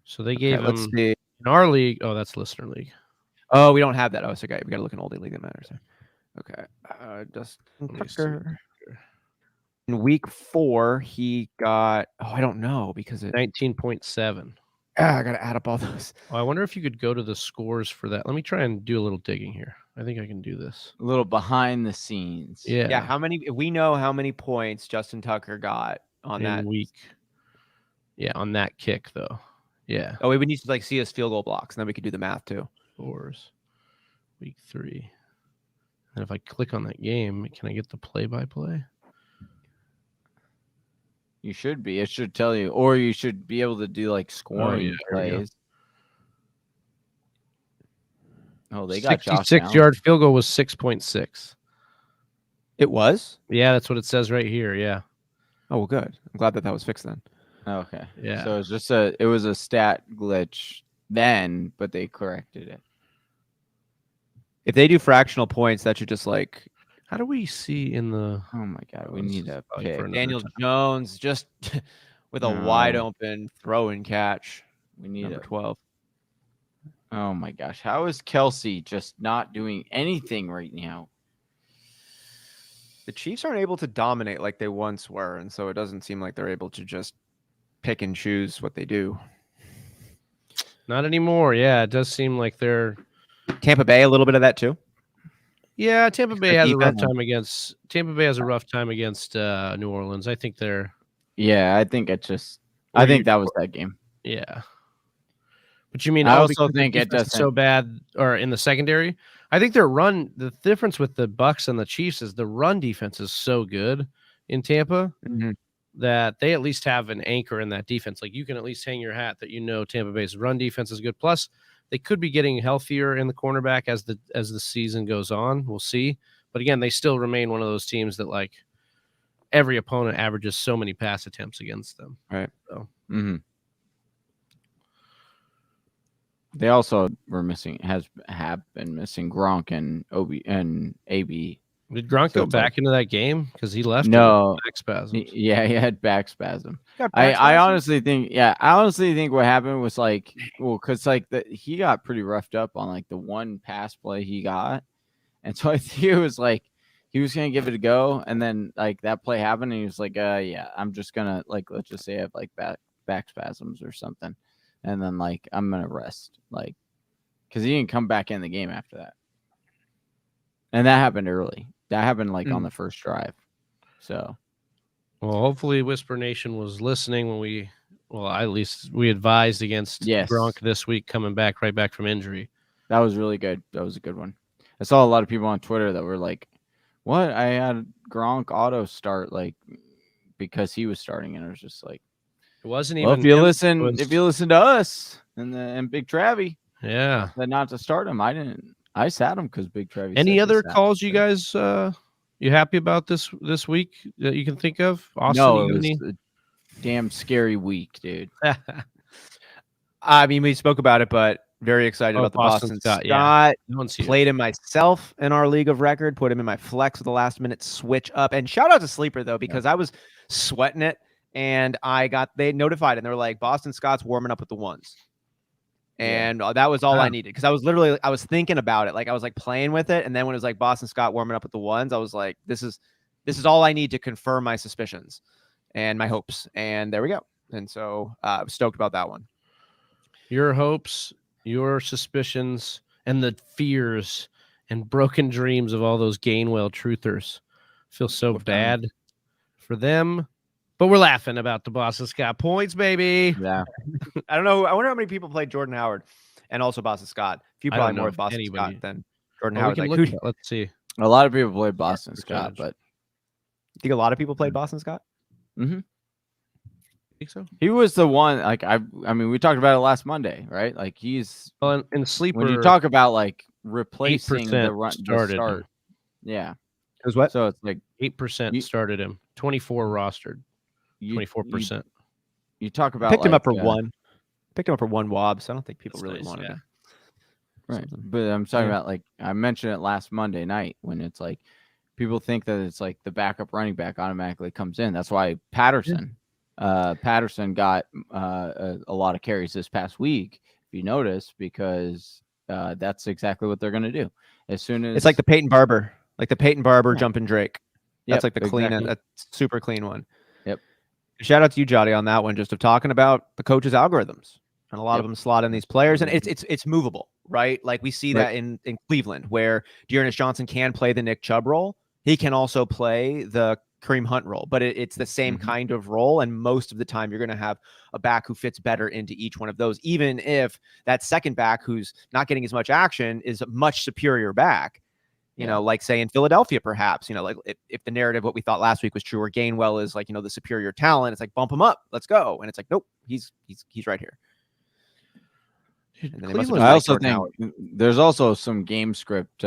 So they gave him in our league. Oh, that's listener league. Oh, we don't have that. Oh, it's okay. We got to look in oldie league that matters. Okay, Justin Tucker. In week 4, he got. Oh, I don't know because 19.7. I got to add up all those. Oh, I wonder if you could go to the scores for that. Let me try and do a little digging here. I think I can do this. A little behind the scenes. Yeah. Yeah. How many? We know how many points Justin Tucker got on that week. Yeah, on that kick though. Yeah. Oh, we would need to see his field goal blocks, and then we could do the math too. Scores. Week 3. And if I click on that game, can I get the play-by-play? You should be. It should tell you, or you should be able to do scoring plays. Oh, they got 66-yard field goal was 6.6. It was? Yeah, that's what it says right here. Yeah. Oh, well, good. I'm glad that was fixed then. Okay. Yeah. So it's just it was a stat glitch then, but they corrected it. If they do fractional points, that should just how do we see in the? Oh my god, we need a pick. Daniel Jones just with a wide open throw and catch. We need number 12. Oh my gosh, how is Kelsey just not doing anything right now? The Chiefs aren't able to dominate like they once were, and so it doesn't seem like they're able to just pick and choose what they do. Not anymore. Yeah, it does seem like they're Tampa Bay a little bit of that too. Yeah, Tampa Bay has a rough time against New Orleans. I think they're. Yeah, I think it just. I think that was that game. Yeah, but you mean I also think it doesn't so bad or in the secondary. I think their run. The difference with the Bucs and the Chiefs is the run defense is so good in Tampa that they at least have an anchor in that defense. Like you can at least hang your hat that Tampa Bay's run defense is good. Plus, they could be getting healthier in the cornerback as the season goes on. We'll see. But again, they still remain one of those teams that every opponent averages so many pass attempts against them. Right. So. They also were missing have been missing Gronk and AB. Did Gronk go back into that game because he left? No, back spasm. Yeah, he had back spasm. I honestly think, what happened was because he got pretty roughed up on the one pass play he got, and so I think it was he was gonna give it a go, and then that play happened, and he was yeah, I'm just gonna let's just say I have back spasms or something, and then I'm gonna rest because he didn't come back in the game after that. And that happened early. That happened like on the first drive. So, well, hopefully Whisper Nation was listening when at least we advised against Gronk this week coming back right back from injury. That was really good. That was a good one. I saw a lot of people on Twitter that were like, what? I had Gronk auto start like because he was starting, and it was just like, it wasn't well, even. If you listen to us and Big Travie, yeah, said not to start him. I sat him because Big Travie. Any other calls you guys you happy about this week that you can think of? Austin, no, it was a damn scary week, dude. I mean, we spoke about it, but very excited about the Boston Scott. Yeah. Played him myself in our league of record, put him in my flex with the last minute switch up. And shout out to Sleeper though, because I was sweating it and they notified and they were like, Boston Scott's warming up with the ones. And that was all I needed, because I was thinking about it. Like I was like playing with it. And then when it was like Boston Scott warming up with the ones, I was like, this is all I need to confirm my suspicions and my hopes. And there we go. And so I'm stoked about that one. Your hopes, your suspicions, and the fears and broken dreams of all those Gainwell truthers. Feel so bad for them. But we're laughing about the Boston Scott points, baby. Yeah. I don't know. I wonder how many people played Jordan Howard and also Boston Scott. A few probably more with Boston Scott than Jordan Howard. Let's see. A lot of people played Boston Scott, but I think a lot of people played Boston Scott. Mm-hmm. Think so? He was the one. Like I mean, we talked about it last Monday, right? Like he's in Sleeper. When you talk about like replacing the run, started the start, yeah. It was what? So it's like 8% started him. 24 rostered. 24%. You talk about picked him up for one. Picked him up for one wob, so I don't think people really wanted him. Right. But I'm talking about, like, I mentioned it last Monday night when it's like people think that it's like the backup running back automatically comes in. That's why Patterson got a lot of carries this past week, if you notice, because that's exactly what they're going to do. As soon as it's like the Peyton Barber, jumping Drake. That's like the clean, that super clean one. Yep. Shout out to you, Jotty, on that one, just of talking about the coach's algorithms. And a lot of them slot in these players, and it's movable, right? Like we see that in Cleveland, where Dearness Johnson can play the Nick Chubb role. He can also play the Kareem Hunt role, but it's the same kind of role. And most of the time, you're going to have a back who fits better into each one of those, even if that second back who's not getting as much action is a much superior back. You know, like say in Philadelphia, perhaps, like if the narrative, what we thought last week was true, or Gainwell is like, the superior talent, it's like, bump him up, let's go. And it's like, nope, he's right here. I also think there's also some game script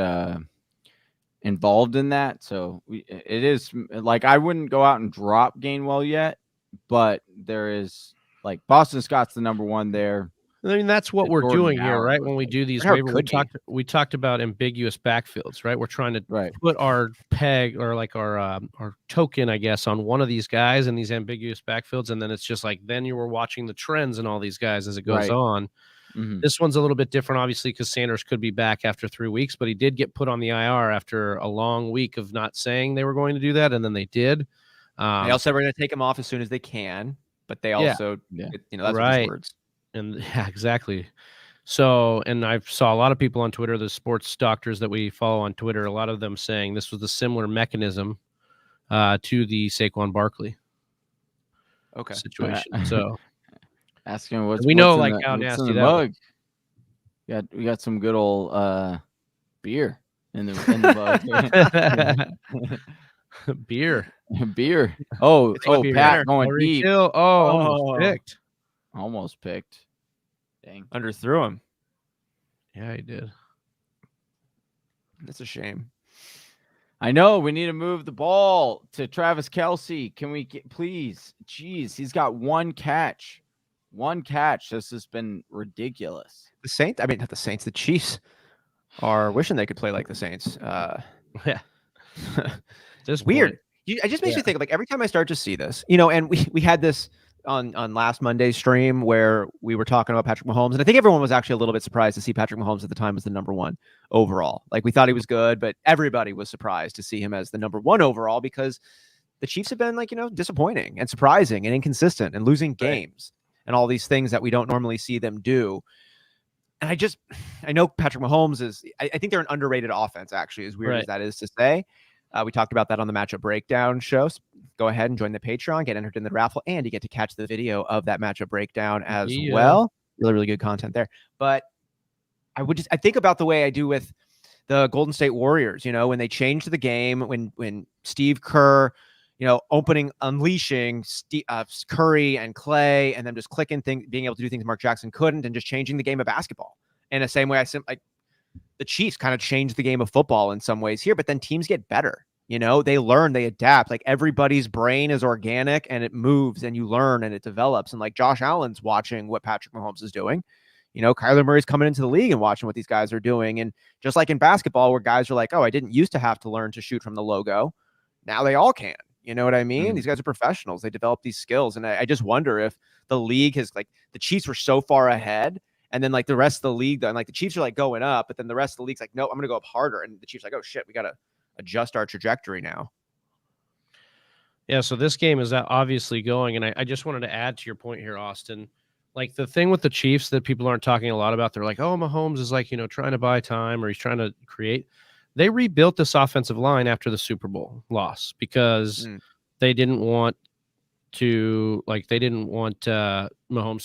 involved in that. So it is like, I wouldn't go out and drop Gainwell yet, but there is like Boston Scott's the number one there. I mean, that's what we're doing here, right? When we do these, we talked about ambiguous backfields, right? We're trying to put our peg or like our token, I guess, on one of these guys in these ambiguous backfields, and then it's just like then you were watching the trends in all these guys as it goes on. Mm-hmm. This one's a little bit different, obviously, because Sanders could be back after 3 weeks, but he did get put on the IR after a long week of not saying they were going to do that, and then they did. They also said we're going to take him off as soon as they can, but they also, that's right. Words. And yeah, exactly. So, and I saw a lot of people on Twitter, the sports doctors that we follow on Twitter, a lot of them saying this was a similar mechanism to the Saquon Barkley situation. So, asking what's we know like how nasty that mug. We got some good old beer in the mug. Beer. Oh, Pat going deep. Almost picked. Almost picked. Dang. Underthrew him. Yeah, he did. That's a shame. I know. We need to move the ball to Travis Kelce. Can we get, please? Jeez, he's got one catch. One catch. This has been ridiculous. The Saints, not the Saints, the Chiefs are wishing they could play like the Saints. Yeah. Just weird. It just makes me think, like, every time I start to see this, and we had this on last Monday's stream where we were talking about Patrick Mahomes, and I think everyone was actually a little bit surprised to see Patrick Mahomes at the time as the number one overall. Like, we thought he was good, but everybody was surprised to see him as the number one overall because the Chiefs have been, like, disappointing and surprising and inconsistent and losing games and all these things that we don't normally see them do. I know Patrick Mahomes is, I think they're an underrated offense, actually, as weird as that is to say. We talked about that on the matchup breakdown show. So go ahead and join the Patreon, get entered in the raffle, and you get to catch the video of that matchup breakdown as well. Really, really good content there. But I think about the way I do with the Golden State Warriors, when they changed the game, when Steve Kerr, unleashing Curry and Clay, and then just clicking things, being able to do things Mark Jackson couldn't, and just changing the game of basketball. In the same way, the Chiefs kind of changed the game of football in some ways here, but then teams get better. They learn, they adapt. Like, everybody's brain is organic and it moves, and you learn and it develops. And like Josh Allen's watching what Patrick Mahomes is doing. Kyler Murray's coming into the league and watching what these guys are doing. And just like in basketball, where guys are like, oh, I didn't used to have to learn to shoot from the logo. Now they all can. You know what I mean? These guys are professionals. They develop these skills. And I just wonder if the league has, like, the Chiefs were so far ahead. And then, like, the rest of the league, and like the Chiefs are like going up, but then the rest of the league's like, no, I'm going to go up harder. And the Chiefs are like, oh shit, we got to adjust our trajectory now. Yeah. So this game is obviously going. And I just wanted to add to your point here, Austin. Like, the thing with the Chiefs that people aren't talking a lot about, they're like, oh, Mahomes is like, trying to buy time, or he's trying to create. They rebuilt this offensive line after the Super Bowl loss because they didn't want Mahomes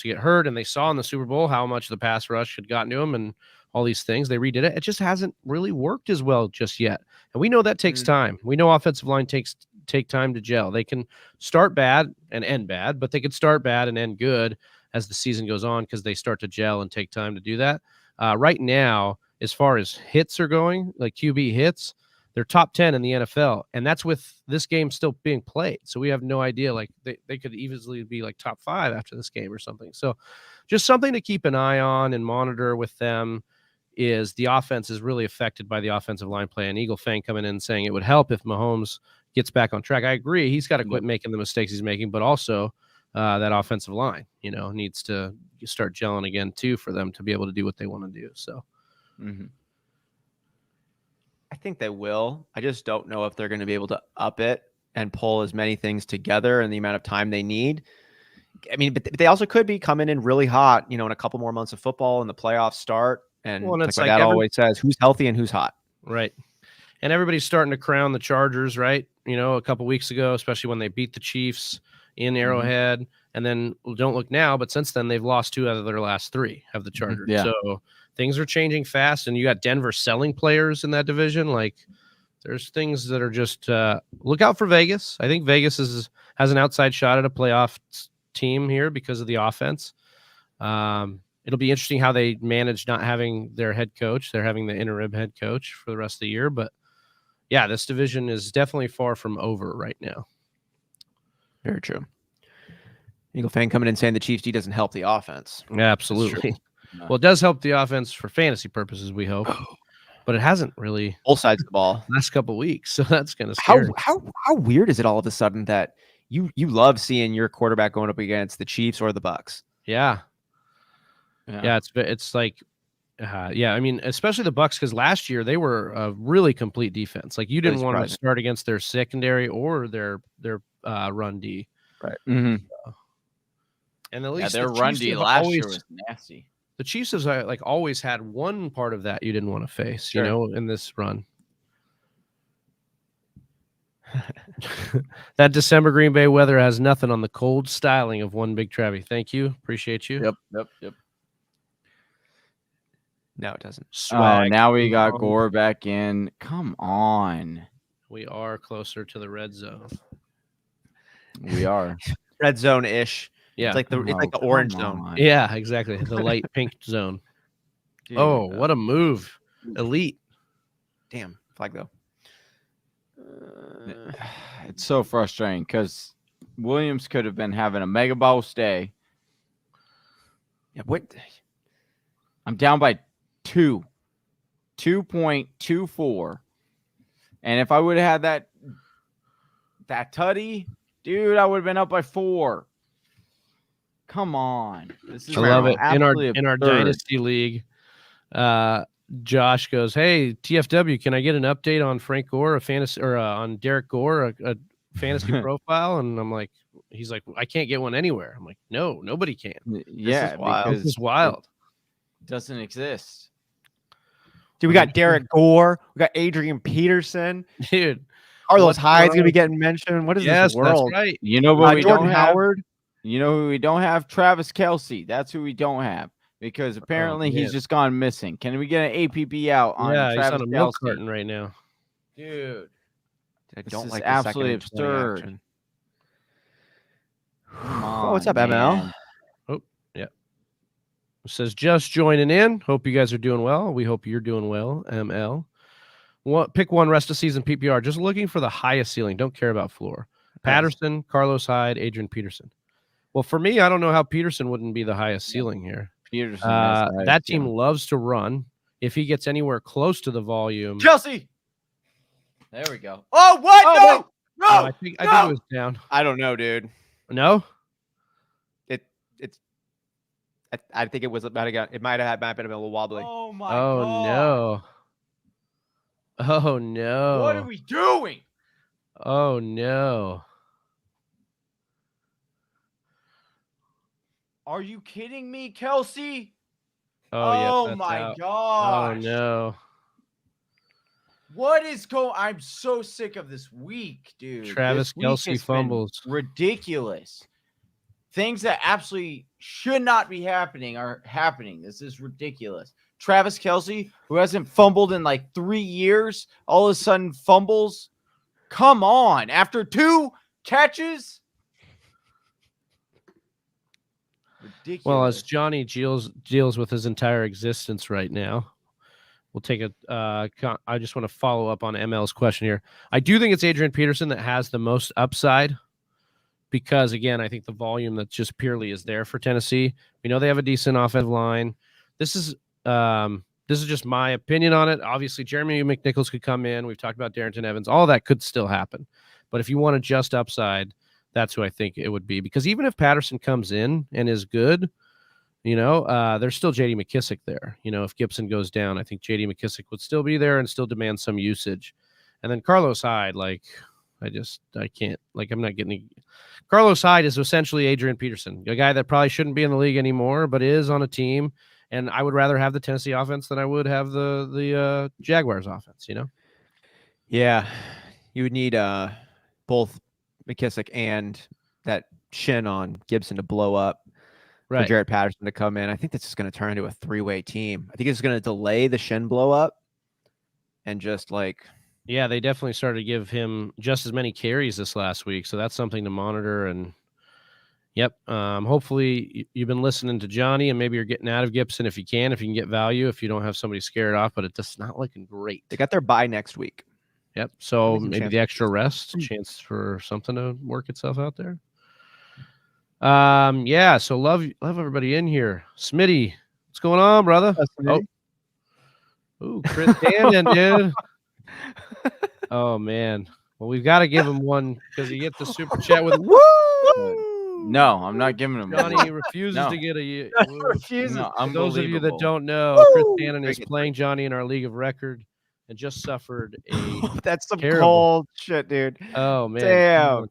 to get hurt. And they saw in the Super Bowl how much the pass rush had gotten to him and all these things. They redid it. It just hasn't really worked as well just yet. And we know that takes time. We know offensive line take time to gel. They can start bad and end bad, but they could start bad and end good as the season goes on, because they start to gel and take time to do that. Right now, as far as hits are going, like QB hits, they're top 10 in the NFL. And that's with this game still being played. So we have no idea. Like, they could easily be like top 5 after this game or something. So just something to keep an eye on and monitor with them is the offense is really affected by the offensive line play. And Eagle Fang coming in and saying it would help if Mahomes gets back on track. I agree. He's got to quit making the mistakes he's making, but also that offensive line, needs to start gelling again too, for them to be able to do what they want to do. So I think they will. I just don't know if they're going to be able to up it and pull as many things together in the amount of time they need. I mean, but they also could be coming in really hot, in a couple more months of football and the playoffs start. And it's like that always says, who's healthy and who's hot. Right. And everybody's starting to crown the Chargers, right? A couple weeks ago, especially when they beat the Chiefs in Arrowhead. And then, don't look now, but since then they've lost 2 out of their last 3 of the Chargers. Yeah. So things are changing fast, and you got Denver selling players in that division. Like, there's things that are just look out for Vegas. I think Vegas has an outside shot at a playoff team here because of the offense. It'll be interesting how they manage not having their head coach. They're having the interim head coach for the rest of the year. But yeah, this division is definitely far from over right now. Very true. Eagle Fan coming in saying the Chiefs D doesn't help the offense. Yeah, absolutely. Well, it does help the offense for fantasy purposes, we hope. But it hasn't really. Both sides of the ball. Last couple of weeks. So that's kind of scary. How weird is it all of a sudden that you love seeing your quarterback going up against the Chiefs or the Bucks? Yeah. It's like, I mean, especially the Bucks, because last year they were a really complete defense. Like, you didn't want to start against their secondary or their run D. Right. And at least their run D last year was nasty. The Chiefs have always had one part of that you didn't want to face, in this run. That December Green Bay weather has nothing on the cold styling of one Big Travie. Thank you. Appreciate you. Yep. No, it doesn't. Now we got Gore back in. Come on. We are closer to the red zone. We are. Red zone-ish. Yeah. It's like the orange zone. Yeah, exactly. The light pink zone. Dude, what a move. Elite. Damn. Flag though. It's so frustrating because Williams could have been having a mega bowl stay. Yeah, what? I'm down by 2.24. And if I would have had that tutty, dude, I would have been up by 4. Come on. This is I love it. In our dynasty league, Josh goes, "Hey, TFW, can I get an update on Frank Gore, on Derrick Gore, a fantasy profile?" And I'm like, he's like, "I can't get one anywhere." I'm like, "No, nobody can." Yeah, this is wild. Doesn't exist. Dude, we got Derrick Gore. We got Adrian Peterson. Dude. Carlos Hyde's going to be getting mentioned. What is this world? That's right. You know what we Jordan don't have? Howard. You know who we don't have? Travis Kelce. That's who we don't have because apparently he's just gone missing. Can we get an APB out on Travis he's on a milk Kelce? carton right now. Dude. I This don't is like the absolutely second and 20 absurd. action. Come What's up, on, ML? man. Oh, yeah. It says just joining in. Hope you guys are doing well. We hope you're doing well, ML. Pick one rest of season PPR. Just looking for the highest ceiling. Don't care about floor. Patterson, Carlos Hyde, Adrian Peterson. Well, for me, I don't know how Peterson wouldn't be the highest ceiling here. Peterson that team loves to run. If he gets anywhere close to the volume, Kelce. There we go. Oh, what? Oh, no, I think it was down. I don't know, dude. No, I think it was about again. It might have been a little wobbly. Oh my oh God. no, oh no. What are we doing? Oh no. Are you kidding me, Kelce? Oh, yeah. My out. gosh. Oh no. What is going? I'm so sick of this week, dude. Travis This week Kelce has been fumbles. Ridiculous. Things that absolutely should not be happening are happening. This is ridiculous. Travis Kelce, who hasn't fumbled in like 3 years, all of a sudden fumbles. Come on. After 2 catches. Ridiculous. Well, as Johnny deals with his entire existence right now, we'll take I just want to follow up on ML's question here. I do think it's Adrian Peterson that has the most upside because, again, I think the volume that just purely is there for Tennessee. We know they have a decent offensive line. This is just my opinion on it. Obviously, Jeremy McNichols could come in. We've talked about Darrington Evans. All that could still happen. But if you want to just upside, that's who I think it would be. Because even if Patterson comes in and is good, there's still J.D. McKissick there. If Gibson goes down, I think J.D. McKissick would still be there and still demand some usage. And then Carlos Hyde, I can't. I'm not getting. Carlos Hyde is essentially Adrian Peterson, a guy that probably shouldn't be in the league anymore, but is on a team. And I would rather have the Tennessee offense than I would have the Jaguars offense. Yeah, you would need both McKissick and that shin on Gibson to blow up. Right. For Jared Patterson to come in. I think this is going to turn into a 3-way team. I think it's going to delay the shin blow up and just yeah, they definitely started to give him just as many carries this last week. So that's something to monitor. And yep. Hopefully you've been listening to Johnny and maybe you're getting out of Gibson if you can get value, if you don't have somebody scared off, but it's just not looking great. They got their bye next week. Yep. So maybe the extra rest, chance for something to work itself out there. Yeah. So love everybody in here. Smitty, what's going on, brother? Chris Dannon, dude. Oh man. Well, we've got to give him one because he gets the super chat with woo. No, I'm not giving him. Johnny refuses to get a. No, for those of you that don't know, Chris Dannon is playing Johnny in our league of record and just suffered a. That's some terrible cold shit, dude. Oh man.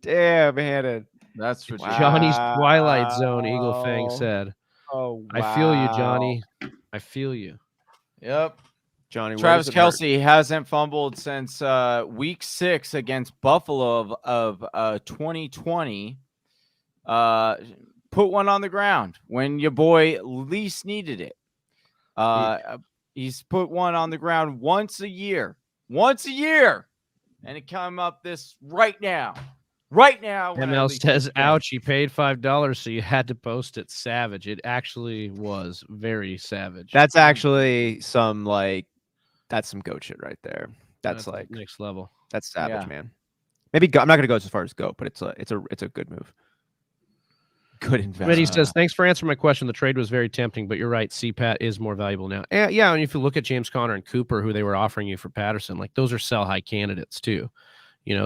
Damn, Hannon. That's for Johnny's Twilight Zone, Eagle Fang said. Oh, wow. I feel you, Johnny. I feel you. Yep. Johnny. Travis Kelce hasn't fumbled since week 6 against Buffalo of 2020. Put one on the ground when your boy least needed it. He's put one on the ground once a year, and it came up this right now. ML says, ouch, he paid $5, so you had to post it. Savage. It actually was very savage. That's actually that's some goat shit right there. That's like next level. That's savage, man. Maybe I'm not gonna go as far as goat, but it's a good move. Good investment. He says, thanks for answering my question. The trade was very tempting, but you're right. CPAT is more valuable now. Yeah, and if you look at James Conner and Cooper, who they were offering you for Patterson, those are sell high candidates too.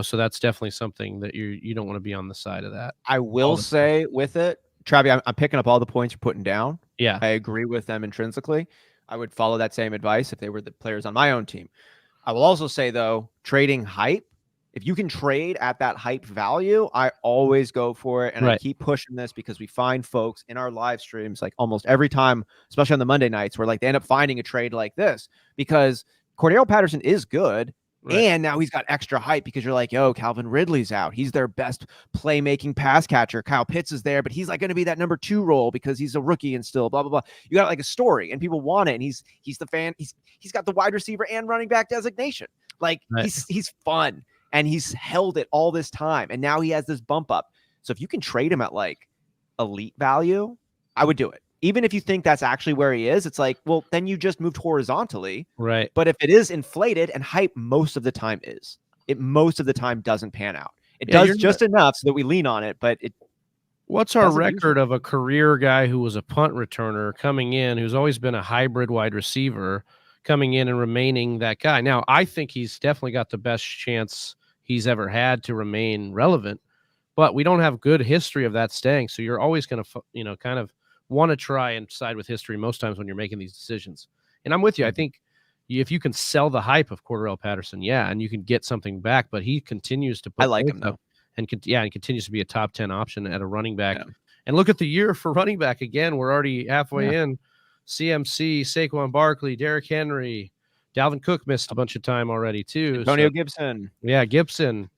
So that's definitely something that you don't want to be on the side of that. I will say with it, Travi, I'm picking up all the points you're putting down. Yeah. I agree with them intrinsically. I would follow that same advice if they were the players on my own team. I will also say, though, trading hype If you can trade at that hype value, I always go for it. And I keep pushing this because we find folks in our live streams like almost every time, especially on the Monday nights, where like they end up finding a trade like this because Cordarrelle Patterson is good. And now he's got extra hype because you're like, yo, Calvin Ridley's out. He's their best playmaking pass catcher. Kyle Pitts is there, but he's like going to be that number 2 role because he's a rookie and still blah, blah, blah. You got like a story and people want it. And he's the fan. He's got the wide receiver and running back designation. Like he's fun. And he's held it all this time. And now he has this bump up. So if you can trade him at like elite value, I would do it. Even if you think that's actually where he is, it's like, well, then you just moved horizontally. Right. But if it is inflated, and hype most of the time is, it most of the time doesn't pan out. It does just enough so that we lean on it, but it. What's our record of a career guy who was a punt returner coming in, who's always been a hybrid wide receiver, coming in and remaining that guy? Now, I think he's definitely got the best chance he's ever had to remain relevant, but we don't have good history of that staying. So you're always going to, kind of want to try and side with history most times when you're making these decisions. And I'm with you. I think if you can sell the hype of Cordarrelle Patterson, and you can get something back, but he continues to put I like him though. And continues to be a top 10 option at a running back. Yeah. And look at the year for running back again. We're already halfway in. CMC, Saquon Barkley, Derrick Henry, Dalvin Cook missed a bunch of time already too. Antonio Gibson. Yeah, Gibson.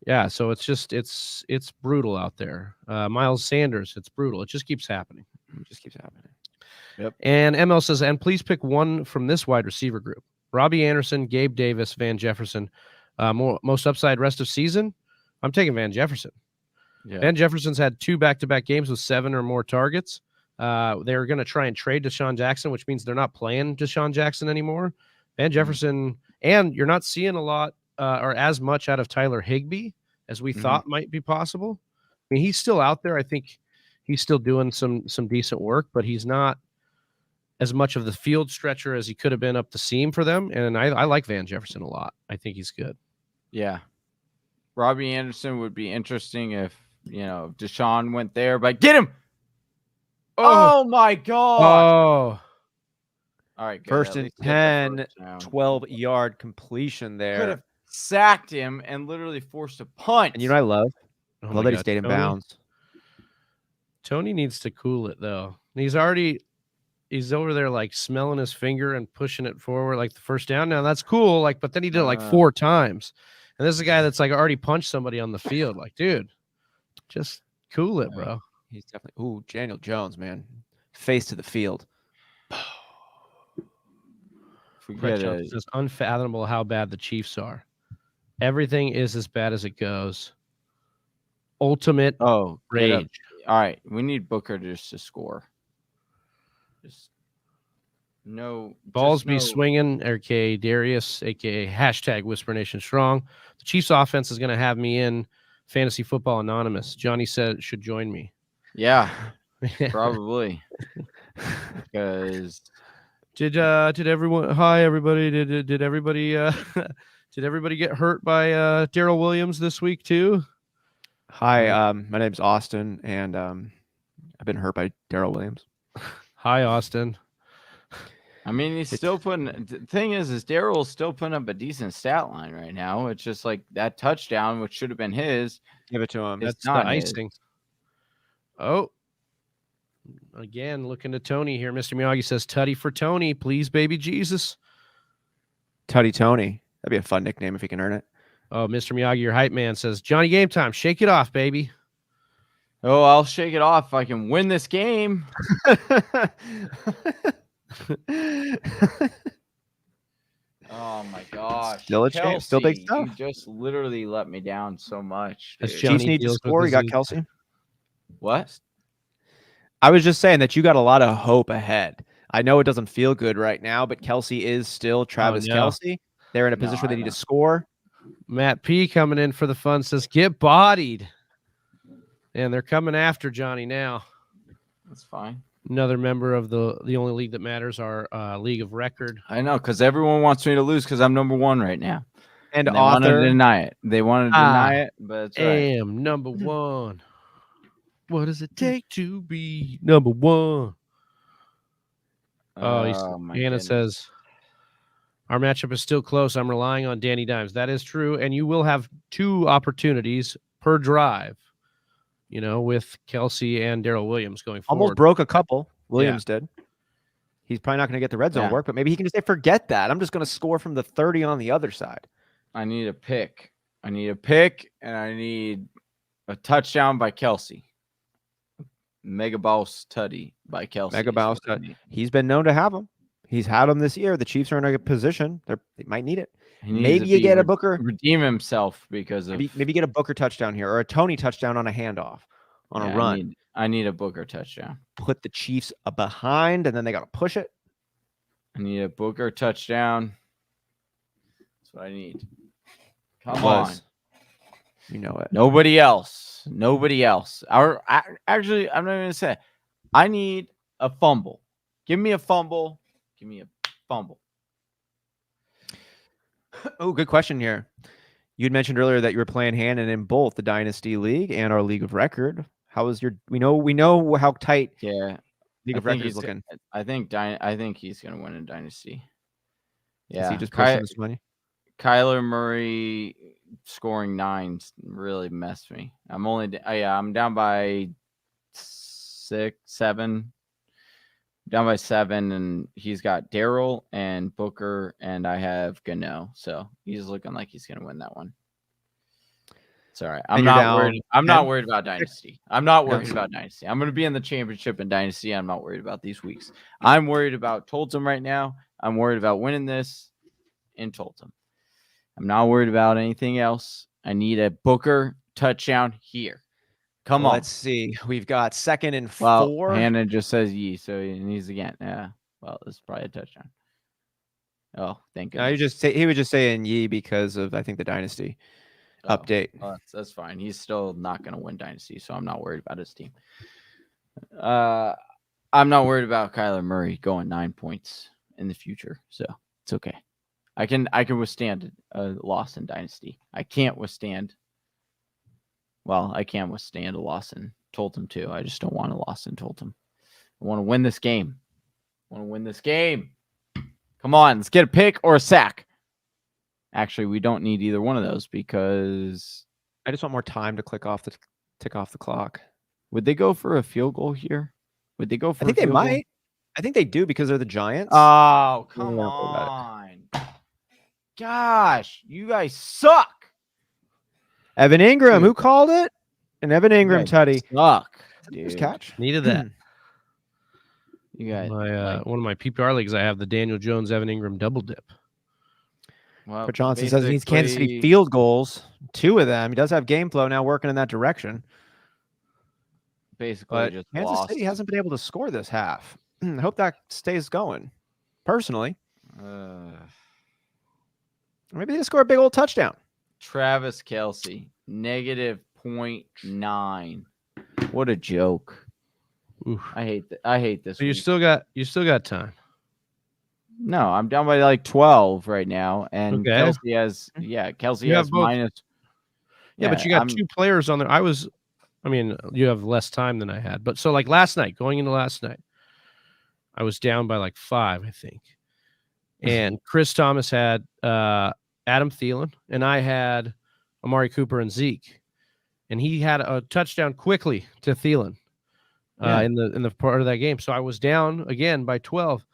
Yeah, so it's just it's brutal out there. Miles Sanders, it's brutal. It just keeps happening. Yep. And ML says, and please pick one from this wide receiver group: Robbie Anderson, Gabe Davis, Van Jefferson. Most upside rest of season. I'm taking Van Jefferson. Yeah. Van Jefferson's had 2 back-to-back games with 7 or more targets. They're going to try and trade Deshaun Jackson, which means they're not playing Deshaun Jackson anymore. Van Jefferson, and you're not seeing a lot or as much out of Tyler Higbee as we thought might be possible. I mean, he's still out there. I think he's still doing some decent work, but he's not as much of the field stretcher as he could have been up the seam for them. And I like Van Jefferson a lot. I think he's good. Yeah. Robbie Anderson would be interesting if, Deshaun went there, but get him. Oh my God. Oh. All right. Good. First and 10, 12-yard completion there. Could have sacked him and literally forced a punt. And I love that he stayed in bounds. Tony needs to cool it though. He's over there like smelling his finger and pushing it forward like the first down. Now that's cool. But then he did it like 4 times. And this is a guy that's like already punched somebody on the field. Like, dude, just cool it, bro. He's definitely Daniel Jones, man. Face to the field. It's just unfathomable how bad the Chiefs are. Everything is as bad as it goes. Ultimate rage. All right. We need Booker just to score. Just no balls be swinging, aka Darius, aka hashtag Whisper Nation Strong. The Chiefs offense is going to have me in Fantasy Football Anonymous. Johnny said should join me. Yeah, probably. Because did everyone? Hi everybody. Did everybody? Did everybody get hurt by Darrell Williams this week too? Hi, my name's Austin, and I've been hurt by Darrell Williams. Hi, Austin. I mean, he's still putting. The thing is Darrell's still putting up a decent stat line right now. It's just like that touchdown, which should have been his. Give it to him. That's not the icing. Oh, again, looking to Tony here. Mr. Miyagi says, "Tutty for Tony, please, baby Jesus." Tutty Tony. That'd be a fun nickname if he can earn it. Oh, Mr. Miyagi, your hype man, says, "Johnny Game Time, shake it off, baby." Oh, I'll shake it off if I can win this game. Oh my gosh! Still a chance. Still big stuff. You just literally let me down so much. Chiefs need to score. You got Kelsey. What? I was just saying that you got a lot of hope ahead. I know it doesn't feel good right now, but Kelsey is still Travis Kelsey. They're in a position where they need to score. Matt P coming in for the fun says, "Get bodied." And they're coming after Johnny now. That's fine. Another member of the only league that matters, our league of record. I know, because everyone wants me to lose because I'm number one right now. And they want to deny it. They want to deny it, but it's I am number one. What does it take to be number one? Hannah says, Our matchup is still close. I'm relying on Danny Dimes. That is true. And you will have 2 opportunities per drive, with Kelsey and Darrell Williams going forward. Almost broke a couple. Williams did. He's probably not going to get the red zone work, but maybe he can just say, forget that. I'm just going to score from the 30 on the other side. I need a pick. And I need a touchdown by Kelsey. Mega Boss Tutty by Kelsey. Mega Boss Tutty. He's been known to have them. He's had them this year. The Chiefs are in a good position. They might need it. Maybe you get a Booker. Redeem himself because of. Maybe get a Booker touchdown here or a Tony touchdown on a handoff, on a run. I need a Booker touchdown. Put the Chiefs behind, and then they got to push it. I need a Booker touchdown. That's what I need. Come on. You know it. Nobody else. Actually, I'm not going to say it. I need a fumble. Give me a fumble. Oh, good question here. You'd mentioned earlier that you were playing Hannon in both the Dynasty League and our League of Record. How was your? We know how tight. Yeah, League of Record is looking. I think he's going to win in Dynasty. Yeah, is he just pushing this money? Kyler Murray scoring 9 really messed me. I'm down by 7. Down by 7, and he's got Darrell and Booker, and I have Gano. So he's looking like he's going to win that one. It's all right. I'm not worried about Dynasty. I'm going to be in the championship in Dynasty. I'm not worried about these weeks. I'm worried about Tolton right now. I'm worried about winning this in Tolton. I'm not worried about anything else. I need a Booker touchdown here. Come on. Let's see. We've got 2nd and 4. Well, Hannah just says ye, so he needs again. Yeah. Well, this is probably a touchdown. Oh, thank you. No, he was just saying ye because of, I think, the Dynasty update. Well, that's fine. He's still not going to win Dynasty, so I'm not worried about his team. I'm not worried about Kyler Murray going 9 points in the future, so it's okay. I can withstand a loss in Dynasty. I can't withstand a loss in Tolton too. I just don't want a loss in Tolton. I want to win this game. Come on, let's get a pick or a sack. Actually, we don't need either one of those because I just want more time to tick off the clock. Would they go for a field goal here? I think they might. I think they do because they're the Giants. Oh, come on. Gosh, you guys suck. Evan Ingram, who called it? And Evan Ingram, Tutty. Suck. Dude. Catch. Needed that. You guys. One of my PPR leagues, I have the Daniel Jones, Evan Ingram double dip. Well, but Johnson says he needs Kansas City field goals. 2 of them. He does have game flow now working in that direction. Basically, just Kansas City hasn't been able to score this half. I hope that stays going. Personally. Maybe they score a big old touchdown. Travis Kelce, -0.9. What a joke. Oof. I hate this. So you still got time. No, I'm down by like 12 right now, and okay. Kelce has minus. Yeah, but you got 2 players on there. You have less time than I had, but so like going into last night, I was down by like 5, I think, and Chris Thomas had Adam Thielen, and I had Amari Cooper and Zeke, and he had a touchdown quickly to Thielen in the part of that game. So I was down again by 12,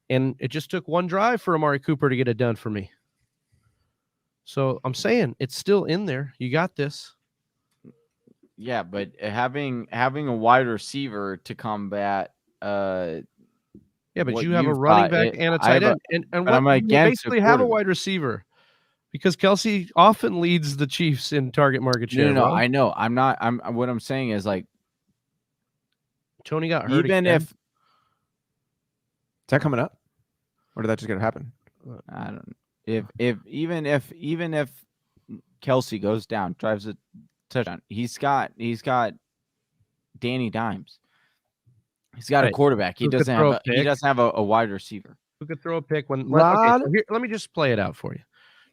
and it just took 1 drive for Amari Cooper to get it done for me. So I'm saying it's still in there. You got this. Yeah, but having a wide receiver to combat. Yeah, but you have a running back and a tight end, and you basically have a wide receiver. Because Kelce often leads the Chiefs in target market share. No, I know. What I'm saying is like Tony got hurt. Is that coming up, or did that just get to happen? I don't. Even if Kelce goes down, drives a touchdown, he's got Danny Dimes. He's got a quarterback. He doesn't have a wide receiver. Who could throw a pick when? Okay, so let me just play it out for you.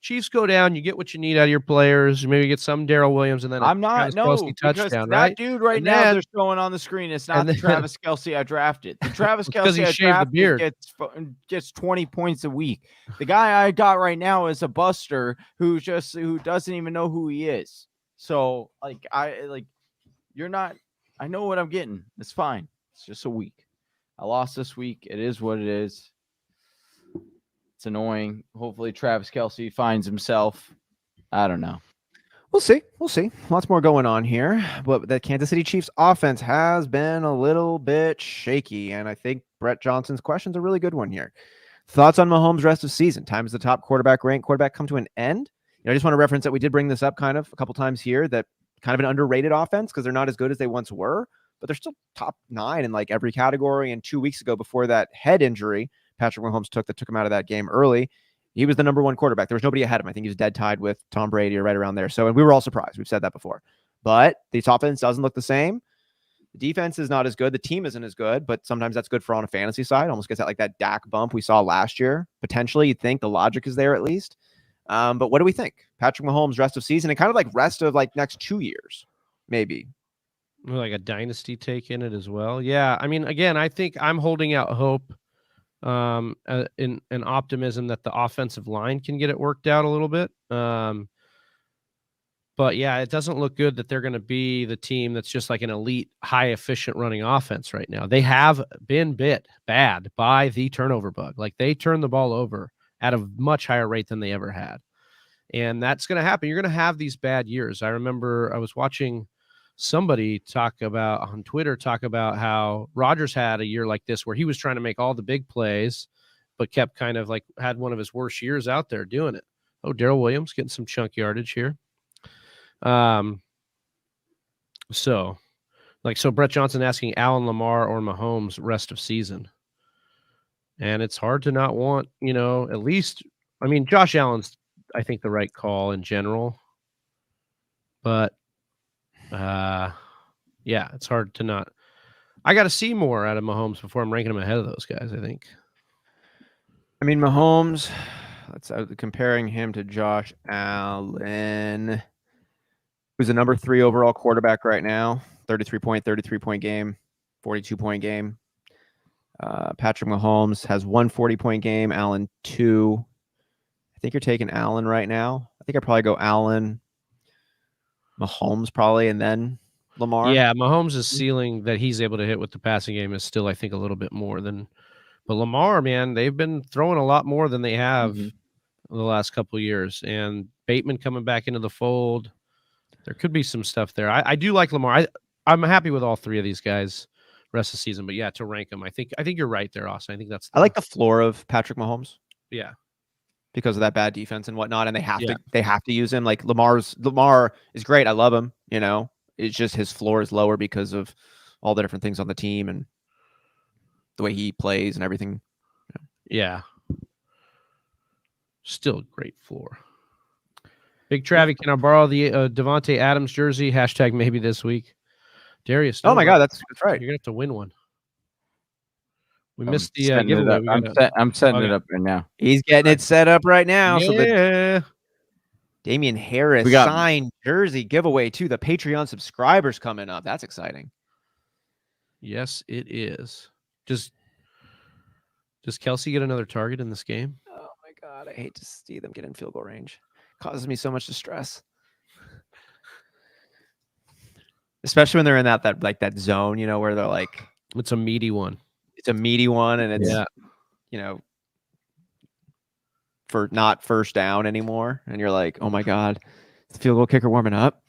Chiefs go down, you get what you need out of your players. You maybe get some Darrell Williams, and then I'm not Kelce because touchdown, that right? dude right And now then- they're showing on the screen. It's not the then- Travis Kelce I drafted. The Travis It's 'cause he Kelce I shaved the beard. drafted gets 20 points a week. The guy I got right now is a buster who doesn't even know who he is. So you're not. I know what I'm getting. It's fine. It's just a week. I lost this week. It is what it is. It's annoying. Hopefully Travis Kelce finds himself. I don't know. We'll see. We'll see. Lots more going on here. But the Kansas City Chiefs offense has been a little bit shaky. And I think Brett Johnson's question's a really good one here. Thoughts on Mahomes' rest of season? Time as the top ranked quarterback come to an end? I just want to reference that we did bring this up kind of a couple times here, that kind of an underrated offense because they're not as good as they once were, but they're still top 9 in like every category. And 2 weeks ago, before that head injury Patrick Mahomes took him out of that game early, he was the number 1 quarterback. There was nobody ahead of him. I think he was dead tied with Tom Brady or right around there. So, and we were all surprised. We've said that before. But this offense doesn't look the same. The defense is not as good. The team isn't as good, but sometimes that's good for on a fantasy side. Almost gets that Dak bump we saw last year. Potentially, you'd think the logic is there at least. But what do we think? Patrick Mahomes' rest of season and kind of like rest of like next 2 years, maybe. Like a dynasty take in it as well. Yeah. I mean, again, I think I'm holding out hope in an optimism that the offensive line can get it worked out a little bit. But yeah, it doesn't look good that they're going to be the team that's just like an elite, high efficient running offense right now. They have been bit bad by the turnover bug. Like they turn the ball over at a much higher rate than they ever had. And that's going to happen. You're going to have these bad years. I remember I was watching somebody talk about how Rodgers had a year like this where he was trying to make all the big plays, but kept kind of like had one of his worst years out there doing it. Oh, Darrell Williams getting some chunk yardage here. So Brett Johnson asking Allen, Lamar, or Mahomes rest of season. And it's hard to not want, at least, I mean, Josh Allen's, I think, the right call in general. But yeah, it's hard to not. I got to see more out of Mahomes before I'm ranking him ahead of those guys, I think. I mean, Mahomes, comparing him to Josh Allen, who's the number 3 overall quarterback right now, 33-point game, 42-point game. Patrick Mahomes has 1 40-point game, Allen 2. I think you're taking Allen right now. I think I'd probably go Allen, Mahomes probably, and then Lamar. Yeah, Mahomes' ceiling that he's able to hit with the passing game is still, I think, a little bit more than. But Lamar, man, they've been throwing a lot more than they have the last couple of years. And Bateman coming back into the fold. There could be some stuff there. I do like Lamar. I'm happy with all 3 of these guys rest of the season. But yeah, to rank them, I think you're right there, Austin. I think that's. I like the floor of Patrick Mahomes. Yeah. Because of that bad defense and whatnot, and they have to use him. Like Lamar is great. I love him. It's just his floor is lower because of all the different things on the team and the way he plays and everything. Yeah. Still great floor. Big Travi, can I borrow the Devontae Adams jersey? # maybe this week. Darius. Oh my God, that's right. You're gonna have to win one. We missed the giveaway. I'm setting it up right now. He's getting it set up right now. Yeah. So the Damian Harris signed jersey giveaway to the Patreon subscribers coming up. That's exciting. Yes, it is. Does Kelce get another target in this game? Oh my God, I hate to see them get in field goal range. It causes me so much distress. Especially when they're in that zone, where they're like, it's a meaty one. It's a meaty one, and it's for not first down anymore. And you're like, oh my God, is the field goal kicker warming up?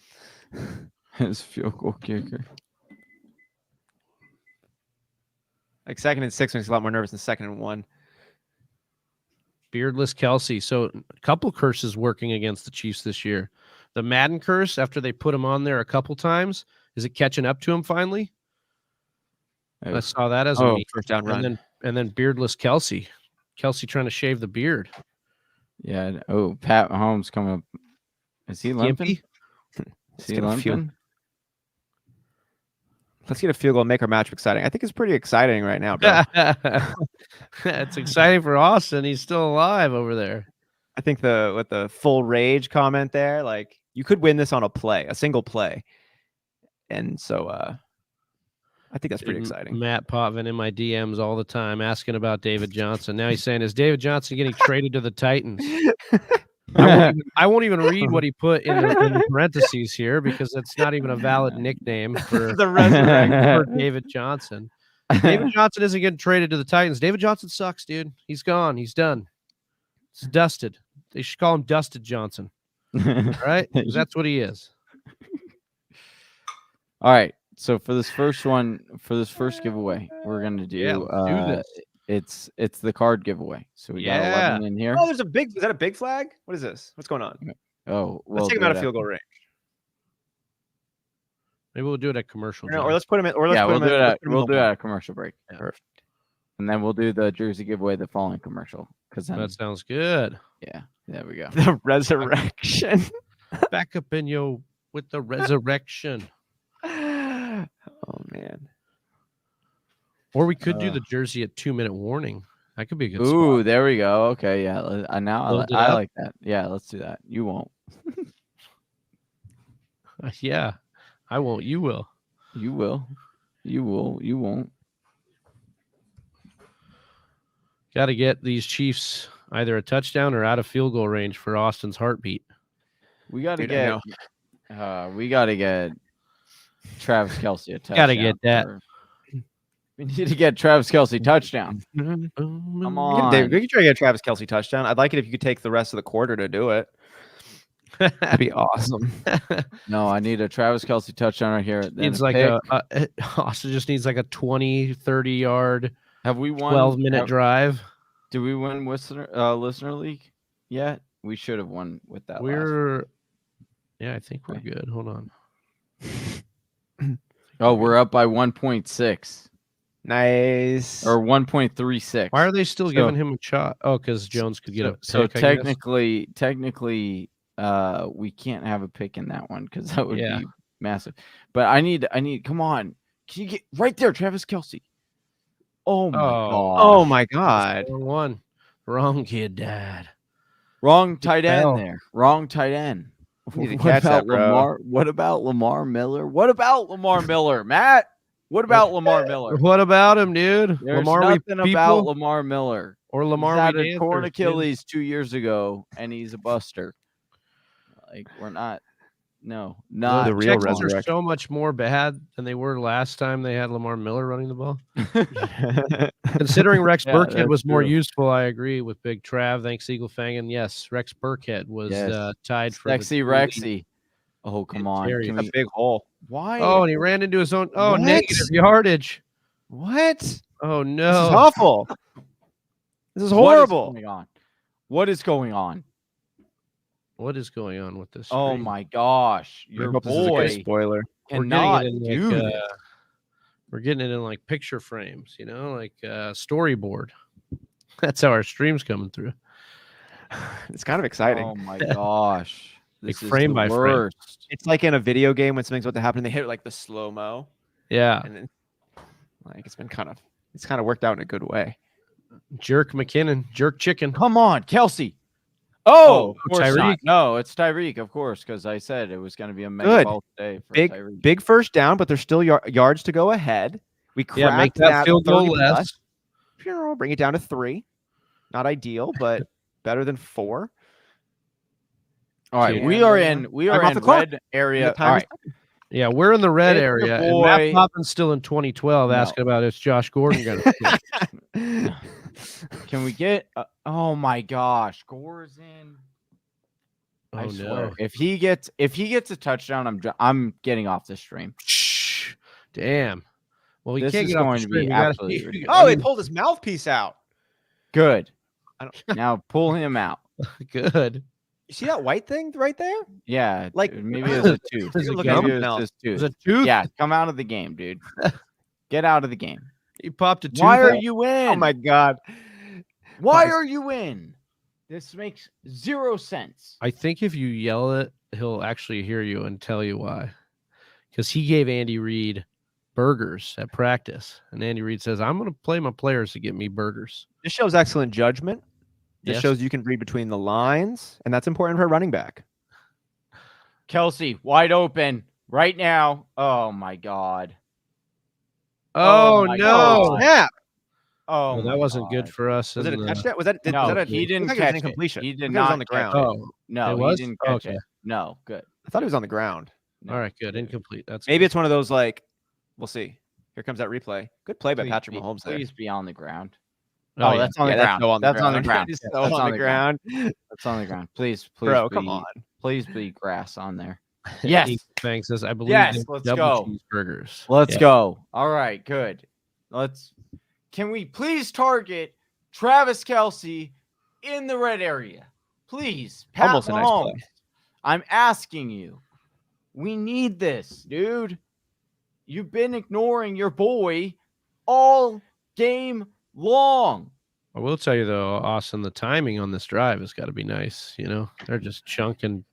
His field goal kicker. Like 2nd and 6 makes a lot more nervous than 2nd and 1. Beardless Kelce. So a couple curses working against the Chiefs this year. The Madden curse, after they put him on there a couple times, is it catching up to him finally? I saw that as a first down run. And then beardless Kelce. Kelce trying to shave the beard. Yeah. Oh, Pat Mahomes coming up. Is he limping? Is he limping? Let's get a field goal and make our matchup exciting. I think it's pretty exciting right now, bro. It's exciting for Austin. He's still alive over there. I think with the full rage comment there, like you could win this on a single play. And so I think that's pretty exciting. Matt Potvin in my DMs all the time asking about David Johnson. Now he's saying, is David Johnson getting traded to the Titans? I won't even read what he put in the parentheses here because that's not even a valid nickname for the resurrection for David Johnson. David Johnson isn't getting traded to the Titans. David Johnson sucks, dude. He's gone. He's done. It's dusted. They should call him Dusted Johnson. Right? That's what he is. All right. So for this first giveaway, we're gonna do this. It's the card giveaway. So we got 11 in here. Oh, is that a big flag? What is this? What's going on? Oh, well, let's take him out of field goal range. Maybe we'll do it at commercial. Or let's put him in. We'll do it at a commercial break. Yeah. Perfect. And then we'll do the jersey giveaway the following commercial. That sounds good. Yeah, there we go. The resurrection. Back up in yo with the resurrection. Oh man. Or we could do the jersey at 2-minute warning. That could be a good Ooh, spot. there we go. Okay, yeah. Now I like that. Yeah, let's do that. You won't. Yeah, I won't. You will. You will. You will. You won't. Got to get these Chiefs either a touchdown or out of field goal range for Austin's heartbeat. We got to get. We got to get Travis Kelce a touchdown. Got to get that. We need to get Travis Kelce touchdown. Come on. We could try to get a Travis Kelce touchdown. I'd like it if you could take the rest of the quarter to do it. That'd be awesome. No, I need a Travis Kelce touchdown right here. Needs like Austin just needs like a 20, 30 yard. Have we won 12-minute drive? Do we win listener league yet? We should have won with that. Yeah, I think we're good. Hold on. Oh, we're up by 1.6. Nice. Or 1.36. Why are they still giving him a shot? Oh, because Jones could get a pick. So technically, we can't have a pick in that one because that would be massive. But I need. Come on, can you get right there, Travis Kelce? Oh my god! Oh my god! Wrong kid, Dad. Wrong tight end there. Wrong tight end. What about Lamar? What about Lamar Miller? What about Lamar Miller, Matt? What about Lamar Miller? What about him, dude? There's nothing about Lamar Miller. Or Lamar. He's had a torn Achilles 2 years ago, and he's a buster. Like we're not. No, not the real Texans resurrection. Are so much more bad than they were last time they had Lamar Miller running the ball. Considering Rex Burkhead was more useful, I agree with Big Trav. Thanks, Eagle Fang. And yes, Rex Burkhead was tied for Sexy Rexy. Oh, come on. A big hole. Why? Oh, and he ran into his own. Oh, negative yardage. What? Oh, no. This is awful. This is horrible. What is going on? What is going on with this? Oh my gosh! Your boy. Spoiler. We're getting it in like picture frames, like storyboard. That's how our stream's coming through. It's kind of exciting. Oh my gosh! Like frame by frame. It's like in a video game when something's about to happen, and they hit like the slow mo. Yeah, and then, it's kind of worked out in a good way. Jerk McKinnon, jerk chicken. Come on, Kelce. Oh, Tyreek. No, it's Tyreek, of course, because I said it was going to be a mega ball today for Tyreek. Big first down, but there's still yards to go ahead. We make that field goal less. Bring it down to 3. Not ideal, but better than 4. All right, we are in red area. All right. Yeah, we're in the red area. And Matt Poppin's still in 2012 asking about is Josh Gordon going to Can we get oh my gosh, Gore's in. I swear. If he gets a touchdown, I'm getting off this stream. Shh. Damn. Well, he this can't is get going off the to stream. be absolutely ridiculous. Oh, he pulled his mouthpiece out. Good. Now pull him out. Good. You see that white thing right there? Yeah, like maybe it's a tooth. Maybe it's his tooth. A tooth? Yeah, come out of the game, dude. Get out of the game. He popped a tooth. Why are you in? Oh my god. Why are you in? This makes 0 sense. I think if you yell it, he'll actually hear you and tell you why. Because he gave Andy Reid burgers at practice. And Andy Reid says, I'm going to play my players to get me burgers. This shows excellent judgment. This shows you can read between the lines, and that's important for a running back. Kelsey, wide open right now. Oh my God. Oh, no. God. Snap. Oh, Well, that wasn't good for us. Was it a touchdown? Was that he didn't catch it. incompletion? He did It was not on the ground. Oh, no, it was? he didn't catch Okay. it. No, good. I thought it was on the ground. No. All right, good. Incomplete. That's Maybe good. it's one of those like, we'll see. Here comes that replay. Good play by Patrick Mahomes there. Please be on the ground. Oh, yeah. That's on the ground. That's on the ground. It's That's so on the ground. That's on the ground. Please, Bro, come on. Please be grass on there. Yes. Bank says, I believe Yes, in let's double go. cheeseburgers. Let's go. All right, good. Can we please target Travis Kelce in the red area? Please. Pat Almost a nice Mahomes. play. I'm asking you. We need this, dude. You've been ignoring your boy all game long. I will tell you, though, Austin, the timing on this drive has got to be nice. You know, they're just chunking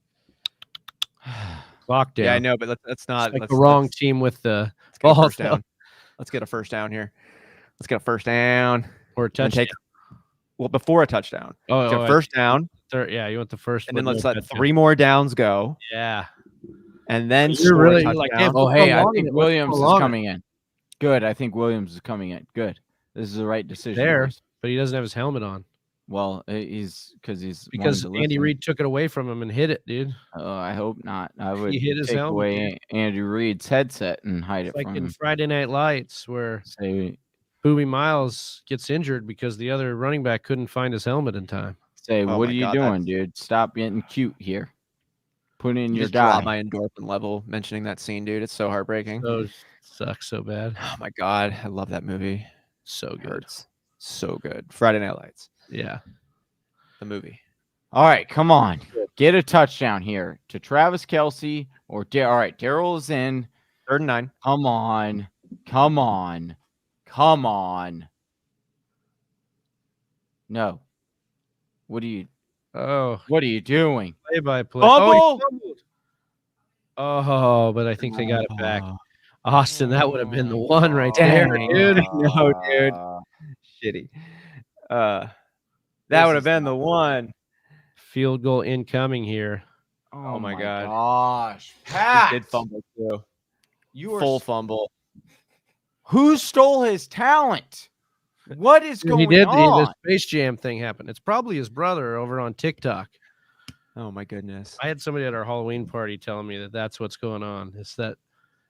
clock down. Yeah, I know, but let's not. It's like let's, the wrong let's- team with the let's get a ball first down. Let's get a first down here. Let's get a first down. or a And then touchdown. before a touchdown. Oh, So first down, yeah, you want the first, and then with let's no let touchdown. 3 more downs go, Yeah, and then You're score really- a you're like, touchdown. hey, Oh, hey, I Prolong think it. Williams is Prolong it. coming in. Good. I think Williams is coming in. Good. This is the right decision. There. boys. but he doesn't have his helmet on Well, he's because wanting to Andy listen. Reid took it away from him and hit it, dude. I hope not. I would hit his take helmet, away Andy Reid's headset and hide It's it like from in him. Friday Night Lights where Say, Boobie Miles gets injured because the other running back couldn't find his helmet in time. Oh what my are you God, doing, dude? Stop getting cute here. Put in You your just drop guy. my endorphin level mentioning that scene, dude. It's so heartbreaking. So sucks so bad. Oh my God, I love that movie. So It good. hurts. So good. Friday Night Lights, Yeah. the movie. All right, come on. Get a touchdown here to Travis Kelce or all right, Darryl is in. 3rd and 9. Come on. Come on. Come on. No. What are you doing? Play by play. Fumble? Oh, but I think they got it back. Austin, that would have been the one right there, Dang. dude. No, dude. Shitty. That would have been the one. Field goal incoming here. Oh my my God. gosh. He Pat, did fumble too. you are Full fumble. Who stole his talent? What is going He did. on? The Space Jam thing happened. It's probably his brother over on TikTok. Oh my goodness. I had somebody at our Halloween party telling me that that's what's going on. It's that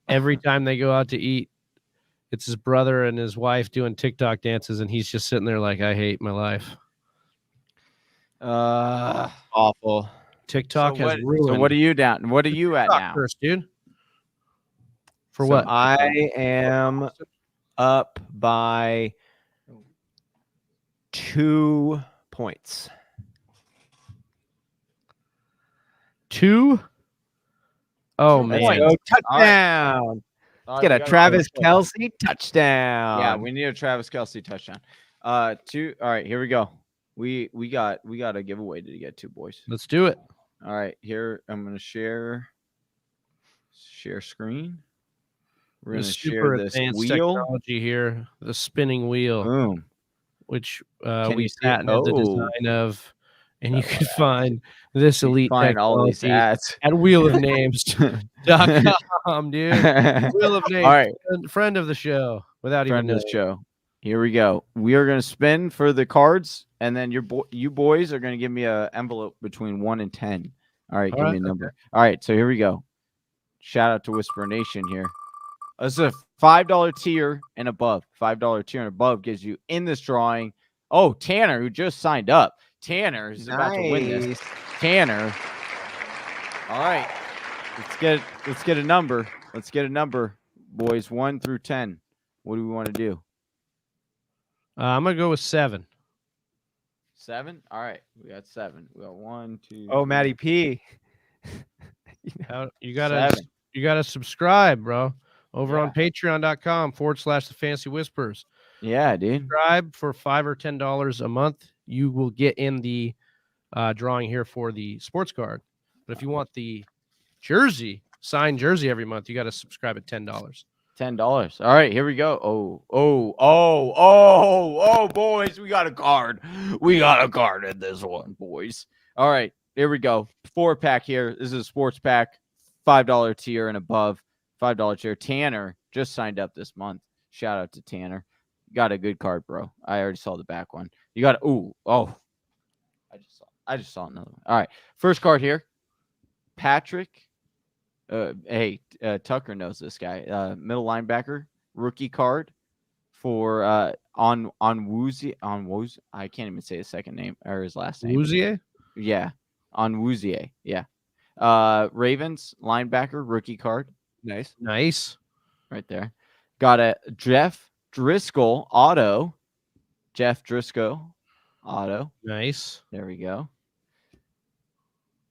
every time they go out to eat, it's his brother and his wife doing TikTok dances, and he's just sitting there like, I hate my life. Awful. TikTok has ruined. So what are you down? What are you at TikTok now? first, dude? For So what? I am up by 2 points. 2? Oh, Two man. points. Go touchdown. Let's get a Travis Kelce touchdown. Yeah, we need a Travis Kelce touchdown. 2. All right, here we go. We got a giveaway to get to, boys. Let's do it. All right, here I'm gonna share screen. We're The gonna super share this advanced wheel. technology here, the spinning wheel, Boom. which Can we you see it? patented the Oh. Oh, design of, and you can find this elite Find all these technology ads. at wheelofnames.com, dude. Wheel of Names, All right, friend of the show, without friend even of the knowing. show. Here we go. We are gonna spin for the cards, and then you boys are gonna give me an envelope between 1 and 10. All right, All give right, me a number. All right, so here we go. Shout out to Whisper Nation here. This is a $5 tier and above. $5 tier and above gives you in this drawing. Oh, Tanner, who just signed up. Tanner is about to win this. Tanner. All right. Let's get a number. Let's get a number, boys. 1 through 10. What do we want to do? I'm gonna go with 7. 7? All right. We got 7. We got 1, 2. Oh, Matty P. You gotta subscribe, bro. Over on Yeah. patreon.com/the Fancy Whispers. Yeah, dude. Subscribe for $5 or $10 a month. You will get in the drawing here for the sports card. But if you want the jersey, signed jersey every month, you got to subscribe at $10. $10. All right, here we go. Boys, we got a card. We got a card in this one, boys. All right, here we go. 4-pack here. This is a sports pack, $5 tier and above. $5 tier. Tanner just signed up this month. Shout out to Tanner. Got a good card, bro. I already saw the back one. You got I just saw another one. All right, first card here. Patrick. Tucker knows this guy. Middle linebacker, rookie card for on Woozie. I can't even say his second name or his last name. Woozie? Yeah, on Woozie. Yeah. Ravens linebacker, rookie card. Nice. Right there. Got a Jeff Driscoll auto. Jeff Driscoll auto. Nice. There we go.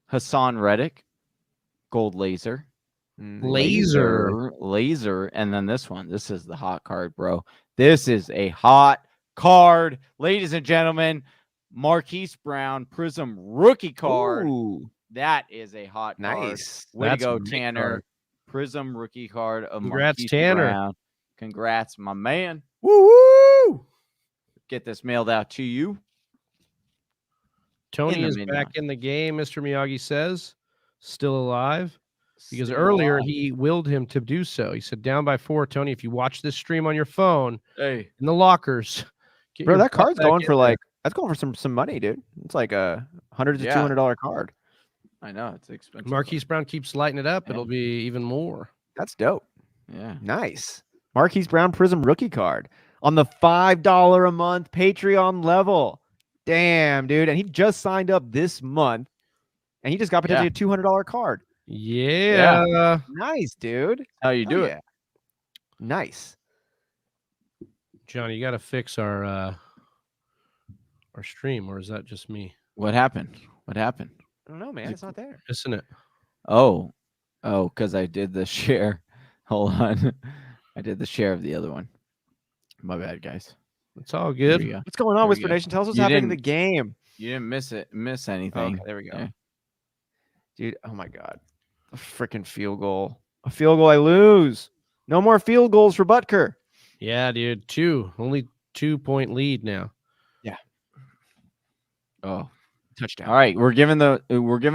Hassan Reddick, gold laser. Laser. And then this one. This is the hot card, bro. This is a hot card. Ladies and gentlemen, Marquise Brown Prism rookie card. Ooh. That is a hot card. Nice. Way That's to go, a great Tanner. card. Prism rookie card of Congrats, Marquise Tanner. Brown. Congrats, my man. Woo! Get this mailed out to you. Tony In the is mini back one. in the game, Mr. Miyagi says. Still alive. Because Still earlier alive. he willed him to do so. He said, down by 4, Tony, if you watch this stream on your phone Hey. in the lockers. get Bro, your that butt card's back going in for there. that's going for some money, dude. It's like a $100 to Yeah. $200 card. I know it's expensive. Marquise Brown keeps lighting it up. Yeah. It'll be even more. That's dope. Yeah. Nice. Marquise Brown Prism rookie card on the $5 a month Patreon level. Damn, dude. And he just signed up this month and he just got potentially a $200 card. Yeah. Nice, dude. How you do Hell it? yeah. Nice. Johnny, you got to fix our stream, or is that just me? What happened? What happened? I don't know, man. It's not there. Isn't it? Oh, because I did the share. Hold on. I did the share of the other one. My bad, guys. It's all There good. we go. What's going on, There we Whisper go. Nation? Tell us what's You happening in the didn't- game. You didn't miss anything. Okay, there we go. Yeah. Dude, oh my God. A freaking field goal. A field goal, I lose. No more field goals for Butker. Yeah, dude. Only 2-point lead now. Oh, Touchdown. all right. We're giving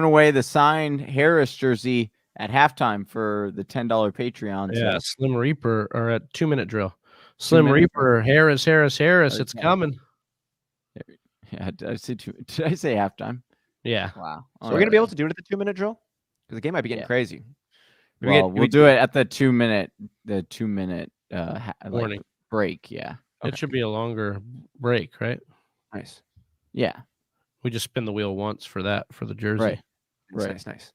away the signed Harris jersey at halftime for the $10 Patreon. so- Yeah, Slim Reaper, or at 2-minute drill. Slim 2-minute Reaper, Harris. It's Okay. coming. Yeah, did I say halftime? Yeah. Wow. So we're gonna be able to do it at the 2-minute drill? Because the game might be getting Yeah. crazy. Well, we'll do it at the 2-minute Warning. break. Yeah. It should be a longer break, right? Nice. Yeah. We just spin the wheel once for the jersey. Right. Nice.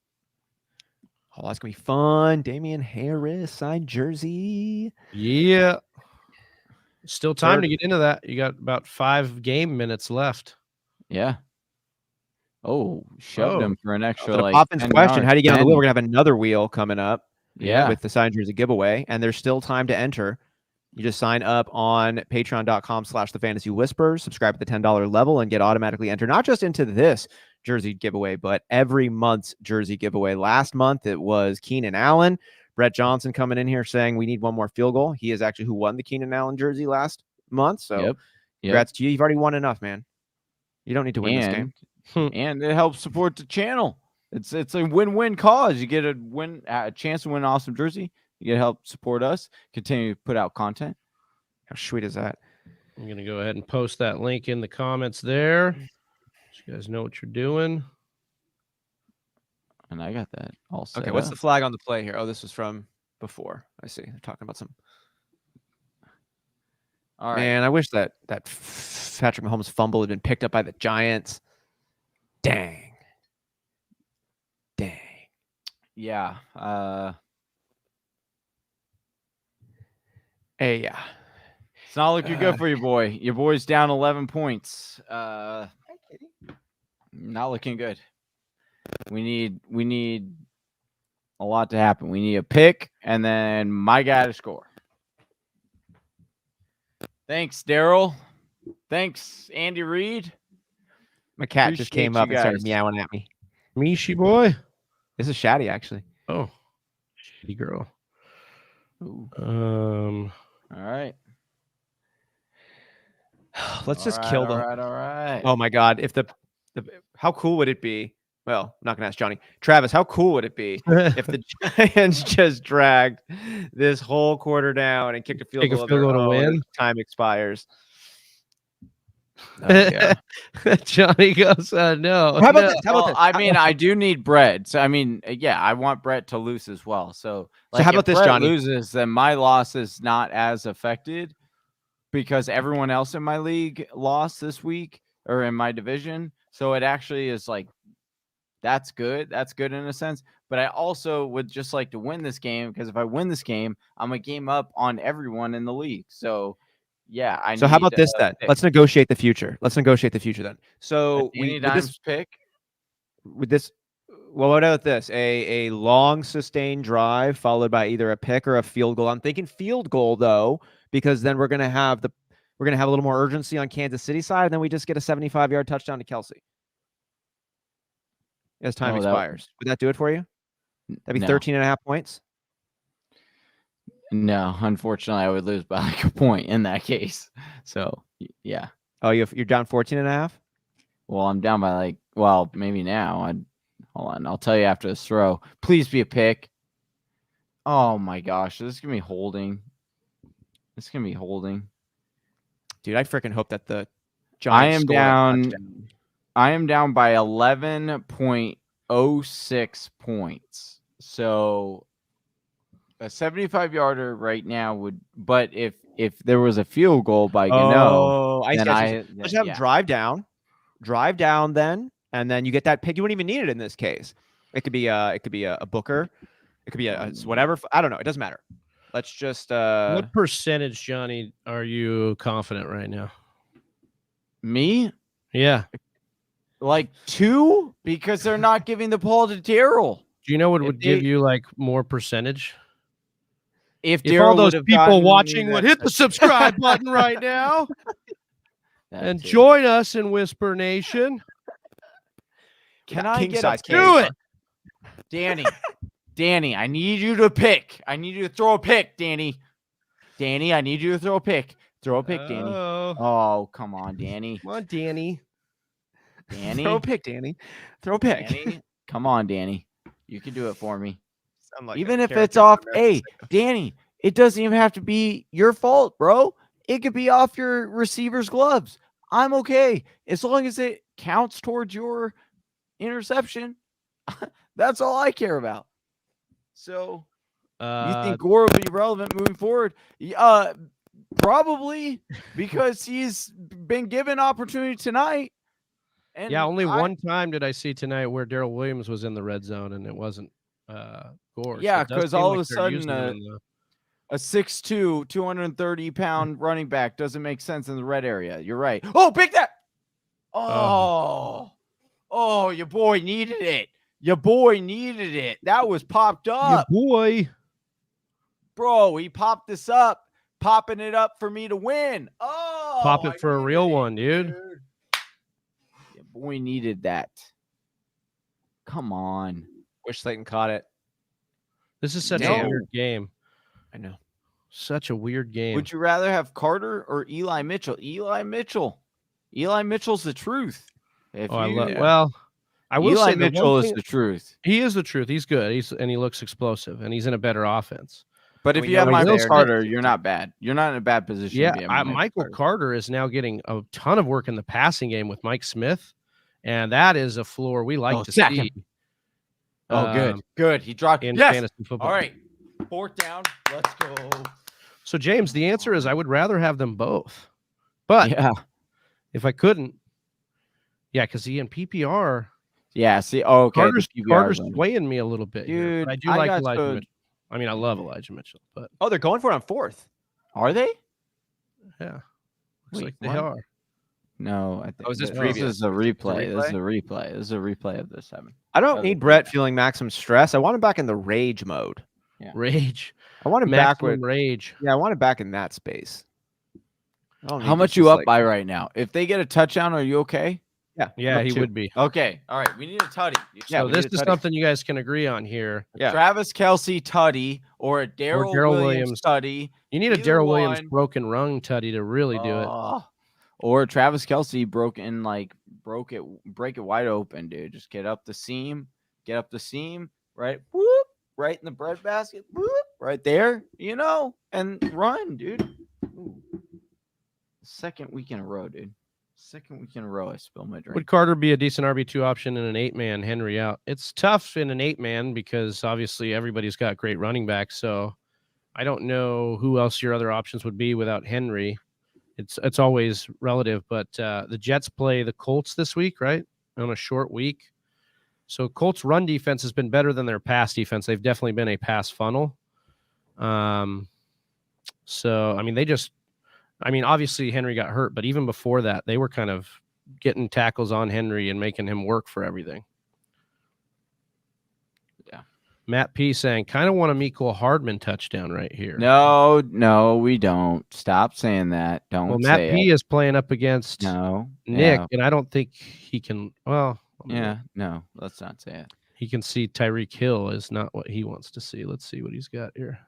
Oh, that's gonna be fun. Damian Harris signed jersey. Yeah. Still time to Third- get into that. You got about 5 game minutes left. Yeah. Oh, shoved him for an extra So to like Poppins 10 question, yards. how do you get on the 10. wheel? We're gonna have another wheel coming up. Yeah. With the signed jersey giveaway, and there's still time to enter. You just sign up on patreon.com/thefantasywhisper, subscribe at the $10 level, and get automatically entered, not just into this jersey giveaway, but every month's jersey giveaway. Last month, it was Keenan Allen. Brett Johnson coming in here saying we need one more field goal. He is actually who won the Keenan Allen jersey last month. So Yep. congrats to you. You've already won enough, man. You don't need to win this game. And it helps support the channel. It's a win-win cause. You get a chance to win an awesome jersey. You get to help support us, continue to put out content. How sweet is that? I'm going to go ahead and post that link in the comments there. So you guys know what you're doing. And I got that all set. Okay, what's up. the flag on the play here? Oh, this was from before. I see. They're talking about some. All right. Man, I wish that Patrick Mahomes fumble had been picked up by the Giants. Dang. Yeah. Hey, yeah. It's not looking good for your boy. Your boy's down 11 points. Not looking good. We need a lot to happen. We need a pick and then my guy to score. Thanks, Daryl. Thanks, Andy Reid. My cat just came Appreciate up you and started guys. meowing at me. Mishi boy. This is Shaddy, actually. Oh, shitty girl. Ooh. All right. Let's just kill the. All right. Oh my God! If the how cool would it be? Well, I'm not gonna ask Johnny. Travis, how cool would it be if the Giants just dragged this whole quarter down and kicked a field goal to win? Time expires. Oh, yeah. Johnny goes, no. How about this? How about this? I mean, I do need Brett. So I mean, yeah, I want Brett to lose as well. So, how about if this, Brett Johnny? loses, then my loss is not as affected because everyone else in my league lost this week or in my division. So it actually is like, that's good. That's good in a sense. But I also would just like to win this game because if I win this game, I'm a game up on everyone in the league. So yeah, So how about this then? Let's negotiate the future. Then. So we this pick with this. Well, what about this? A long sustained drive followed by either a pick or a field goal. I'm thinking field goal though, because then we're gonna have a little more urgency on Kansas City side, and then we just get a 75-yard touchdown to Kelsey as time expires. Would that do it for you? That'd be 13.5 points. No, unfortunately, I would lose by like a point in that case. So, yeah. Oh, you're down 14.5? Well, I'm down by maybe now. Hold on. I'll tell you after this throw. Please be a pick. Oh, my gosh. This is going to be holding. Dude, I freaking hope that the Giants I am down by 11.06 points. So a 75-yarder right now would, but if there was a field goal by Gano, let's have drive down then, and then you get that pick. You wouldn't even need it in this case. It could be a Booker, it could be a whatever. I don't know. It doesn't matter. Let's just what percentage, Johnny, are you confident right now? Me? Yeah. Like 2 because they're not giving the ball to Darryl. Do you know what would give you like more percentage? If all those people watching would hit the subscribe button right now and join us in Whisper Nation. Can I get a do it? Danny, I need you to pick. I need you to throw a pick, Danny. I need you to throw a pick. Throw a pick, Danny. Oh, come on, Danny. Come on, Danny. Throw a pick, Danny. Throw a pick. Danny, come on, Danny. You can do it for me. Like even if it's off, hey, Danny, it doesn't even have to be your fault, bro. It could be off your receiver's gloves. I'm okay. As long as it counts towards your interception. That's all I care about. So you think Gore will be relevant moving forward? Probably because he's been given opportunity tonight. And yeah, only one time did I see tonight where Darrell Williams was in the red zone and it wasn't Gore. Yeah, because all of a sudden a 6'2", 230-pound running back doesn't make sense in the red area. You're right. Oh, pick that. Oh, your boy needed it. That was popped up. Your boy. Bro, he popped this up, popping it up for me to win. Oh, pop it for a real one, dude. Your boy needed that. Come on. Wish Slayton caught it. This is such a weird game. I know. Such a weird game. Would you rather have Carter or Eli Mitchell? Eli Mitchell's the truth. I will Eli say Mitchell is the truth. He is the truth. He's good. He looks explosive, and he's in a better offense. But if you have Michael Carter, you're not bad. You're not in a bad position. Yeah, Michael Carter is now getting a ton of work in the passing game with Mike Smith, and that is a floor we like to see. Good. He dropped in fantasy football. All right, 4th down. Let's go. So, James, the answer is I would rather have them both, but if I couldn't, because in PPR. Yeah, see, okay. Carter's swaying me a little bit, dude. I do like Elijah Mitchell. I mean, I love Elijah Mitchell, but they're going for it on 4th. Are they? Yeah, looks like they are. No, I think this is a replay. This is a replay of the 7. I don't need Brett feeling maximum stress. I want him back in the rage mode. Yeah. Rage. I want him back with rage. Yeah, I want him back in that space. How much you up by right now? If they get a touchdown, are you okay? Yeah, he would be. Okay. All right. We need a tutty. So this is something you guys can agree on here. Yeah. Travis Kelce tutty or a Darrell Williams tutty. You need a Darrell Williams broken rung tutty to really do it. Or Travis Kelce break it wide open, dude. Just get up the seam, right? Whoop, right in the breadbasket, whoop, right there, and run, dude. Ooh. Second week in a row, dude. Second week in a row, I spilled my drink. Would Carter be a decent RB2 option in an 8-man? Henry out. It's tough in an 8-man because obviously everybody's got great running backs. So I don't know who else your other options would be without Henry. It's always relative, but the Jets play the Colts this week, right? On a short week. So Colts run defense has been better than their pass defense. They've definitely been a pass funnel. So, obviously Henry got hurt, but even before that, they were kind of getting tackles on Henry and making him work for everything. Yeah. Matt P saying, kind of want a Mecole Hardman touchdown right here. No, we don't. Stop saying that. Don't. Well, Matt P is playing up against Nick, and I don't think he can. Well, no, let's not say it. He can see Tyreek Hill is not what he wants to see. Let's see what he's got here.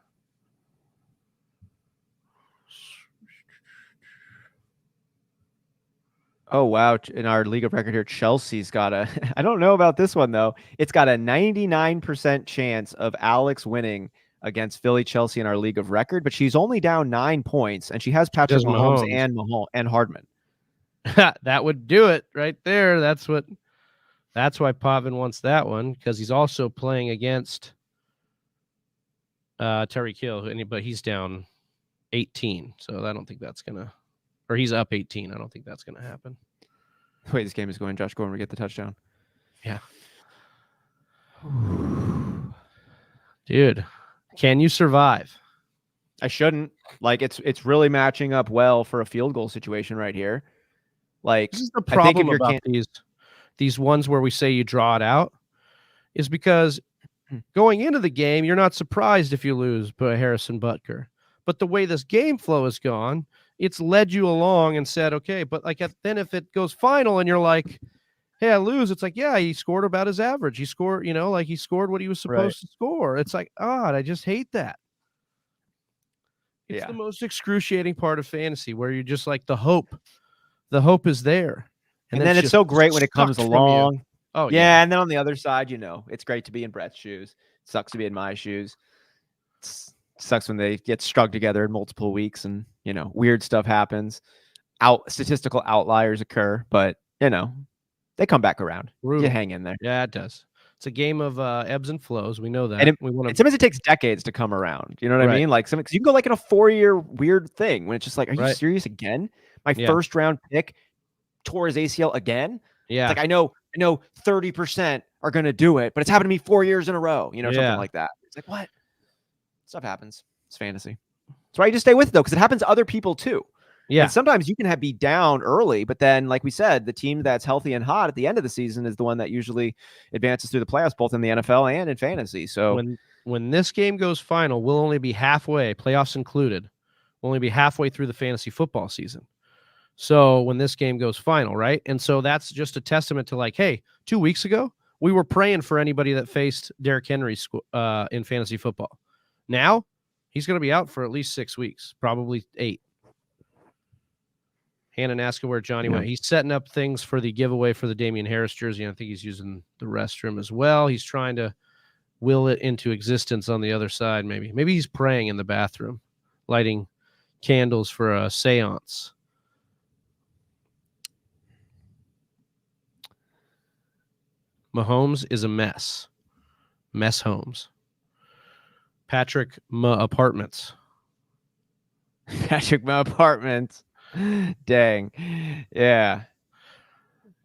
Oh, wow. In our league of record here, Chelsea's got I don't know about this one, though. It's got a 99% chance of Alex winning against Philly Chelsea in our league of record, but she's only down 9 points, and she has Patrick Mahomes and Hardman. That would do it right there. That's why Pavin wants that one, because he's also playing against Tyreek Hill, but he's down 18. So I don't think that's going to, or he's up 18. I don't think that's going to happen. The way this game is going, Josh Gordon will get the touchdown. Yeah. Dude, can you survive? I shouldn't. Like, it's really matching up well for a field goal situation right here. Like, this is the problem about these ones where we say you draw it out, is because going into the game, you're not surprised if you lose by Harrison Butker. But the way this game flow has gone, it's led you along and said, okay, but like then if it goes final and you're like, hey, I lose, it's like, yeah, he scored about his average. He scored, he scored what he was supposed to score. It's like, I just hate that. It's the most excruciating part of fantasy, where you're just like, the hope is there. And then it's so great when it comes along. Oh, yeah. And then on the other side, it's great to be in Brett's shoes. It sucks to be in my shoes. It sucks when they get strung together in multiple weeks and, weird stuff happens. Statistical outliers occur, but, they come back around. You hang in there. Yeah, it does. It's a game of ebbs and flows. We know that. And sometimes it takes decades to come around. You know what I mean? Like, because you can go like in a 4-year weird thing when it's just like, are you serious again? My first round pick tore his ACL again. Yeah. It's like, I know 30% are going to do it, but it's happened to me 4 years in a row, something like that. It's like, what? Stuff happens. It's fantasy. That's why you just stay with it, though, because it happens to other people too. Yeah. And sometimes you can be down early, but then, like we said, the team that's healthy and hot at the end of the season is the one that usually advances through the playoffs, both in the NFL and in fantasy. So when this game goes final, we'll only be halfway, playoffs included. We'll only be halfway through the fantasy football season. So when this game goes final, right? And so that's just a testament to, like, hey, 2 weeks ago, we were praying for anybody that faced Derrick Henry in fantasy football. Now, he's going to be out for at least 6 weeks, probably 8. Hannah asked where Johnny went. He's setting up things for the giveaway for the Damian Harris jersey. I think he's using the restroom as well. He's trying to will it into existence on the other side, maybe. Maybe he's praying in the bathroom, lighting candles for a seance. Mahomes is a mess. Mess Holmes. Patrick Apartments. Patrick Apartments. Dang. Yeah.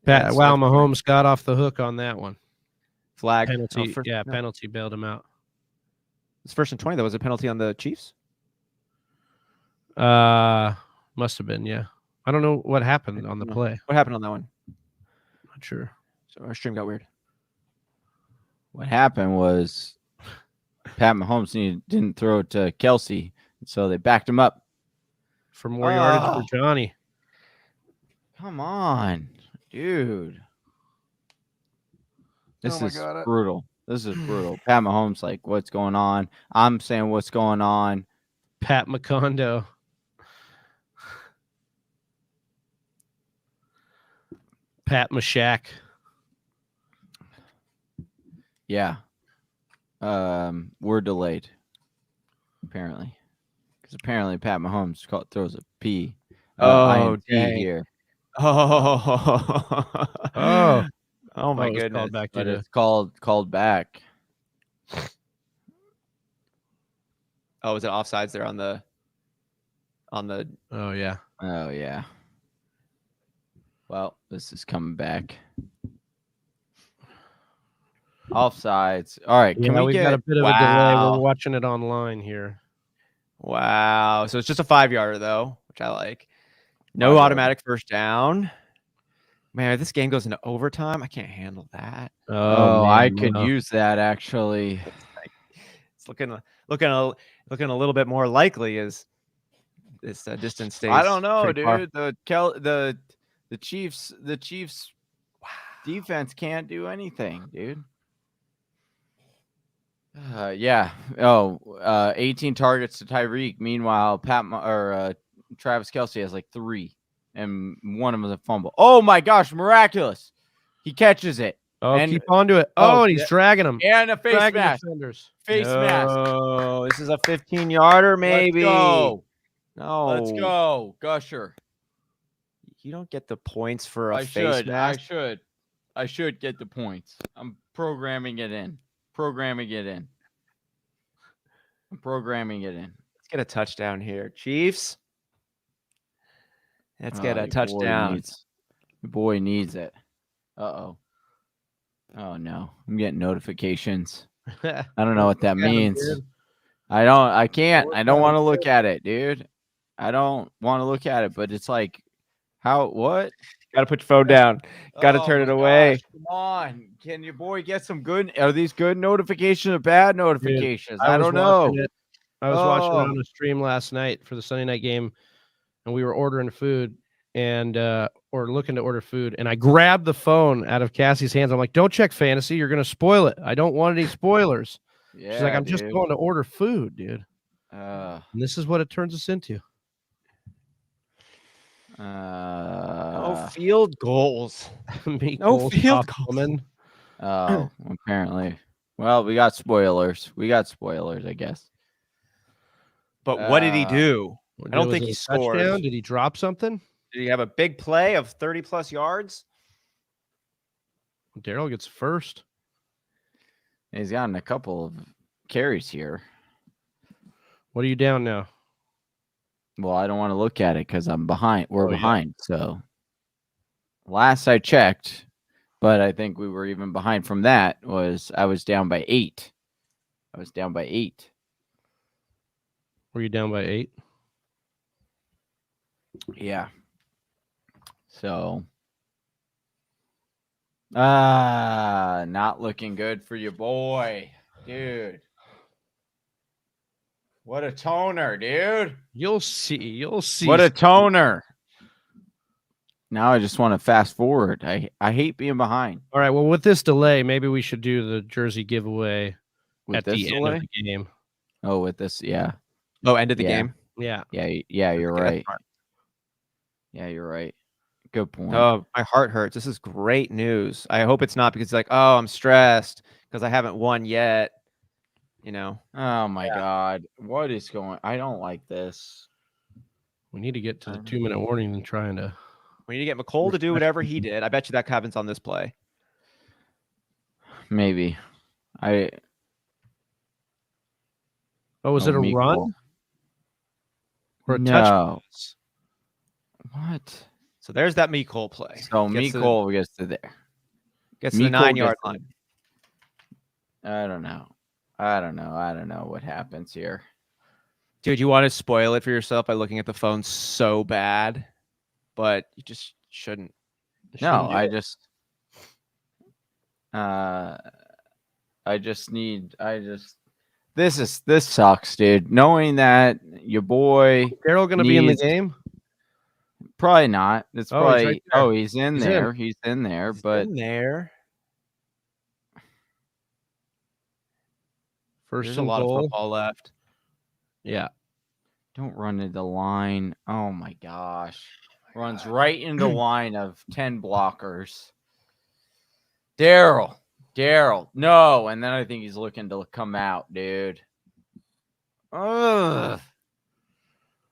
Wow, Mahomes got off the hook on that one. Flag. Penalty. Penalty bailed him out. It's 1st and 20, though. Was it a penalty on the Chiefs? Must have been, yeah. I don't know what happened on the play. What happened on that one? Not sure. So our stream got weird. What happened was Pat Mahomes didn't throw it to Kelce, so they backed him up for more yardage for Johnny. Come on. Dude. This Oh is brutal. This is brutal. Pat Mahomes, like, what's going on? I'm saying, what's going on? Pat McCondo. Pat Mashak. Yeah. We're delayed. Apparently. Because apparently Pat Mahomes throws a P. INT here. Oh. Oh. Oh my goodness. Called back But to it's called back. Oh, is it offsides there on the Oh yeah. Oh yeah. Well, this is coming back. Offsides. All right. Can we got a bit of a delay. We're watching it online here. Wow. So it's just a 5-yarder though, which I like. No automatic first down. Man, if this game goes into overtime, I can't handle that. Oh, man, I could use that actually. It's looking a little bit more likely as this distance stays. I don't know, pretty far. dude. The Chiefs defense can't do anything, dude. Yeah. 18 targets to Tyreek. Meanwhile, Travis Kelce has like 3, and one of them is a fumble. Oh my gosh, miraculous! He catches it. Oh, and, keep on to it. Oh, and he's dragging him. And a face mask. Face mask. Oh, this is a 15-yarder, maybe. Let's go. No. Let's go, Gusher. You don't get the points for a face mask. I should get the points. I'm programming it in. I'm programming it in. Let's get a touchdown here, Chiefs. Let's get a touchdown. The boy needs it. Uh-oh. Oh, no. I'm getting notifications. I don't know what that means. I don't want to look at it, dude. I don't want to look at it, but it's like, what? Got to put your phone down. Got to turn it away. Gosh, come on. Can your boy get some good? Are these good notifications or bad notifications? Dude, I don't know. I was watching it on the stream last night for the Sunday night game, and we were ordering food or looking to order food, and I grabbed the phone out of Cassie's hands. I'm like, don't check fantasy. You're going to spoil it. I don't want any spoilers. Yeah, she's like, I'm just going to order food, dude. And this is what it turns us into. No field goals. No field goals. Oh, apparently. Well, we got spoilers. I guess. But what did he do? I don't think he scored. Touchdown? Did he drop something? Did he have a big play of 30+ yards? Darryl gets first. He's gotten a couple of carries here. What are you down now? Well, I don't want to look at it because I'm behind. We're behind. So last I checked, but I think we were even behind from that, I was down by 8. Were you down by 8? Yeah. So not looking good for your boy, dude. What a toner, dude. You'll see. What a toner. Now I just want to fast forward. I hate being behind. All right. Well, with this delay, maybe we should do the jersey giveaway at the end of the game. Oh, with this, yeah. Oh, end of the game? Yeah. Yeah, you're right. Yeah, you're right. Good point. Oh, my heart hurts. This is great news. I hope it's not because it's like, oh, I'm stressed because I haven't won yet. You know. Oh my God. What is going? I don't like this. We need to get to the 2-minute warning and trying to. We need to get McColl to do whatever he did. I bet you that happens on this play. Maybe. Was it a run? Or a touchdown? What? So there's that McColl play. So McColl gets to there. Gets to the 9-yard line. I don't know what happens here. Dude, you want to spoil it for yourself by looking at the phone so bad, but you just shouldn't. No, this sucks, dude. Knowing that your boy Darryl gonna be in the game? Probably not. It's probably. right there. He's in He's there. in. He's in there. He's But in there. First There's a and lot goal. of football left. Yeah. don't run into the line. Oh my gosh. Runs right into the line of 10 blockers. Daryl. No. And then I think he's looking to come out, dude. Ugh.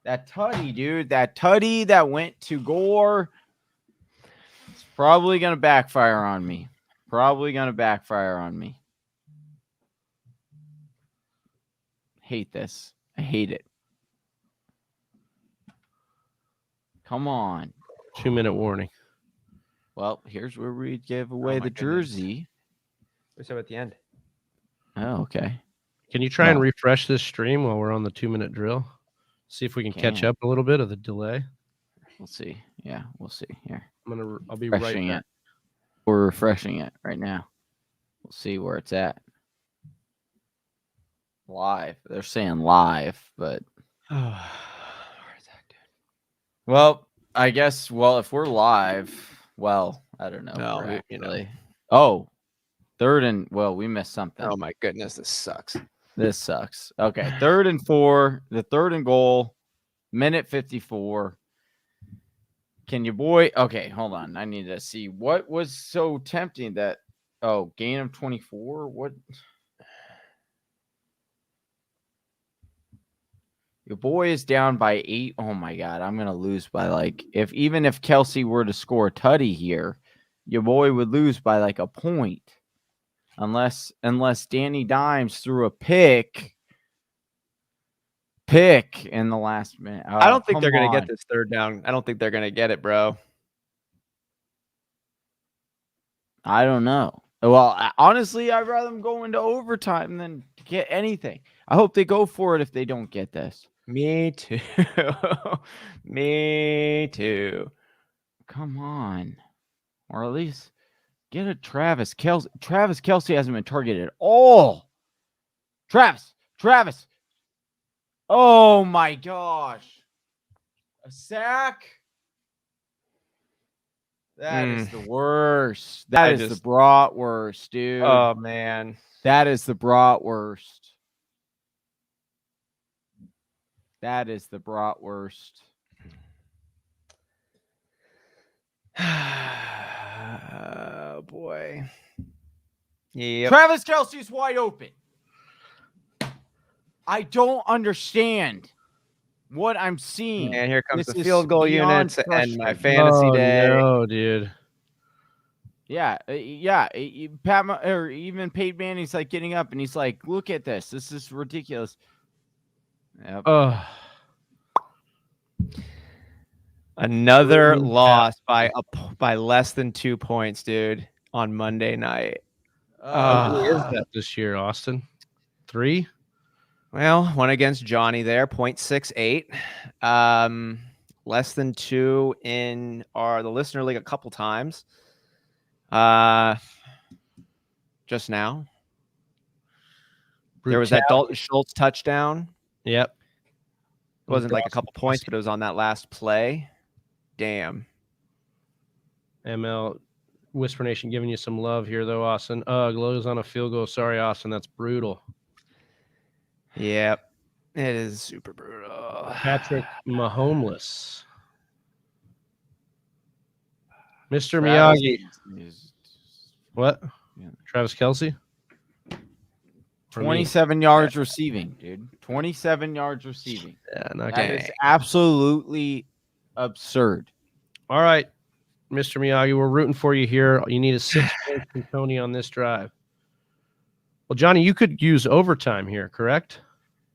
That tutty, dude. That tutty that went to Gore. It's probably going to backfire on me. Hate this. I hate it. Come on. 2-minute warning. Well, here's where we give away the jersey. We said at the end. Oh, okay. Can you try and refresh this stream while we're on the 2-minute drill? See if we can catch up a little bit of the delay. We'll see. Yeah, we'll see. Here. I'll be refreshing it. We're refreshing it right now. We'll see where it's at. Live. They're saying live, but Where's that, dude? Well, I guess if we're live, I don't know. No, you know. Oh, third and we missed something. Oh my goodness, this sucks. Okay, 3rd and 4, the 3rd and goal, minute 54. Can you okay, hold on. I need to see what was so tempting that gain of 24. What? Your boy is down by 8. Oh my God, I'm gonna lose by even if Kelsey were to score a tutty here, your boy would lose by a point. Unless Danny Dimes threw a pick in the last minute. I don't think they're going to get this 3rd down. I don't think they're going to get it, bro. I don't know. Well, honestly, I'd rather them go into overtime than get anything. I hope they go for it if they don't get this. Me too. Me too. Come on. Or at least get a Travis Kelce. Travis Kelce hasn't been targeted at all. Travis. Oh my gosh. A sack. That is the worst. That is the bratwurst, dude. Oh man. That is the bratwurst. Oh boy. Yeah. Travis Kelce's wide open. I don't understand what I'm seeing. And here comes This the is field goal unit to end my fantasy day. No, dude. Yeah. Pat or even Peyton Manning's getting up and he's like, "Look at this. This is ridiculous." Yep. Another loss by less than 2 points, dude, on Monday night. Who is that this year, Austin? 3? Well, one against Johnny there, 0.68. Less than 2 in the listener league a couple times. Just now. There was that Dalton Schultz touchdown. Yep. It wasn't a couple points, but it was on that last play. Damn. ML Whisper Nation giving you some love here, though, Austin. Glows on a field goal. Sorry, Austin. That's brutal. Yep. It is super brutal. Patrick Mahomes. Mr. Miyagi. What? Yeah. Travis Kelce? 27 yards receiving, dude. 27 yards receiving. Yeah, not that is absolutely absurd. All right, Mr. Miyagi, we're rooting for you here. You need a 6 points from Tony on this drive. Well, Johnny, you could use overtime here, correct?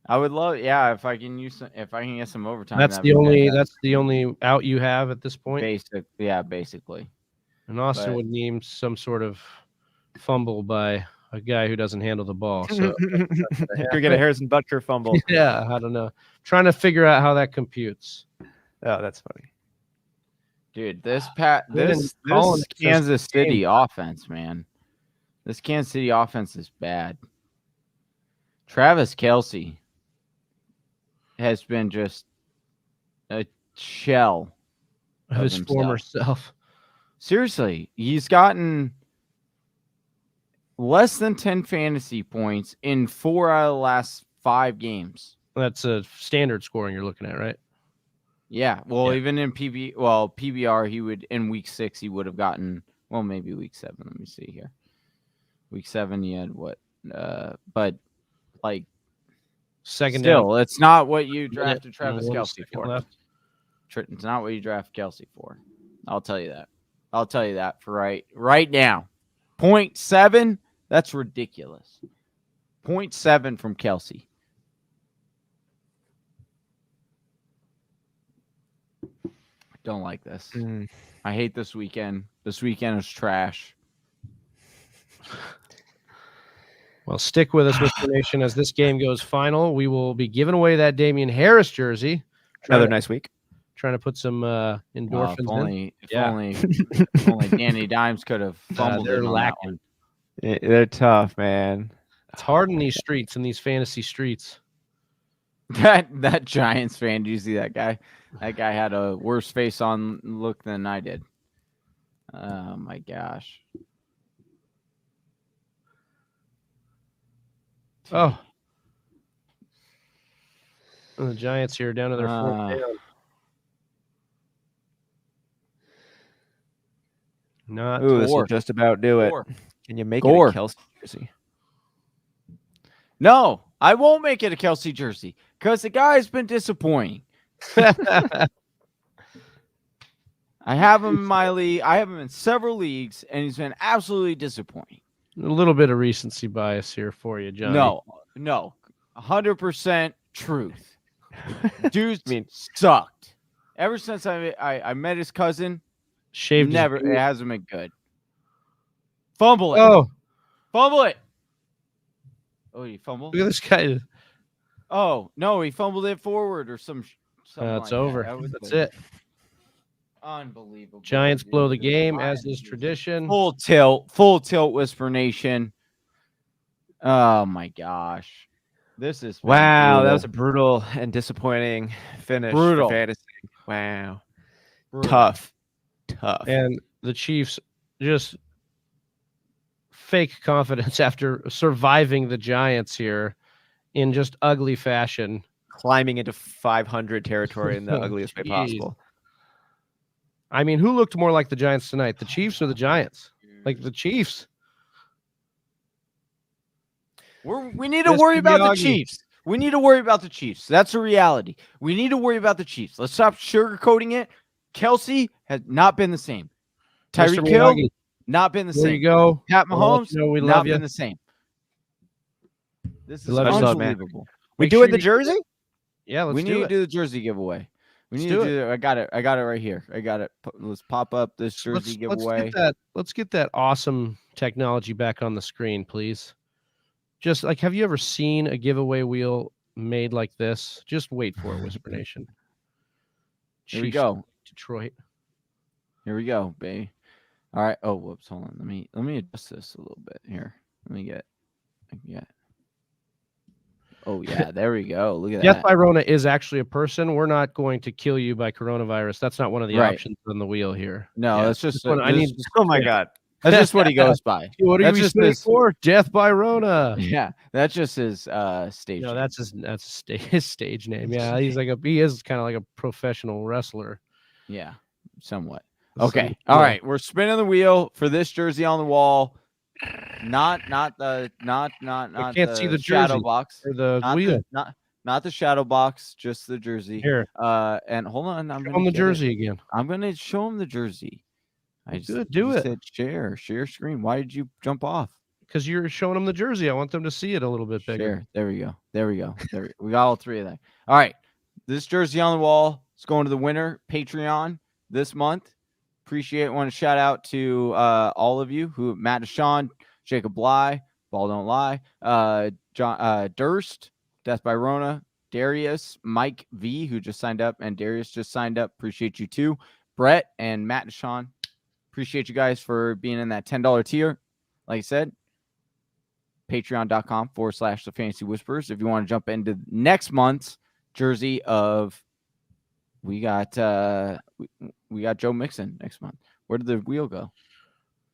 I would love, if I can get some overtime. That's the only out you have at this point. Basically. And Austin would need some sort of fumble by a guy who doesn't handle the ball. So could get a Harrison Butker fumble. Yeah, I don't know. Trying to figure out how that computes. Oh, that's funny. Dude, this Kansas City offense, man. This Kansas City offense is bad. Travis Kelce has been just a shell of his former self. Seriously, he's gotten less than 10 fantasy points in 4 out of the last 5 games. That's a standard scoring you're looking at, right? Yeah. Well, even in PBR, he would in week 6 he would have gotten, well, maybe week 7. Let me see here. Week 7 he had what? But like second still, down. it's not what you drafted Travis 1 Kelce for. Left. It's not what you draft Kelce for. I'll tell you that. I'll tell you that for right now. 0.7, that's ridiculous. 0.7 from Kelce. Don't like this. I hate this weekend. This weekend is trash. Well, stick with us, Whisper Nation, as this game goes final. We will be giving away that Damian Harris jersey. Another nice week. Trying to put some endorphins if only Danny Dimes could have fumbled they're it on lacking. that one. They're tough, man. It's hard in these streets, in these fantasy streets. That Giants fan, do you see that guy? That guy had a worse face on look than I did. Oh my gosh. Oh. And the Giants here down to their fourth down. Not this will just about do it. Can you make it a Kelce jersey? No, I won't make it a Kelce jersey because the guy's been disappointing. I have him in my league. I have him in several leagues, and he's been absolutely disappointing. A little bit of recency bias here for you, John. No, 100% truth. Dude sucked. Ever since I met his cousin, shaved. It hasn't been good. Fumble it. Oh, fumble it. Oh, he fumbled. Look at this guy. Oh no, he fumbled it forward or something. It's over. That's it. Unbelievable. Giants blow the game, as is tradition. Full tilt, Whisper Nation. Oh my gosh. This is wow. brutal. That was a brutal and disappointing finish. Brutal. For fantasy. Wow. Brutal. Tough. And the Chiefs just fake confidence after surviving the Giants here in just ugly fashion. Climbing into 500 territory in the ugliest way possible. I mean, who looked more like the Giants tonight? The Chiefs or the Giants? Like the Chiefs. We need to worry about the Chiefs. We need to worry about the Chiefs. That's a reality. We need to worry about the Chiefs. Let's stop sugarcoating it. Kelce has not been the same. Tyreek Hill, not been the same. There you go. Pat Mahomes, we love not you. been the same. This is unbelievable. We doing the jersey? Yeah, let's we do need it. to do the jersey giveaway. We need Let's to do do it. I got it right here. I got it. Let's pop up this jersey giveaway. Let's get that awesome technology back on the screen, please. Just like, have you ever seen a giveaway wheel made like this? Just wait for it, Whisper Nation. Here we go. Detroit. Here we go, baby. All right. Oh, whoops. Hold on. Let me adjust this a little bit here. Let me get. Oh yeah, there we go. Look at that. Death by Rona is actually a person. We're not going to kill you by coronavirus. That's not one of the options on the wheel here. No, that's just. Oh my god. That's just what he goes by. What are you saying for? Death by Rona. Yeah, that's just his stage. No, that's his stage name. Yeah, he is kind of like a professional wrestler. Yeah, somewhat. Okay, all right. We're spinning the wheel for this jersey on the wall. Not the I can't see the shadow jersey box or the wheel. Not the shadow box, just the jersey. Here. And hold on, I'm show him the jersey again. I'm gonna show him the jersey. I just do it. Said share screen. Why did you jump off? Because you're showing them the jersey. I want them to see it a little bit bigger. Share. There we go. We got all three of them. All right, this jersey on the wall is going to the winner. Patreon this month. Appreciate. Want to shout out to all of you who Matt Deshawn, Jacob Bley, Ball Don't Lie, Jon Durst, Death by Rona, Darius, Mike V, who just signed up, and Darius just signed up. Appreciate you too. Brett and Matt Deshawn. Appreciate you guys for being in that $10 tier. Like I said, patreon.com/the Fantasy Whispers. If you want to jump into next month's jersey of we got Joe Mixon next month. Where did the wheel go?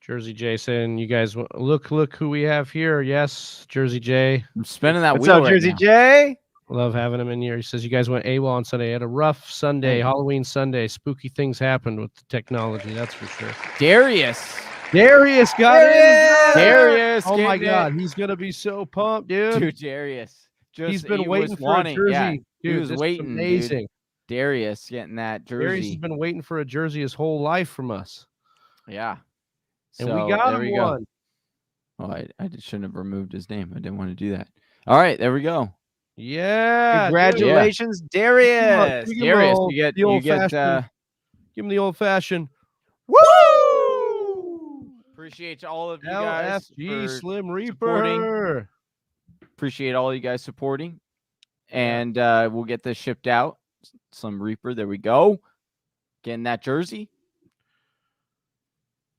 Jersey Jason, you guys look who we have here. Yes, Jersey J. I'm spinning that What's wheel up, right Jersey now. J? Love having him in here. He says you guys went AWOL on Sunday. Had a rough Sunday, Halloween Sunday. Spooky things happened with the technology. That's for sure. Darius got in. Darius. Oh my God, he's gonna be so pumped, dude. Dude, Darius. He's been waiting for a jersey. Yeah, dude, he was waiting. Amazing. Dude. Darius getting that jersey. Darius has been waiting for a jersey his whole life from us. Yeah. And we got him one. Oh, I shouldn't have removed his name. I didn't want to do that. All right, there we go. Yeah. Congratulations, Darius. Darius, you get give him the old fashioned. Woo! Appreciate all of you guys. LFG Slim Reaper. Supporting. Appreciate all you guys supporting. And we'll get this shipped out. Slim Reaper, there we go. Getting that jersey.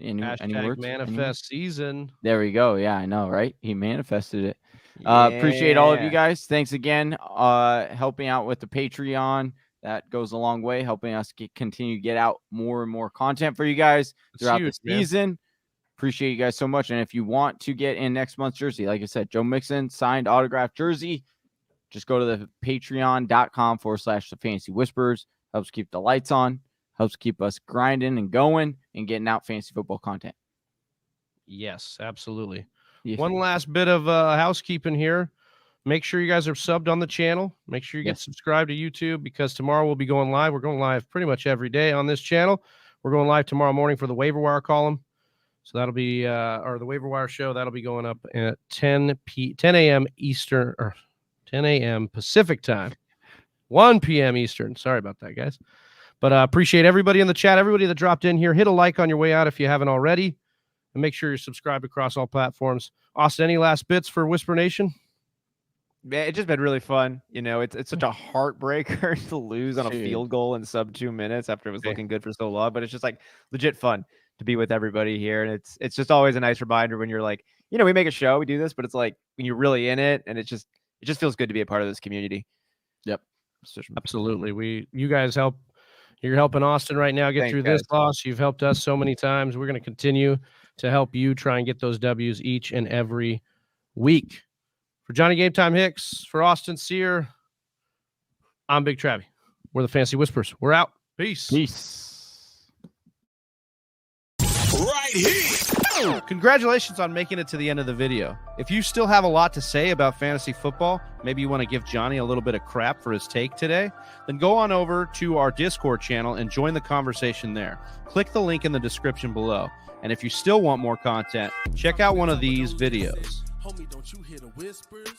Any words? Manifest season. There we go. Yeah, I know, right? He manifested it. Appreciate all of you guys. Thanks again. Helping out with the Patreon. That goes a long way, helping us continue to get out more and more content for you guys throughout the season. Man. Appreciate you guys so much. And if you want to get in next month's jersey, like I said, Joe Mixon signed autographed jersey, just go to the patreon.com/the Fantasy Whispers. Helps keep the lights on, helps keep us grinding and going and getting out fantasy football content. Yes, absolutely. Yes. One last bit of housekeeping here. Make sure you guys are subbed on the channel. Make sure you get subscribed to YouTube, because tomorrow we'll be going live. We're going live pretty much every day on this channel. We're going live tomorrow morning for the waiver wire column. So that'll be, or the waiver wire show, that'll be going up at 10 a.m. Eastern, or 10 a.m. Pacific time, 1 p.m. Eastern. Sorry about that, guys. But appreciate everybody in the chat, everybody that dropped in here. Hit a like on your way out if you haven't already. And make sure you're subscribed across all platforms. Austin, any last bits for Whisper Nation? Man, it's just been really fun. You know, it's such a heartbreaker to lose on a field goal in sub 2 minutes after it was looking good for so long. But it's just like legit fun to be with everybody here. And it's just always a nice reminder when you're like, you know, we make a show, we do this, but it's like when you're really in it, and it just feels good to be a part of this community. Yep. Absolutely. You guys help. You're helping Austin right now get through this loss. You've helped us so many times. We're going to continue to help you try and get those W's each and every week. For Johnny Game Time Hicks, for Austin Sear, I'm Big Travie. We're the Fantasy Whispers. We're out. Peace. Right here. Congratulations on making it to the end of the video. If you still have a lot to say about fantasy football, maybe you want to give Johnny a little bit of crap for his take today, then go on over to our Discord channel and join the conversation there. Click the link in the description below. And if you still want more content, check out one of these videos. Homie, don't you hear the whispers?